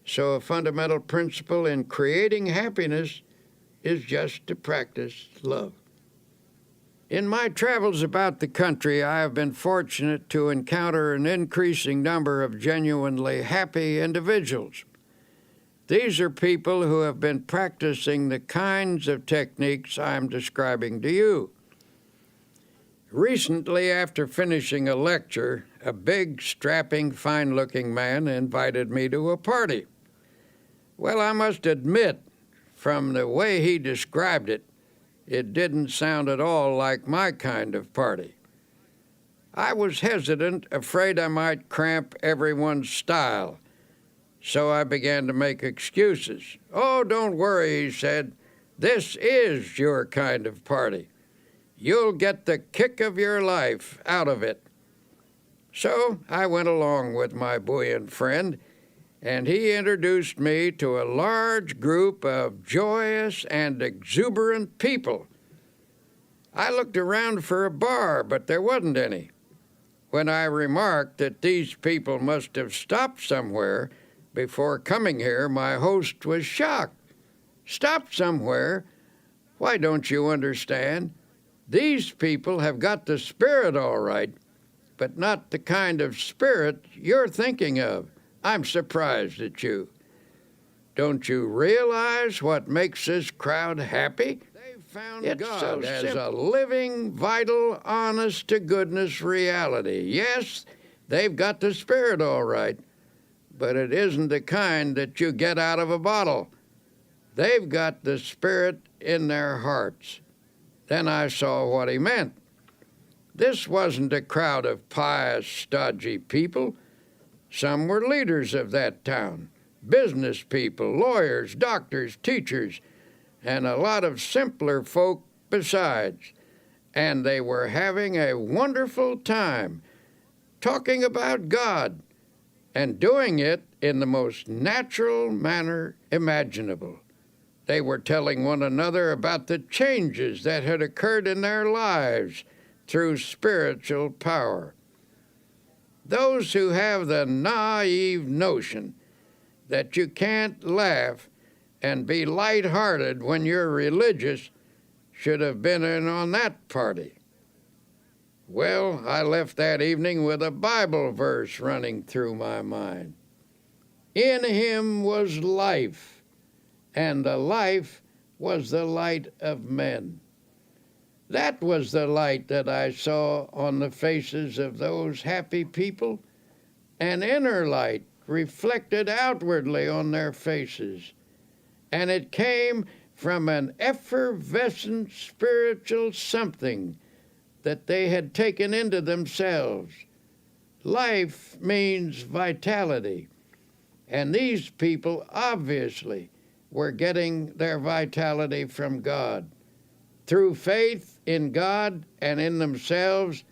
So a fundamental principle in creating happiness is just to practice love. In my travels about the country, I have been fortunate to encounter an increasing number of genuinely happy individuals. These are people who have been practicing the kinds of techniques I'm describing to you. Recently, after finishing a lecture, a big, strapping, fine-looking man invited me to a party. Well, I must admit, from the way he described it, it didn't sound at all like my kind of party. I was hesitant, afraid I might cramp everyone's style, so I began to make excuses. "Oh, don't worry," he said. "This is your kind of party. You'll get the kick of your life out of it." So I went along with my buoyant friend, and he introduced me to a large group of joyous and exuberant people. I looked around for a bar, but there wasn't any. When I remarked that these people must have stopped somewhere before coming here, my host was shocked. "Stopped somewhere? Why, don't you understand? These people have got the Spirit all right, but not the kind of spirit you're thinking of. I'm surprised at you. Don't you realize what makes this crowd happy? They've found God as a living, vital, honest-to-goodness reality. Yes, they've got the Spirit all right, but it isn't the kind that you get out of a bottle. They've got the Spirit in their hearts." Then I saw what he meant. This wasn't a crowd of pious, stodgy people. Some were leaders of that town, business people, lawyers, doctors, teachers, and a lot of simpler folk besides. And they were having a wonderful time, talking about God, and doing it in the most natural manner imaginable. They were telling one another about the changes that had occurred in their lives through spiritual power. Those who have the naive notion that you can't laugh and be light-hearted when you're religious should have been in on that party. Well, I left that evening with a Bible verse running through my mind. "In him was life, and the life was the light of men." That was the light that I saw on the faces of those happy people, an inner light reflected outwardly on their faces, and it came from an effervescent spiritual something that they had taken into themselves. Life means vitality, and these people obviously were getting their vitality from God. Through faith in God and in themselves,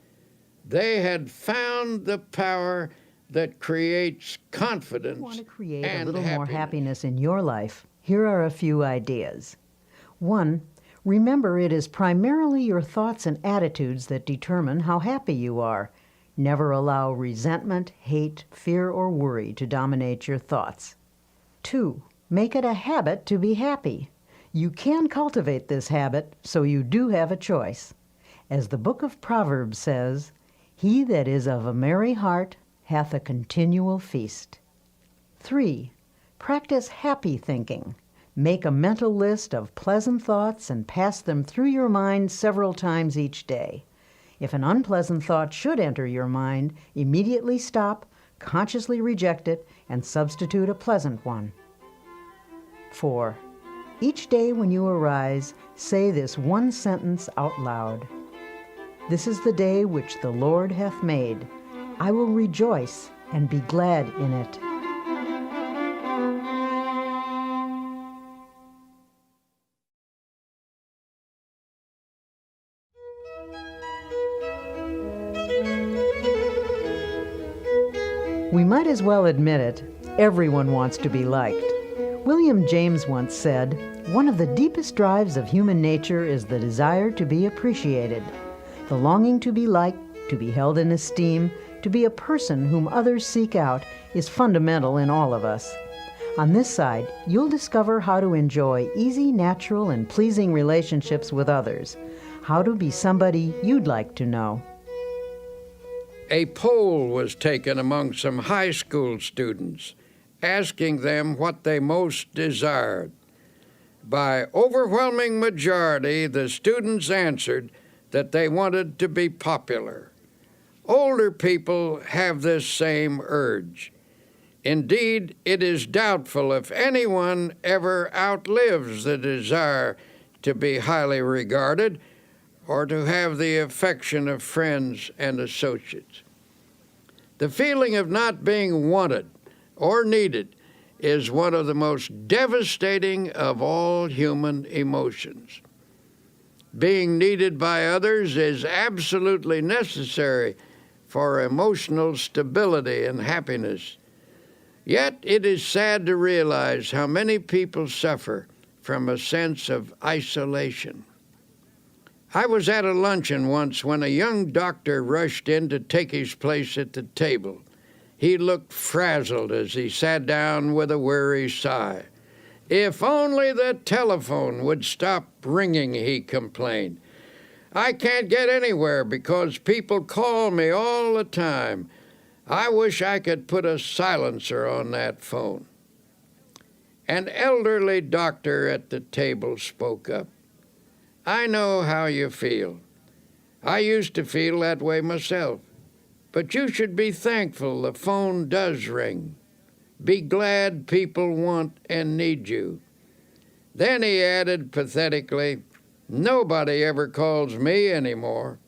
they had found the power that creates confidence. If you want to create and a little happiness. more happiness in your life, here are a few ideas. 1, remember it is primarily your thoughts and attitudes that determine how happy you are. Never allow resentment, hate, fear, or worry to dominate your thoughts. 2, make it a habit to be happy. You can cultivate this habit, so you do have a choice. As the book of Proverbs says, "He that is of a merry heart hath a continual feast." 3, practice happy thinking. Make a mental list of pleasant thoughts and pass them through your mind several times each day. If an unpleasant thought should enter your mind, immediately stop, consciously reject it, and substitute a pleasant one. 4, each day when you arise, say this one sentence out loud. "This is the day which the Lord hath made. I will rejoice and be glad in it." We might as well admit it, everyone wants to be liked. William James once said, "One of the deepest drives of human nature is the desire to be appreciated. The longing to be liked, to be held in esteem, to be a person whom others seek out is fundamental in all of us. On this side, you'll discover how to enjoy easy, natural, and pleasing relationships with others, how to be somebody you'd like to know. A poll was taken among some high school students, asking them what they most desired. By overwhelming majority, the students answered that they wanted to be popular. Older people have this same urge. Indeed, it is doubtful if anyone ever outlives the desire to be highly regarded or to have the affection of friends and associates. The feeling of not being wanted or needed is one of the most devastating of all human emotions. Being needed by others is absolutely necessary for emotional stability and happiness. Yet it is sad to realize how many people suffer from a sense of isolation. I was at a luncheon once when a young doctor rushed in to take his place at the table. He looked frazzled as he sat down with a weary sigh. If only the telephone would stop ringing, he complained. I can't get anywhere because people call me all the time. I wish I could put a silencer on that phone. An elderly doctor at the table spoke up. I know how you feel. I used to feel that way myself. But you should be thankful the phone does ring. Be glad people want and need you. Then he added pathetically, nobody ever calls me anymore.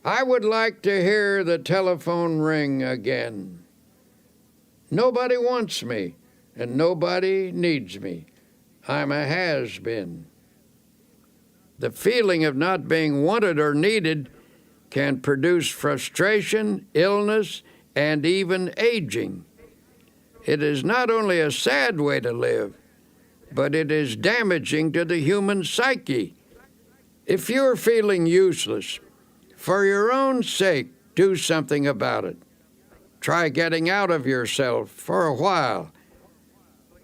I would like to hear the telephone ring again. Nobody wants me, and nobody needs me. I'm a has-been. The feeling of not being wanted or needed can produce frustration, illness, and even aging. It is not only a sad way to live, but it is damaging to the human psyche. If you're feeling useless, for your own sake, do something about it. Try getting out of yourself for a while.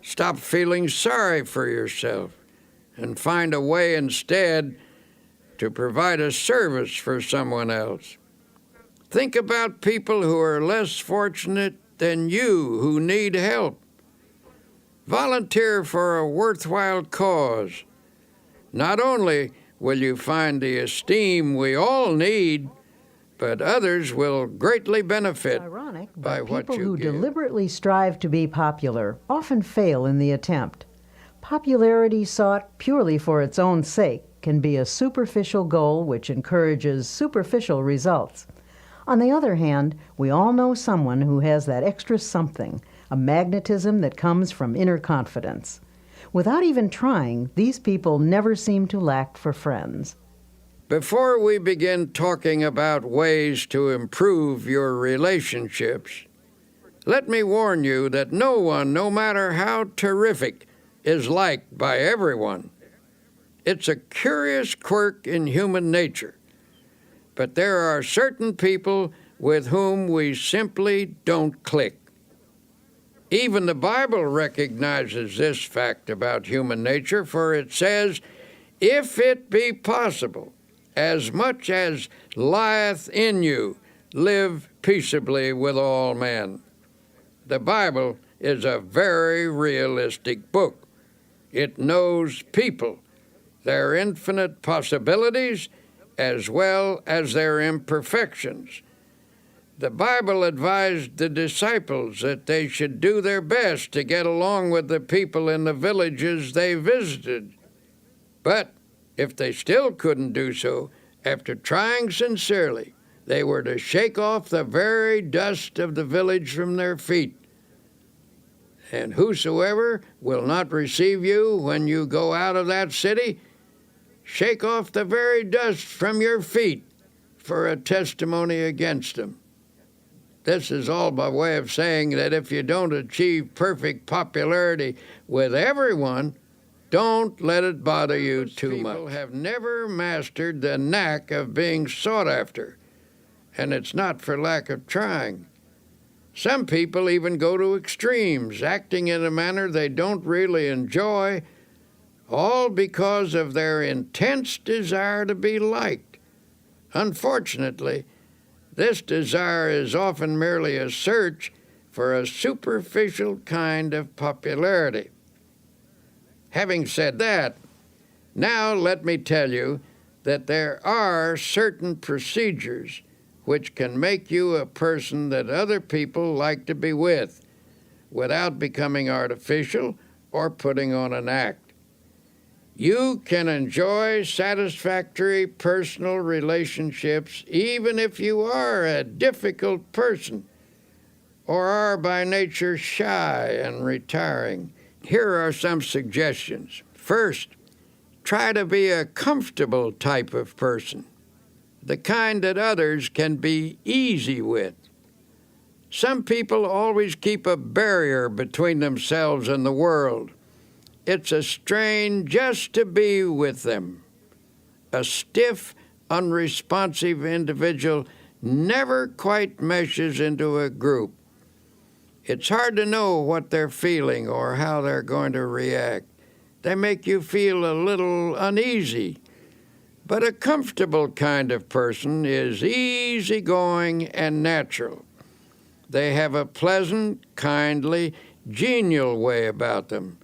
Stop feeling sorry for yourself and find a way instead to provide a service for someone else. Think about people who are less fortunate than you who need help. Volunteer for a worthwhile cause. Not only will you find the esteem we all need, but others will greatly benefit by what you give. People who deliberately strive to be popular often fail in the attempt. Popularity sought purely for its own sake can be a superficial goal which encourages superficial results. On the other hand, we all know someone who has that extra something, a magnetism that comes from inner confidence. Without even trying, these people never seem to lack for friends. Before we begin talking about ways to improve your relationships, let me warn you that no one, no matter how terrific, is liked by everyone. It's a curious quirk in human nature, but there are certain people with whom we simply don't click. Even the Bible recognizes this fact about human nature, for it says, if it be possible, as much as lieth in you, live peaceably with all men. The Bible is a very realistic book. It knows people, their infinite possibilities, as well as their imperfections. The Bible advised the disciples that they should do their best to get along with the people in the villages they visited. But if they still couldn't do so, after trying sincerely, they were to shake off the very dust of the village from their feet. And whosoever will not receive you when you go out of that city, shake off the very dust from your feet for a testimony against them. This is all by way of saying that if you don't achieve perfect popularity with everyone, don't let it bother you too much. People have never mastered the knack of being sought after, and it's not for lack of trying. Some people even go to extremes, acting in a manner they don't really enjoy, all because of their intense desire to be liked. Unfortunately, this desire is often merely a search for a superficial kind of popularity. Having said that, now let me tell you that there are certain procedures which can make you a person that other people like to be with, without becoming artificial or putting on an act. You can enjoy satisfactory personal relationships even if you are a difficult person or are by nature shy and retiring. Here are some suggestions. First, try to be a comfortable type of person, the kind that others can be easy with. Some people always keep a barrier between themselves and the world. It's a strain just to be with them. A stiff, unresponsive individual never quite meshes into a group. It's hard to know what they're feeling or how they're going to react. They make you feel a little uneasy. But a comfortable kind of person is easygoing and natural. They have a pleasant, kindly, genial way about them.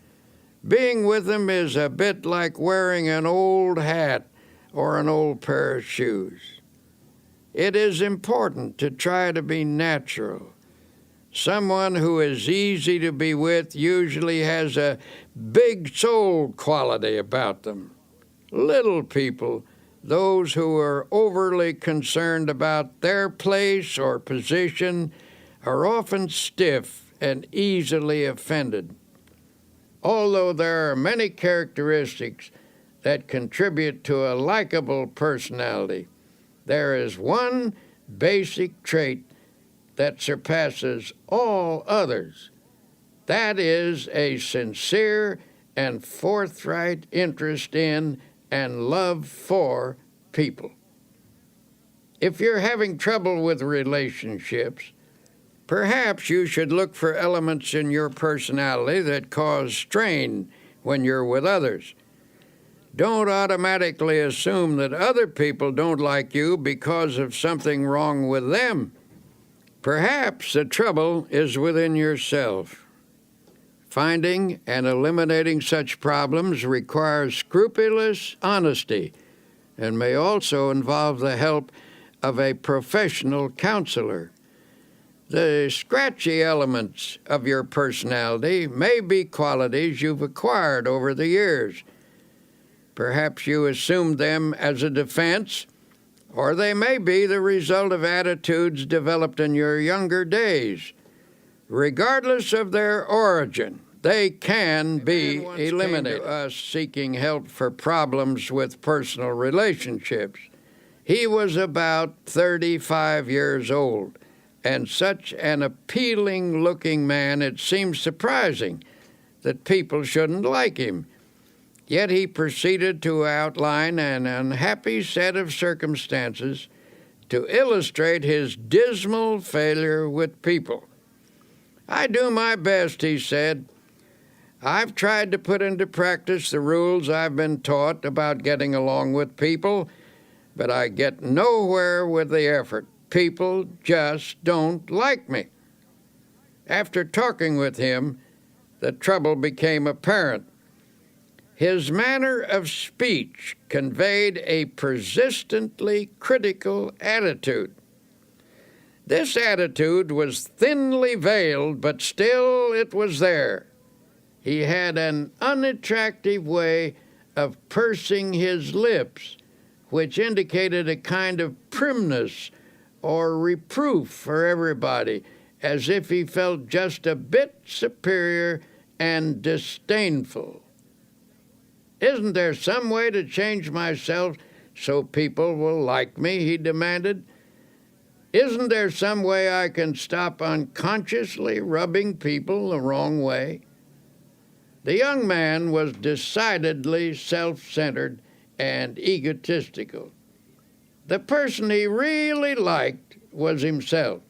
Being with them is a bit like wearing an old hat or an old pair of shoes. It is important to try to be natural. Someone who is easy to be with usually has a big soul quality about them. Little people, those who are overly concerned about their place or position, are often stiff and easily offended. Although there are many characteristics that contribute to a likable personality, there is one basic trait that surpasses all others. That is a sincere and forthright interest in and love for people. If you're having trouble with relationships, perhaps you should look for elements in your personality that cause strain when you're with others. Don't automatically assume that other people don't like you because of something wrong with them. Perhaps the trouble is within yourself. Finding and eliminating such problems requires scrupulous honesty and may also involve the help of a professional counselor. The scratchy elements of your personality may be qualities you've acquired over the years. Perhaps you assumed them as a defense, or they may be the result of attitudes developed in your younger days. Regardless of their origin, they can be eliminated. Us seeking help for problems with personal relationships. He was about 35 years old, and such an appealing-looking man, it seems surprising that people shouldn't like him. Yet he proceeded to outline an unhappy set of circumstances to illustrate his dismal failure with people. I do my best, he said. I've tried to put into practice the rules I've been taught about getting along with people, but I get nowhere with the effort. People just don't like me. After talking with him, the trouble became apparent. His manner of speech conveyed a persistently critical attitude. This attitude was thinly veiled, but still it was there. He had an unattractive way of pursing his lips, which indicated a kind of primness or reproof for everybody, as if he felt just a bit superior and disdainful. Isn't there some way to change myself so people will like me, he demanded. Isn't there some way I can stop unconsciously rubbing people the wrong way? The young man was decidedly self-centered and egotistical. The person he really liked was himself,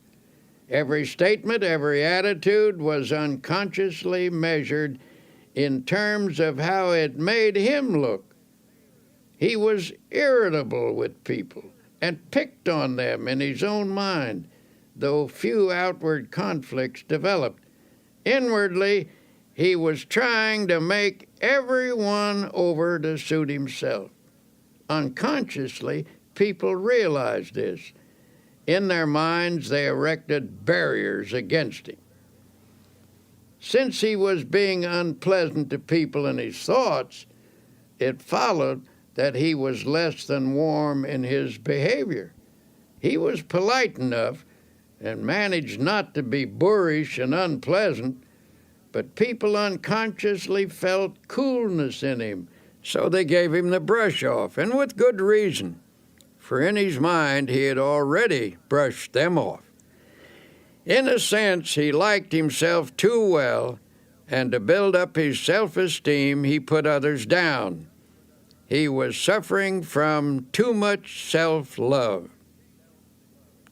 Every statement, every attitude was unconsciously measured in terms of how it made him look. He was irritable with people and picked on them in his own mind, though few outward conflicts developed. Inwardly, he was trying to make everyone over to suit himself. Unconsciously, people realized this. In their minds, they erected barriers against him. Since he was being unpleasant to people in his thoughts, it followed that he was less than warm in his behavior. He was polite enough and managed not to be boorish and unpleasant, but people unconsciously felt coolness in him, so they gave him the brush off, and with good reason, for in his mind he had already brushed them off. In a sense, he liked himself too well, and to build up his self-esteem, he put others down. He was suffering from too much self-love.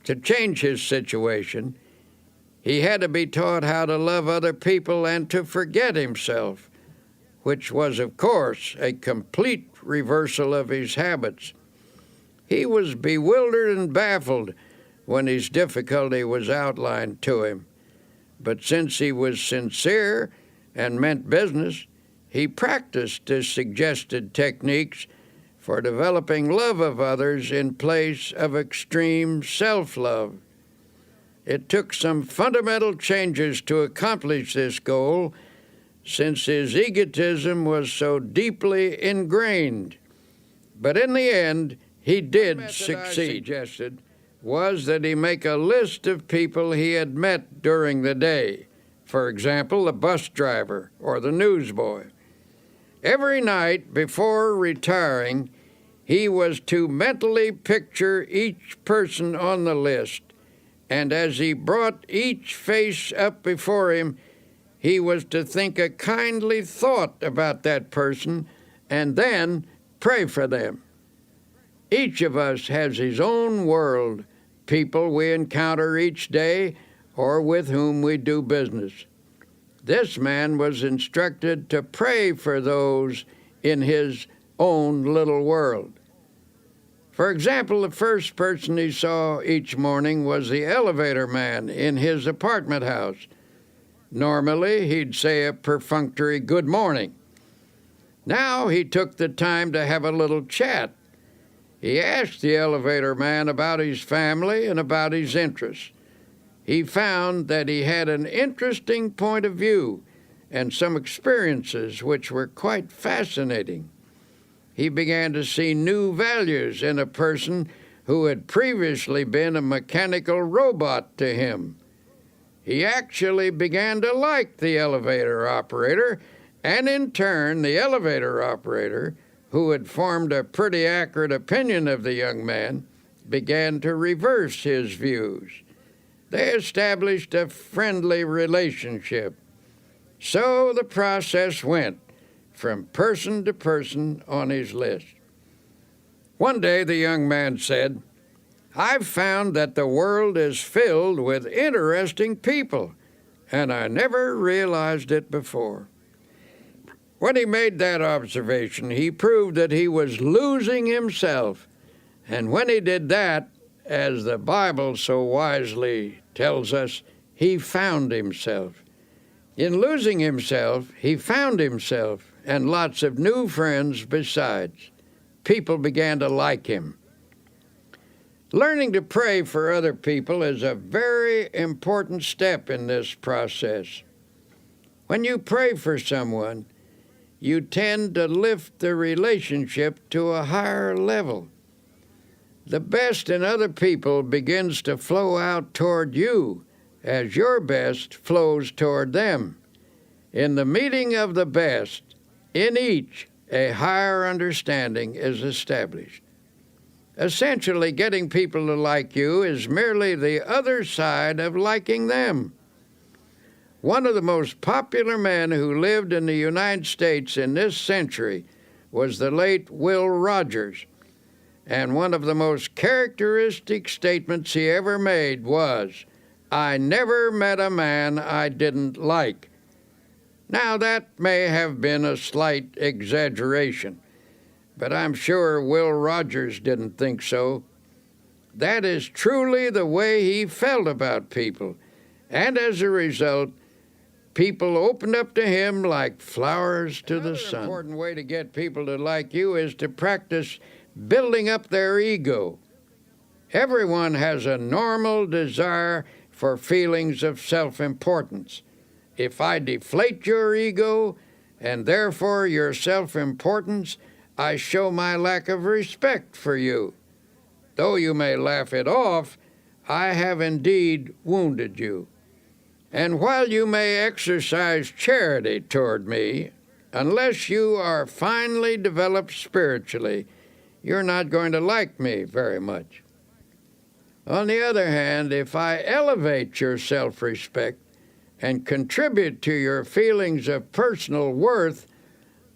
To change his situation, he had to be taught how to love other people and to forget himself, which was, of course, a complete reversal of his habits. He was bewildered and baffled when his difficulty was outlined to him. But since he was sincere and meant business, he practiced his suggested techniques for developing love of others in place of extreme self-love. It took some fundamental changes to accomplish this goal, since his egotism was so deeply ingrained. But in the end, he did succeed. Suggested was that he make a list of people he had met during the day, for example, the bus driver or the newsboy. Every night before retiring, he was to mentally picture each person on the list, and as he brought each face up before him, he was to think a kindly thought about that person and then pray for them. Each of us has his own world, people we encounter each day or with whom we do business. This man was instructed to pray for those in his own little world. For example, the first person he saw each morning was the elevator man in his apartment house. Normally, he'd say a perfunctory good morning. Now he took the time to have a little chat. He asked the elevator man about his family and about his interests. He found that he had an interesting point of view and some experiences which were quite fascinating. He began to see new values in a person who had previously been a mechanical robot to him. He actually began to like the elevator operator, and in turn, the elevator operator, who had formed a pretty accurate opinion of the young man, began to reverse his views. They established a friendly relationship. So the process went from person to person on his list. One day the young man said, "I've found that the world is filled with interesting people, and I never realized it before." When he made that observation, he proved that he was losing himself. And when he did that, as the Bible so wisely tells us, he found himself. In losing himself, he found himself and lots of new friends besides. People began to like him. Learning to pray for other people is a very important step in this process. When you pray for someone, you tend to lift the relationship to a higher level. The best in other people begins to flow out toward you as your best flows toward them. In the meeting of the best, in each, a higher understanding is established. Essentially, getting people to like you is merely the other side of liking them. One of the most popular men who lived in the United States in this century was the late Will Rogers, and one of the most characteristic statements he ever made was, I never met a man I didn't like. Now, that may have been a slight exaggeration, but I'm sure Will Rogers didn't think so. That is truly the way he felt about people, and as a result, people opened up to him like flowers to the sun. Another important way to get people to like you is to practice building up their ego. Everyone has a normal desire for feelings of self-importance. If I deflate your ego, and therefore your self-importance, I show my lack of respect for you. Though you may laugh it off, I have indeed wounded you. And while you may exercise charity toward me, unless you are finely developed spiritually, you're not going to like me very much. On the other hand, if I elevate your self-respect and contribute to your feelings of personal worth,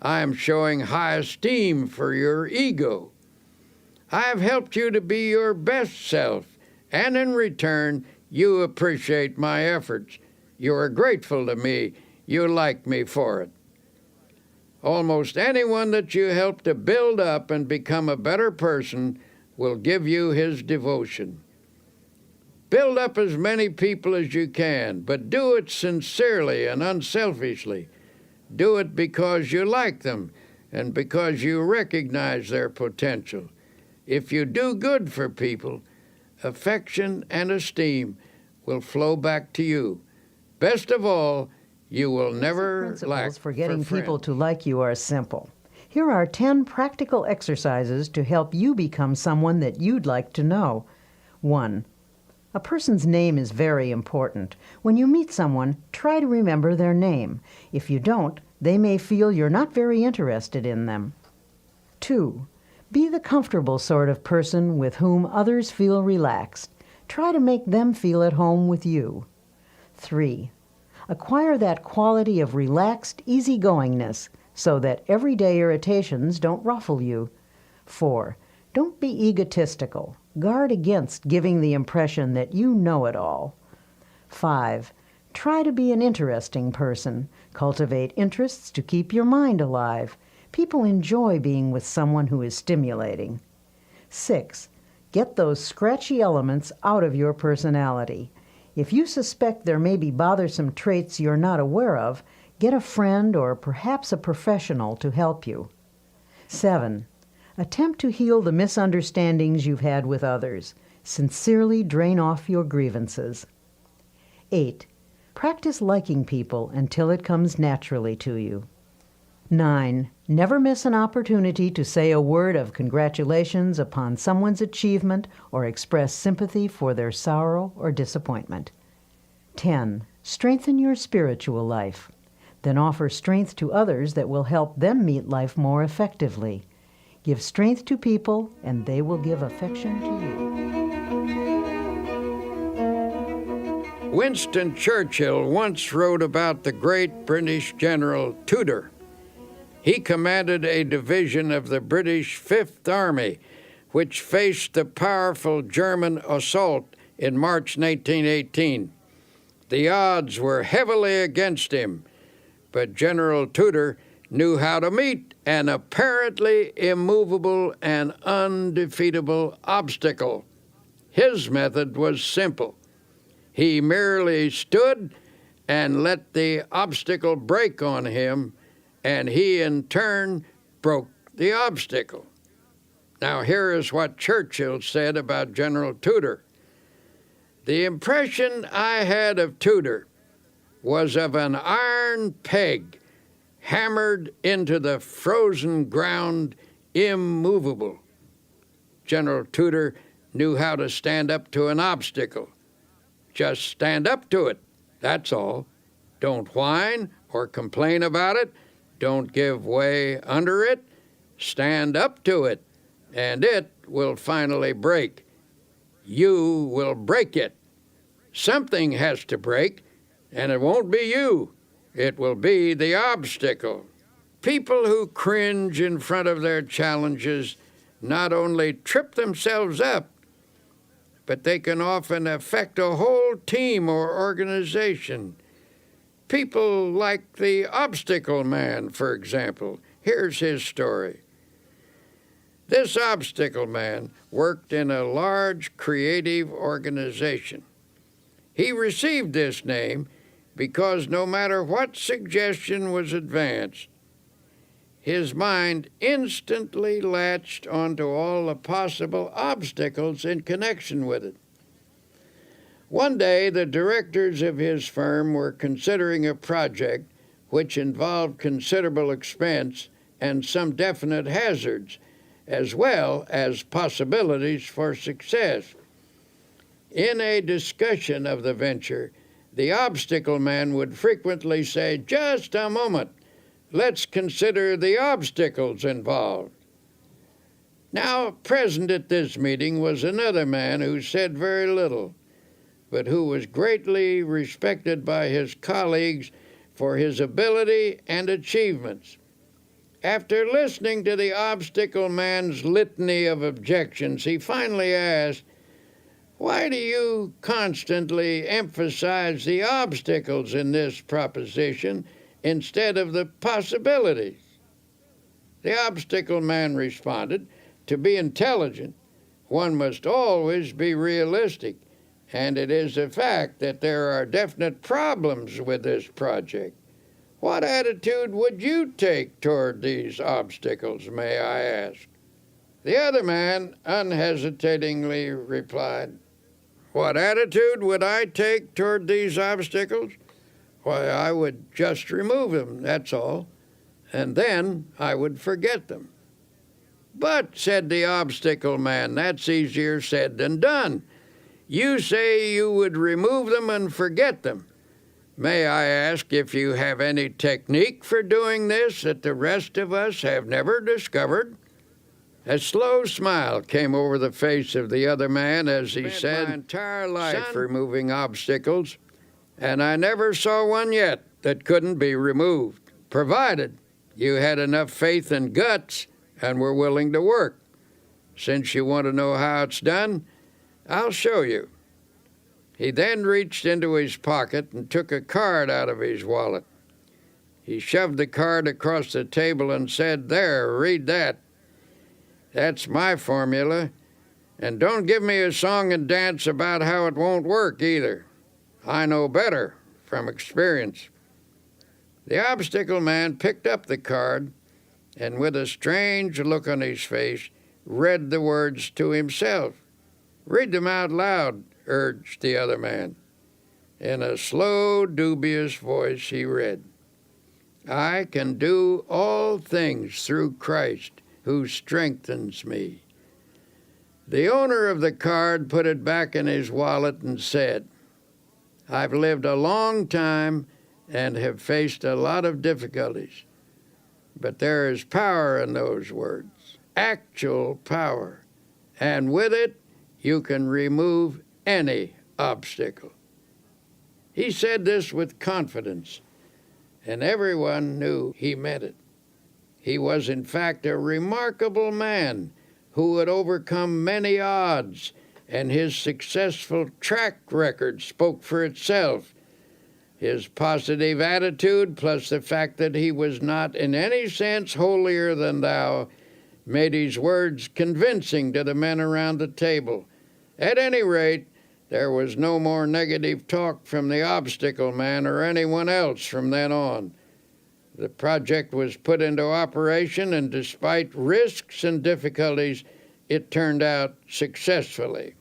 I am showing high esteem for your ego. I have helped you to be your best self, and in return, you appreciate my efforts. You are grateful to me. You like me for it. Almost anyone that you help to build up and become a better person will give you his devotion. Build up as many people as you can, but do it sincerely and unselfishly. Do it because you like them and because you recognize their potential. If you do good for people, affection and esteem will flow back to you. Best of all, you will never lack Principles for getting for people friends. to like you are simple. Here are 10 practical exercises to help you become someone that you'd like to know. 1. A person's name is very important. When you meet someone, try to remember their name. If you don't, they may feel you're not very interested in them. 2. Be the comfortable sort of person with whom others feel relaxed. Try to make them feel at home with you. 3. Acquire that quality of relaxed easygoingness so that everyday irritations don't ruffle you. 4. Don't be egotistical. Guard against giving the impression that you know it all. 5. Try to be an interesting person. Cultivate interests to keep your mind alive. People enjoy being with someone who is stimulating. 6. Get those scratchy elements out of your personality. If you suspect there may be bothersome traits you're not aware of, get a friend or perhaps a professional to help you. 7. Attempt to heal the misunderstandings you've had with others. Sincerely drain off your grievances. 8. Practice liking people until it comes naturally to you. 9. Never miss an opportunity to say a word of congratulations upon someone's achievement or express sympathy for their sorrow or disappointment. 10. Strengthen your spiritual life. Then offer strength to others that will help them meet life more effectively. Give strength to people, and they will give affection to you. Winston Churchill once wrote about the great British General Tudor. He commanded a division of the British Fifth Army, which faced the powerful German assault in March 1918. The odds were heavily against him, but General Tudor knew how to meet an apparently immovable and undefeatable obstacle. His method was simple. He merely stood and let the obstacle break on him, and he in turn broke the obstacle. Now here is what Churchill said about General Tudor. The impression I had of Tudor was of an iron peg hammered into the frozen ground, immovable. General Tudor knew how to stand up to an obstacle. Just stand up to it, that's all. Don't whine or complain about it. Don't give way under it. Stand up to it, and it will finally break. You will break it. Something has to break, and it won't be you. It will be the obstacle. People who cringe in front of their challenges not only trip themselves up, but they can often affect a whole team or organization. People like the obstacle man, for example. Here's his story. This obstacle man worked in a large creative organization. He received this name because no matter what suggestion was advanced, his mind instantly latched onto all the possible obstacles in connection with it. One day, the directors of his firm were considering a project which involved considerable expense and some definite hazards, as well as possibilities for success. In a discussion of the venture, the obstacle man would frequently say, "Just a moment, let's consider the obstacles involved." Now, present at this meeting was another man who said very little, but who was greatly respected by his colleagues for his ability and achievements. After listening to the obstacle man's litany of objections, he finally asked, "Why do you constantly emphasize the obstacles in this proposition instead of the possibilities?" The obstacle man responded, "To be intelligent, one must always be realistic, and it is a fact that there are definite problems with this project. What attitude would you take toward these obstacles, may I ask?" The other man unhesitatingly replied, "What attitude would I take toward these obstacles? Why, I would just remove them, that's all, and then I would forget them." "But," said the obstacle man, "that's easier said than done. You say you would remove them and forget them. May I ask if you have any technique for doing this that the rest of us have never discovered?" A slow smile came over the face of the other man as he said, "My entire life removing obstacles, and I never saw one yet that couldn't be removed, provided you had enough faith and guts and were willing to work. Since you want to know how it's done, I'll show you." He then reached into his pocket and took a card out of his wallet. He shoved the card across the table and said, "There, read that. That's my formula, and don't give me a song and dance about how it won't work either. I know better from experience." The obstacle man picked up the card and, with a strange look on his face, read the words to himself. "Read them out loud," urged the other man. In a slow, dubious voice he read, "I can do all things through Christ who strengthens me." The owner of the card put it back in his wallet and said, "I've lived a long time and have faced a lot of difficulties, but there is power in those words, actual power, and with it you can remove any obstacle." He said this with confidence, and everyone knew he meant it. He was, in fact, a remarkable man who had overcome many odds, and his successful track record spoke for itself. His positive attitude, plus the fact that he was not in any sense holier than thou, made his words convincing to the men around the table. At any rate, there was no more negative talk from the obstacle man or anyone else from then on. The project was put into operation, and despite risks and difficulties, it turned out successfully.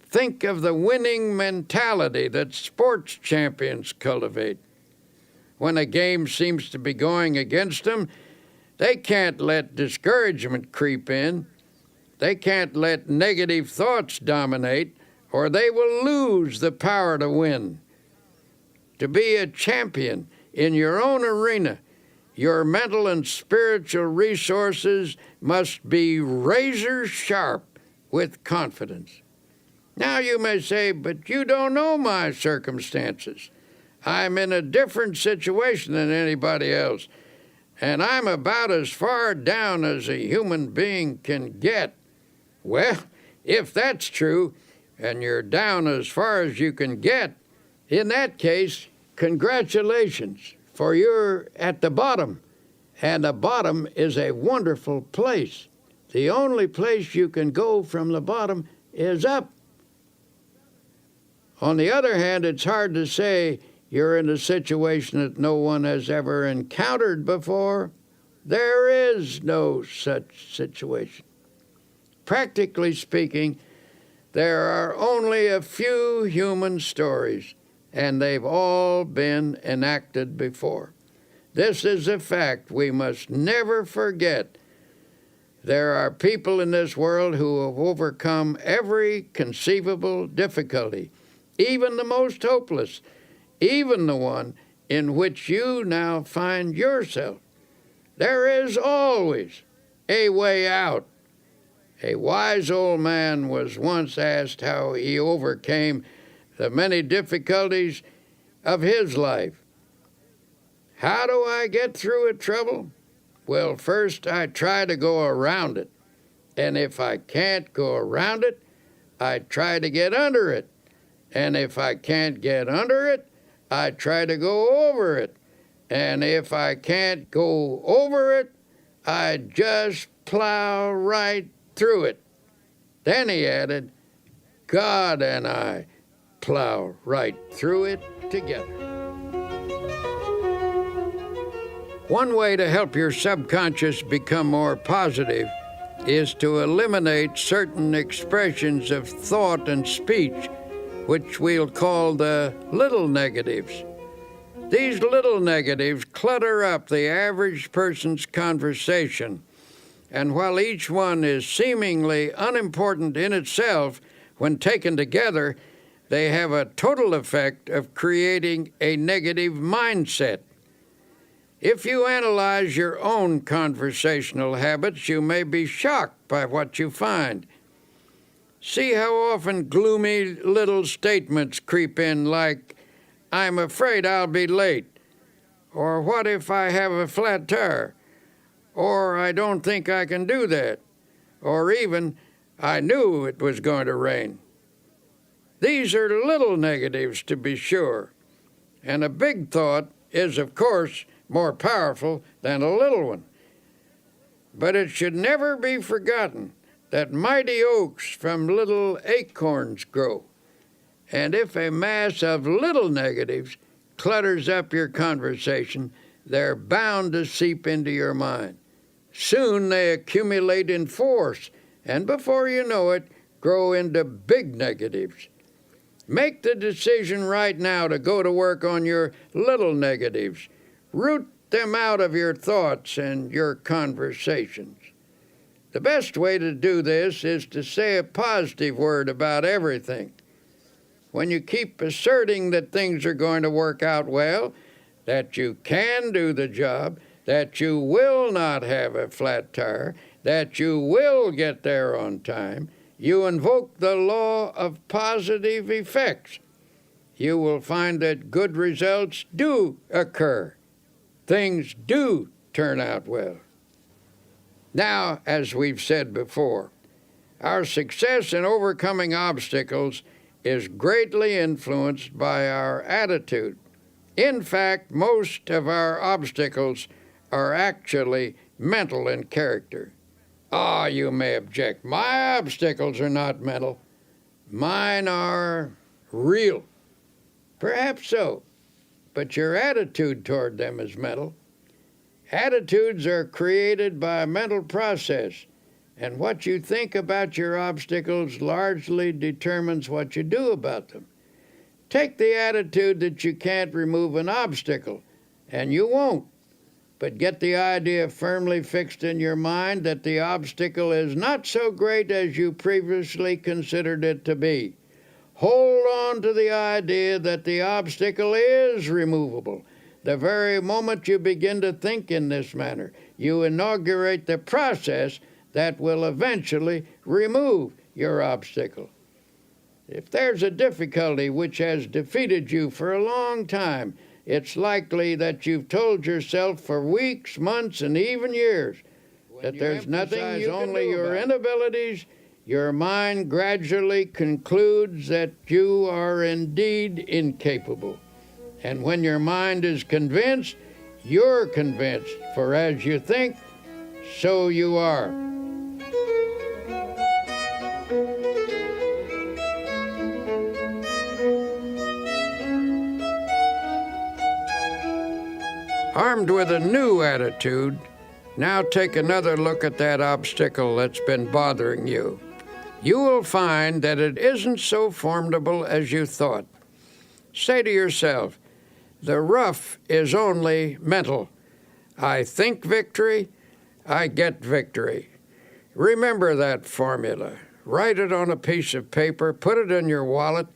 Think of the winning mentality that sports champions cultivate. When a game seems to be going against them, they can't let discouragement creep in. They can't let negative thoughts dominate, or they will lose the power to win. To be a champion in your own arena, your mental and spiritual resources must be razor sharp with confidence. Now you may say, "But you don't know my circumstances. I'm in a different situation than anybody else, and I'm about as far down as a human being can get." Well, If that's true, and you're down as far as you can get, in that case, congratulations, for you're at the bottom. And the bottom is a wonderful place. The only place you can go from the bottom is up. On the other hand, it's hard to say you're in a situation that no one has ever encountered before. There is no such situation. Practically speaking, there are only a few human stories, and they've all been enacted before. This is a fact we must never forget. There are people in this world who have overcome every conceivable difficulty, even the most hopeless, even the one in which you now find yourself. There is always a way out. A wise old man was once asked how he overcame the many difficulties of his life. How do I get through a trouble? Well, first I try to go around it. And if I can't go around it, I try to get under it. And if I can't get under it, I try to go over it. And if I can't go over it, I just plow right through it. Then he added, God and I plow right through it together. One way to help your subconscious become more positive is to eliminate certain expressions of thought and speech, which we'll call the little negatives. These little negatives clutter up the average person's conversation, and while each one is seemingly unimportant in itself, when taken together, they have a total effect of creating a negative mindset. If you analyze your own conversational habits, you may be shocked by what you find. See how often gloomy little statements creep in like, I'm afraid I'll be late, or what if I have a flat tire, or I don't think I can do that, or even, I knew it was going to rain. These are little negatives, to be sure, and a big thought is, of course, more powerful than a little one. But it should never be forgotten that mighty oaks from little acorns grow. And if a mass of little negatives clutters up your conversation, they're bound to seep into your mind. Soon they accumulate in force, and before you know it, grow into big negatives. Make the decision right now to go to work on your little negatives. Root them out of your thoughts and your conversations. The best way to do this is to say a positive word about everything. When you keep asserting that things are going to work out well, that you can do the job, that you will not have a flat tire, that you will get there on time, you invoke the law of positive effects. You will find that good results do occur. Things do turn out well. Now, as we've said before, our success in overcoming obstacles is greatly influenced by our attitude. In fact, most of our obstacles are actually mental in character. You may object. My obstacles are not mental. Mine are real. Perhaps so, but your attitude toward them is mental. Attitudes are created by a mental process, and what you think about your obstacles largely determines what you do about them. Take the attitude that you can't remove an obstacle, and you won't. But get the idea firmly fixed in your mind that the obstacle is not so great as you previously considered it to be. Hold on to the idea that the obstacle is removable. The very moment you begin to think in this manner, you inaugurate the process that will eventually remove your obstacle. If there's a difficulty which has defeated you for a long time, it's likely that you've told yourself for weeks, months, and even years that there's nothing you can do about it. Only your inabilities, your mind gradually concludes that you are indeed incapable. And when your mind is convinced, you're convinced, for as you think, so you are. Armed with a new attitude, now take another look at that obstacle that's been bothering you. You will find that it isn't so formidable as you thought. Say to yourself, the rough is only mental. I think victory, I get victory. Remember that formula. Write it on a piece of paper, put it in your wallet,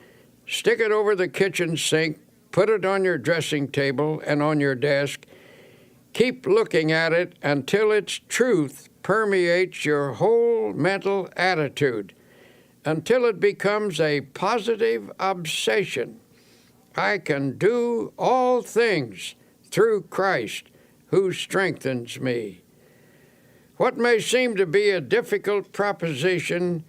stick it over the kitchen sink, put it on your dressing table and on your desk. Keep looking at it until its truth permeates your whole mental attitude, until it becomes a positive obsession. I can do all things through Christ who strengthens me. What may seem to be a difficult proposition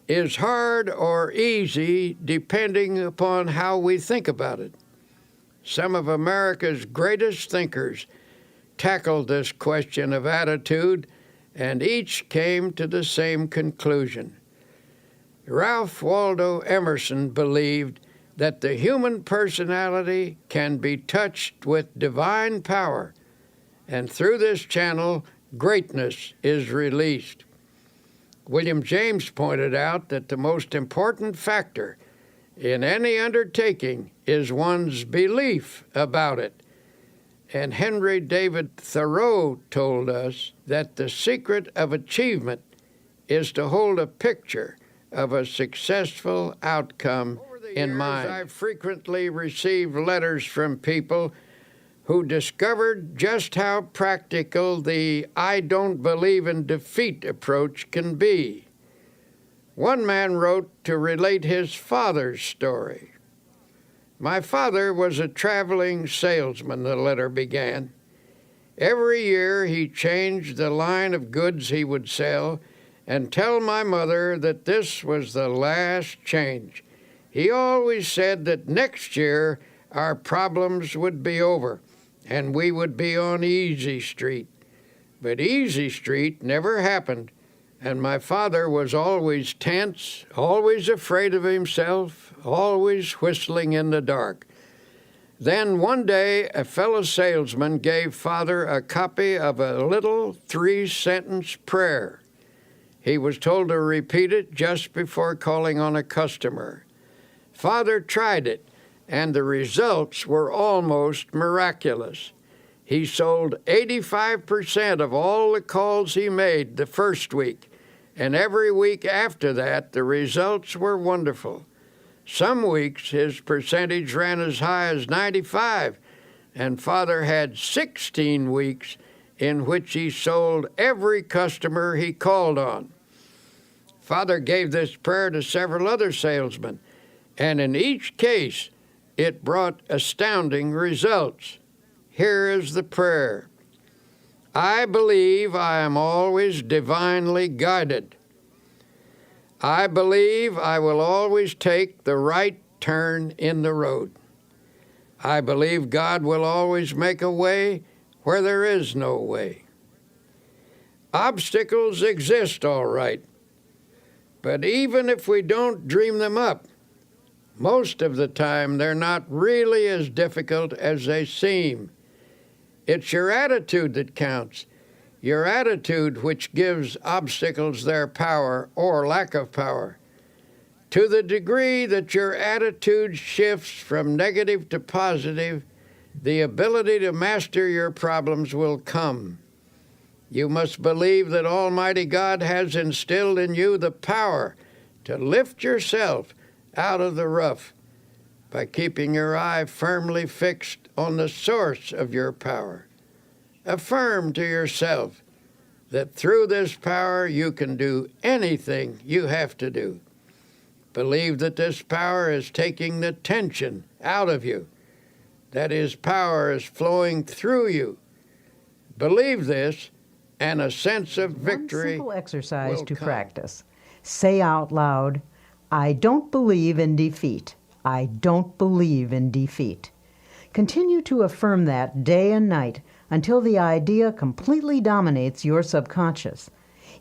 is hard or easy depending upon how we think about it. Some of America's greatest thinkers tackled this question of attitude, and each came to the same conclusion. Ralph Waldo Emerson believed that the human personality can be touched with divine power, and through this channel, greatness is released. William James pointed out that the most important factor in any undertaking is one's belief about it. And Henry David Thoreau told us that the secret of achievement is to hold a picture of a successful outcome in mind. I've frequently received letters from people who discovered just how practical the I don't believe in defeat approach can be. One man wrote to relate his father's story. My father was a traveling salesman, the letter began. Every year he changed the line of goods he would sell and tell my mother that this was the last change. He always said that next year our problems would be over and we would be on Easy Street. But Easy Street never happened, and my father was always tense, always afraid of himself, always whistling in the dark. Then one day a fellow salesman gave Father a copy of a little 3-sentence prayer. He was told to repeat it just before calling on a customer. Father tried it, and the results were almost miraculous. He sold 85% of all the calls he made the first week, and every week after that, the results were wonderful. Some weeks, his percentage ran as high as 95, and Father had 16 weeks in which he sold every customer he called on. Father gave this prayer to several other salesmen, and in each case, it brought astounding results. Here is the prayer. I believe I am always divinely guided. I believe I will always take the right turn in the road. I believe God will always make a way where there is no way. Obstacles exist, all right, but even if we don't dream them up, most of the time they're not really as difficult as they seem. It's your attitude that counts, your attitude which gives obstacles their power or lack of power. To the degree that your attitude shifts from negative to positive, the ability to master your problems will come. You must believe that Almighty God has instilled in you the power to lift yourself out of the rough by keeping your eye firmly fixed on the source of your power. Affirm to yourself that through this power you can do anything you have to do. Believe that this power is taking the tension out of you, that His power is flowing through you. Believe this, and a sense of victory One simple exercise will to come. practice. Say out loud, "I don't believe in defeat. I don't believe in defeat." Continue to affirm that day and night until the idea completely dominates your subconscious.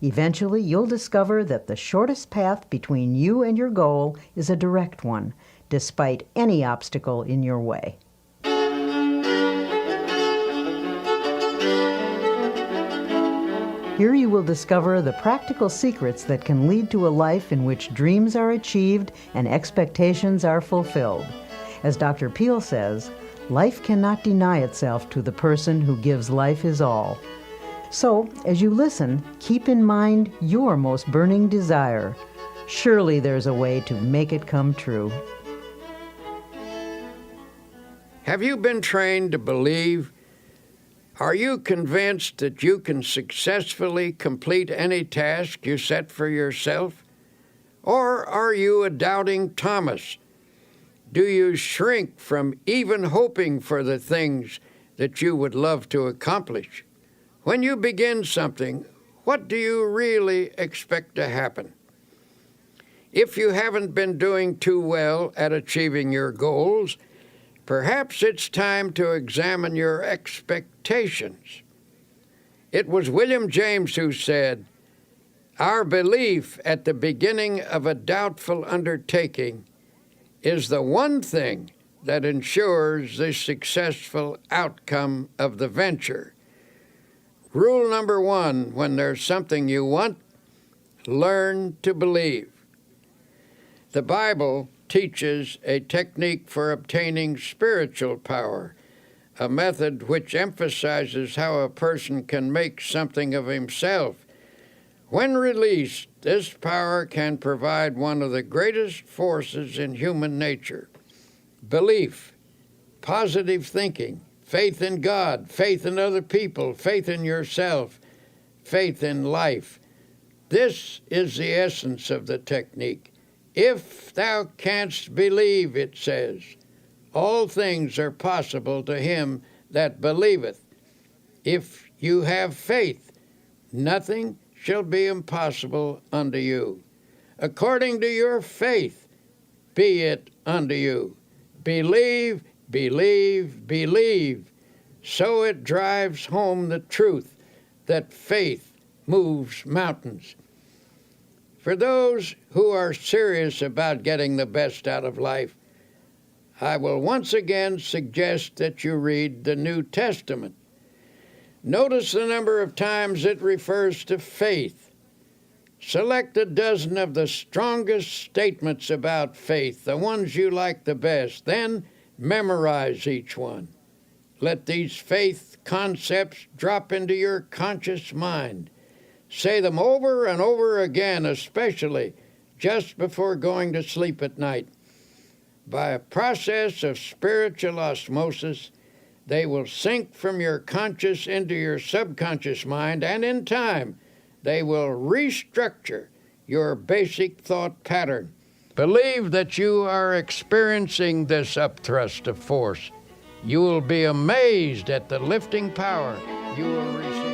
Eventually, you'll discover that the shortest path between you and your goal is a direct one, despite any obstacle in your way. Here you will discover the practical secrets that can lead to a life in which dreams are achieved and expectations are fulfilled. As Dr. Peel says, life cannot deny itself to the person who gives life his all. So, as you listen, keep in mind your most burning desire. Surely there's a way to make it come true. Have you been trained to believe? Are you convinced that you can successfully complete any task you set for yourself? Or are you a doubting Thomas? Do you shrink from even hoping for the things that you would love to accomplish? When you begin something, what do you really expect to happen? If you haven't been doing too well at achieving your goals, perhaps it's time to examine your expectations. It was William James who said, "Our belief at the beginning of a doubtful undertaking is the one thing that ensures the successful outcome of the venture." Rule number 1, when there's something you want, learn to believe. The Bible teaches a technique for obtaining spiritual power, a method which emphasizes how a person can make something of himself. When released, this power can provide one of the greatest forces in human nature: belief, positive thinking, faith in God, faith in other people, faith in yourself, faith in life. This is the essence of the technique. If thou canst believe, it says, all things are possible to him that believeth. If you have faith, nothing shall be impossible unto you. According to your faith, be it unto you. Believe, believe, believe. So it drives home the truth that faith moves mountains. For those who are serious about getting the best out of life, I will once again suggest that you read the New Testament. Notice the number of times it refers to faith. Select a dozen of the strongest statements about faith, the ones you like the best, then memorize each one. Let these faith concepts drop into your conscious mind. Say them over and over again, especially just before going to sleep at night. By a process of spiritual osmosis, they will sink from your conscious into your subconscious mind, and in time, they will restructure your basic thought pattern. Believe that you are experiencing this upthrust of force. You will be amazed at the lifting power you will receive.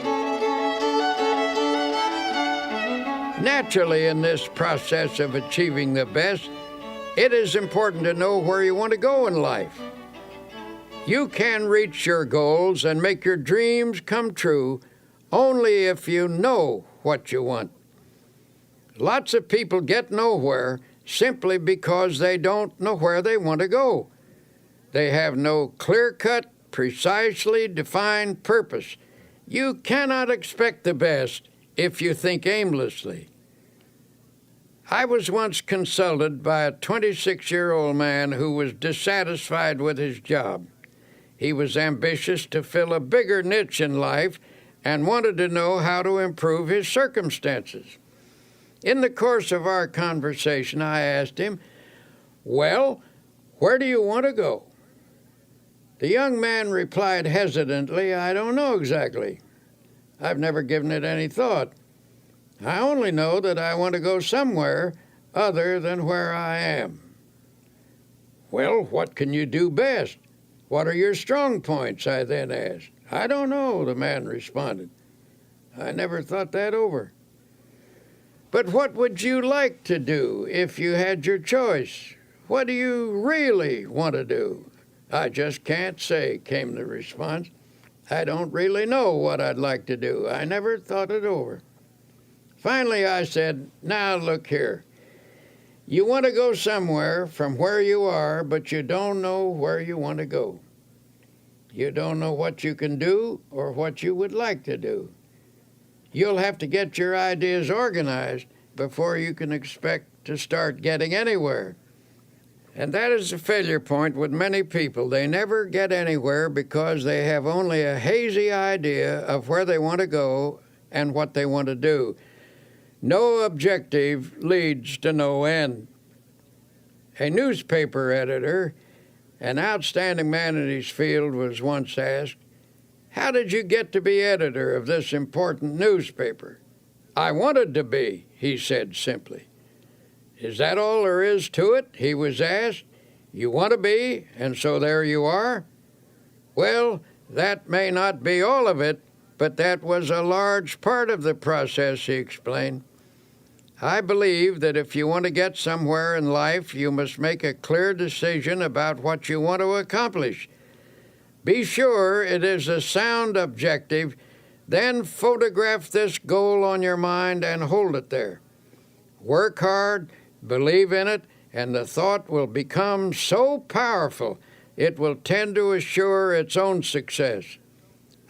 Naturally, in this process of achieving the best, it is important to know where you want to go in life. You can reach your goals and make your dreams come true only if you know what you want. Lots of people get nowhere simply because they don't know where they want to go. They have no clear-cut, precisely defined purpose. You cannot expect the best if you think aimlessly. I was once consulted by a 26-year-old man who was dissatisfied with his job. He was ambitious to fill a bigger niche in life and wanted to know how to improve his circumstances. In the course of our conversation, I asked him, "Well, where do you want to go?" The young man replied hesitantly, "I don't know exactly. I've never given it any thought. I only know that I want to go somewhere other than where I am." "Well, what can you do best? What are your strong points?" I then asked. "I don't know," the man responded. I never thought that over. But what would you like to do if you had your choice? What do you really want to do? I just can't say, came the response. I don't really know what I'd like to do. I never thought it over. Finally, I said, now look here. You want to go somewhere from where you are, but you don't know where you want to go. You don't know what you can do or what you would like to do. You'll have to get your ideas organized before you can expect to start getting anywhere. And that is the failure point with many people. They never get anywhere because they have only a hazy idea of where they want to go and what they want to do. No objective leads to no end. A newspaper editor, an outstanding man in his field, was once asked, "How did you get to be editor of this important newspaper?" "I wanted to be," he said simply. "Is that all there is to it?" he was asked. "You want to be, and so there you are?" "Well, that may not be all of it, but that was a large part of the process," he explained. I believe that if you want to get somewhere in life, you must make a clear decision about what you want to accomplish. Be sure it is a sound objective, then photograph this goal on your mind and hold it there. Work hard, believe in it, and the thought will become so powerful it will tend to assure its own success.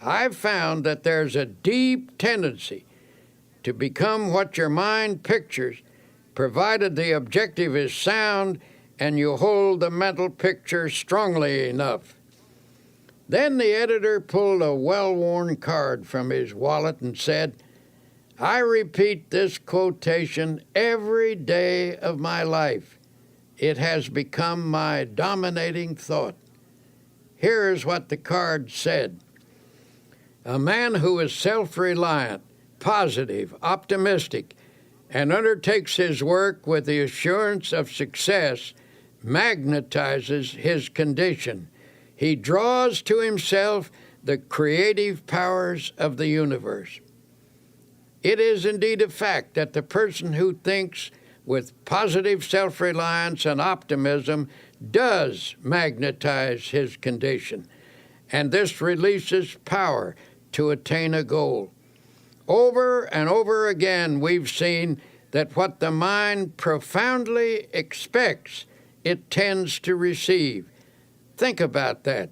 I've found that there's a deep tendency to become what your mind pictures, provided the objective is sound and you hold the mental picture strongly enough. Then the editor pulled a well-worn card from his wallet and said, "I repeat this quotation every day of my life. It has become my dominating thought." Here is what the card said. "A man who is self-reliant, positive, optimistic, and undertakes his work with the assurance of success magnetizes his condition. He draws to himself the creative powers of the universe." It is indeed a fact that the person who thinks with positive self-reliance and optimism does magnetize his condition, and this releases power to attain a goal. Over and over again, we've seen that what the mind profoundly expects, it tends to receive. Think about that.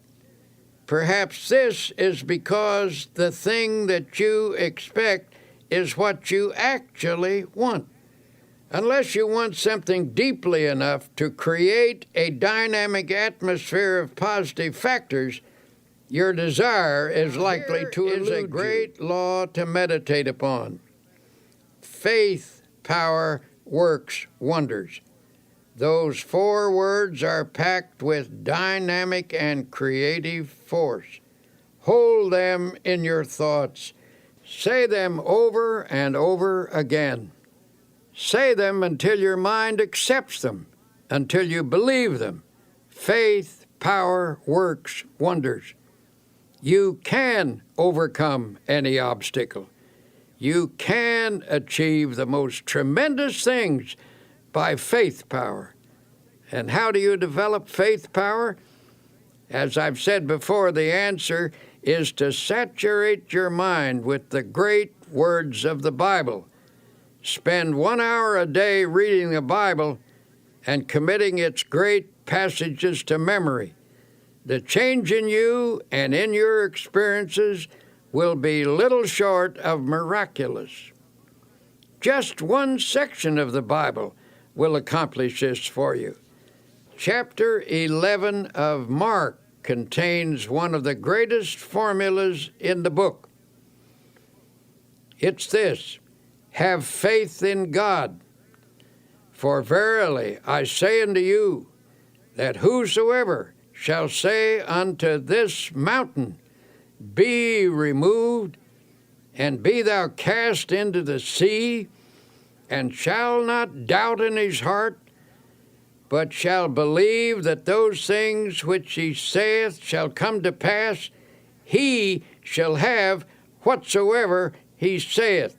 Perhaps this is because the thing that you expect is what you actually want. Unless you want something deeply enough to create a dynamic atmosphere of positive factors, your desire is likely to elude you. Is a great law to meditate upon. Faith, power, works wonders. Those 4 words are packed with dynamic and creative force. Hold them in your thoughts. Say them over and over again. Say them until your mind accepts them, until you believe them. Faith, power, works wonders. You can overcome any obstacle. You can achieve the most tremendous things by faith power. And how do you develop faith power? As I've said before, the answer is to saturate your mind with the great words of the Bible. Spend 1 hour a day reading the Bible and committing its great passages to memory. The change in you and in your experiences will be little short of miraculous. Just one section of the Bible will accomplish this for you. Chapter 11 of Mark contains one of the greatest formulas in the book. It's this: have faith in God. For verily I say unto you, that whosoever shall say unto this mountain, Be removed, and be thou cast into the sea, and shall not doubt in his heart, but shall believe that those things which he saith shall come to pass, he shall have whatsoever he saith.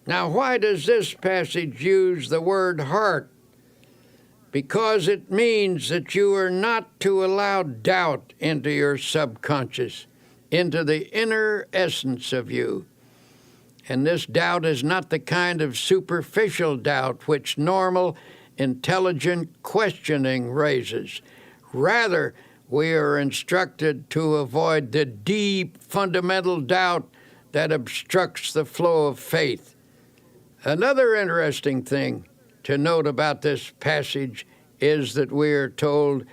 Now, why does this passage use the word heart? Because it means that you are not to allow doubt into your subconscious, into the inner essence of you. And this doubt is not the kind of superficial doubt which normal, intelligent questioning raises. Rather, we are instructed to avoid the deep, fundamental doubt that obstructs the flow of faith. Another interesting thing to note about this passage is that we are told,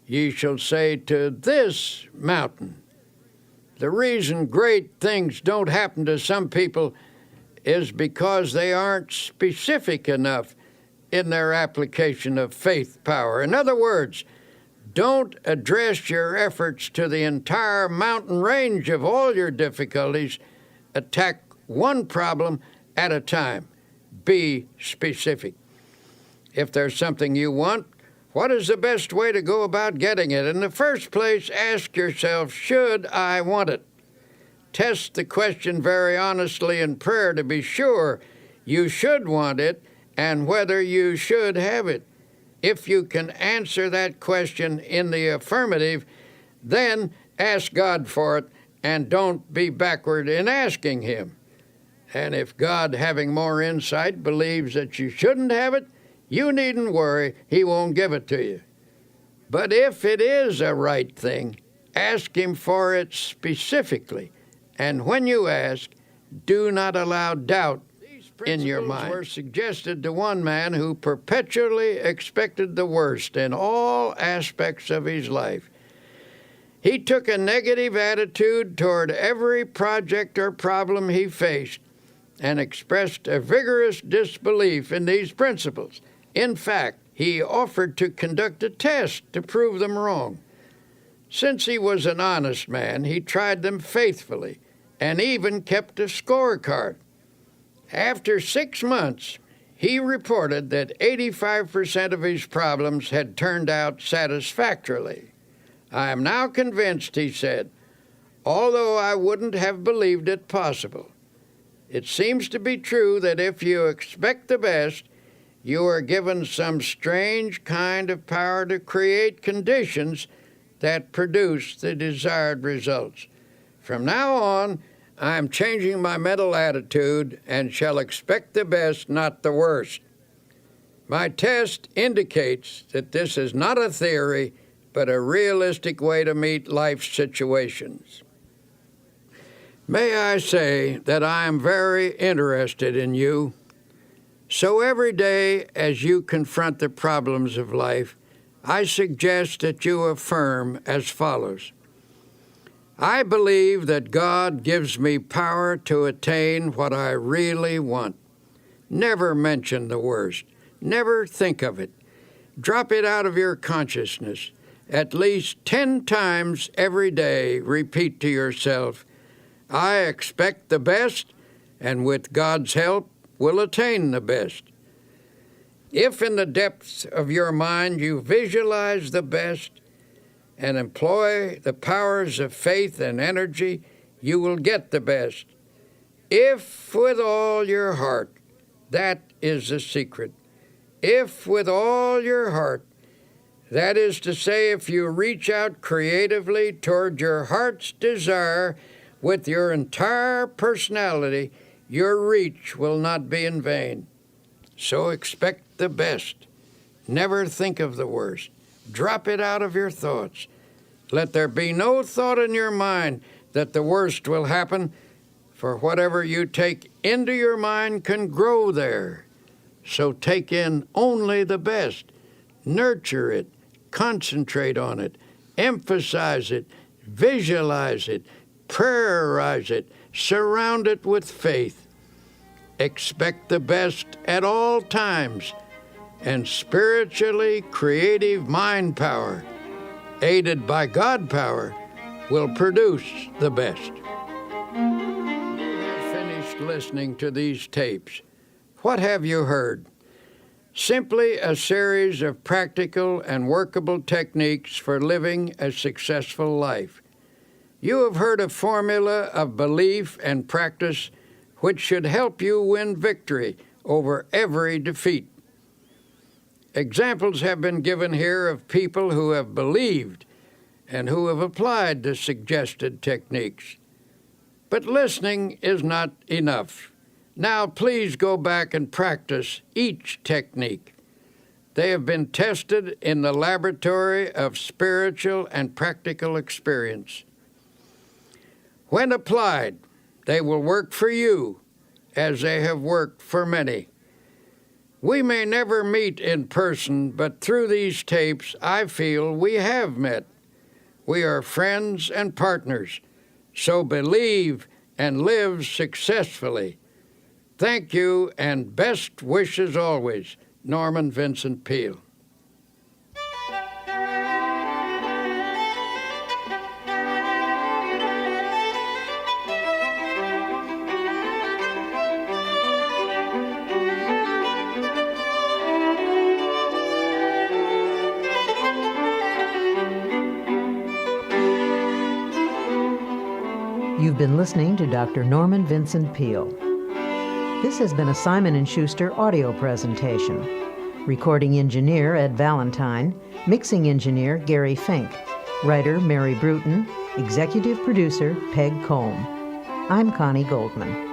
"Ye shall say to this mountain." The reason great things don't happen to some people is because they aren't specific enough in their application of faith power. In other words, don't address your efforts to the entire mountain range of all your difficulties. Attack one problem at a time. Be specific. If there's something you want, what is the best way to go about getting it? In the first place, ask yourself, should I want it? Test the question very honestly in prayer to be sure you should want it and whether you should have it. If you can answer that question in the affirmative, then ask God for it and don't be backward in asking Him. And if God, having more insight, believes that you shouldn't have it, you needn't worry, He won't give it to you. But if it is a right thing, ask Him for it specifically. And when you ask, do not allow doubt in your mind. These were suggested to one man who perpetually expected the worst in all aspects of his life. He took a negative attitude toward every project or problem he faced and expressed a vigorous disbelief in these principles. In fact, he offered to conduct a test to prove them wrong. Since he was an honest man, he tried them faithfully and even kept a scorecard. After 6 months, he reported that 85% of his problems had turned out satisfactorily. I am now convinced, he said, although I wouldn't have believed it possible. It seems to be true that if you expect the best, you are given some strange kind of power to create conditions that produce the desired results. From now on, I am changing my mental attitude and shall expect the best, not the worst. My test indicates that this is not a theory, but a realistic way to meet life's situations. May I say that I am very interested in you. So every day as you confront the problems of life, I suggest that you affirm as follows. I believe that God gives me power to attain what I really want. Never mention the worst. Never think of it. Drop it out of your consciousness. At least 10 times every day, repeat to yourself, I expect the best, and with God's help, will attain the best. If in the depths of your mind you visualize the best and employ the powers of faith and energy, you will get the best. If with all your heart, that is the secret. If with all your heart, that is to say, if you reach out creatively toward your heart's desire with your entire personality, your reach will not be in vain. So expect the best. Never think of the worst. Drop it out of your thoughts. Let there be no thought in your mind that the worst will happen, for whatever you take into your mind can grow there. So take in only the best. Nurture it. Concentrate on it. Emphasize it. Visualize it. Prayerize it. Surround it with faith. Expect the best at all times, and spiritually creative mind power, aided by God power, will produce the best. You have finished listening to these tapes. What have you heard? Simply a series of practical and workable techniques for living a successful life. You have heard a formula of belief and practice which should help you win victory over every defeat. Examples have been given here of people who have believed and who have applied the suggested techniques. But listening is not enough. Now please go back and practice each technique. They have been tested in the laboratory of spiritual and practical experience. When applied, they will work for you as they have worked for many. We may never meet in person, but through these tapes, I feel we have met. We are friends and partners, so believe and live successfully. Thank you, and best wishes always, Norman Vincent Peale. You've been listening to Dr. Norman Vincent Peale. This has been a Simon & Schuster audio presentation. Recording engineer Ed Valentine, mixing engineer Gary Fink, writer Mary Bruton, executive producer Peg Combe. I'm Connie Goldman.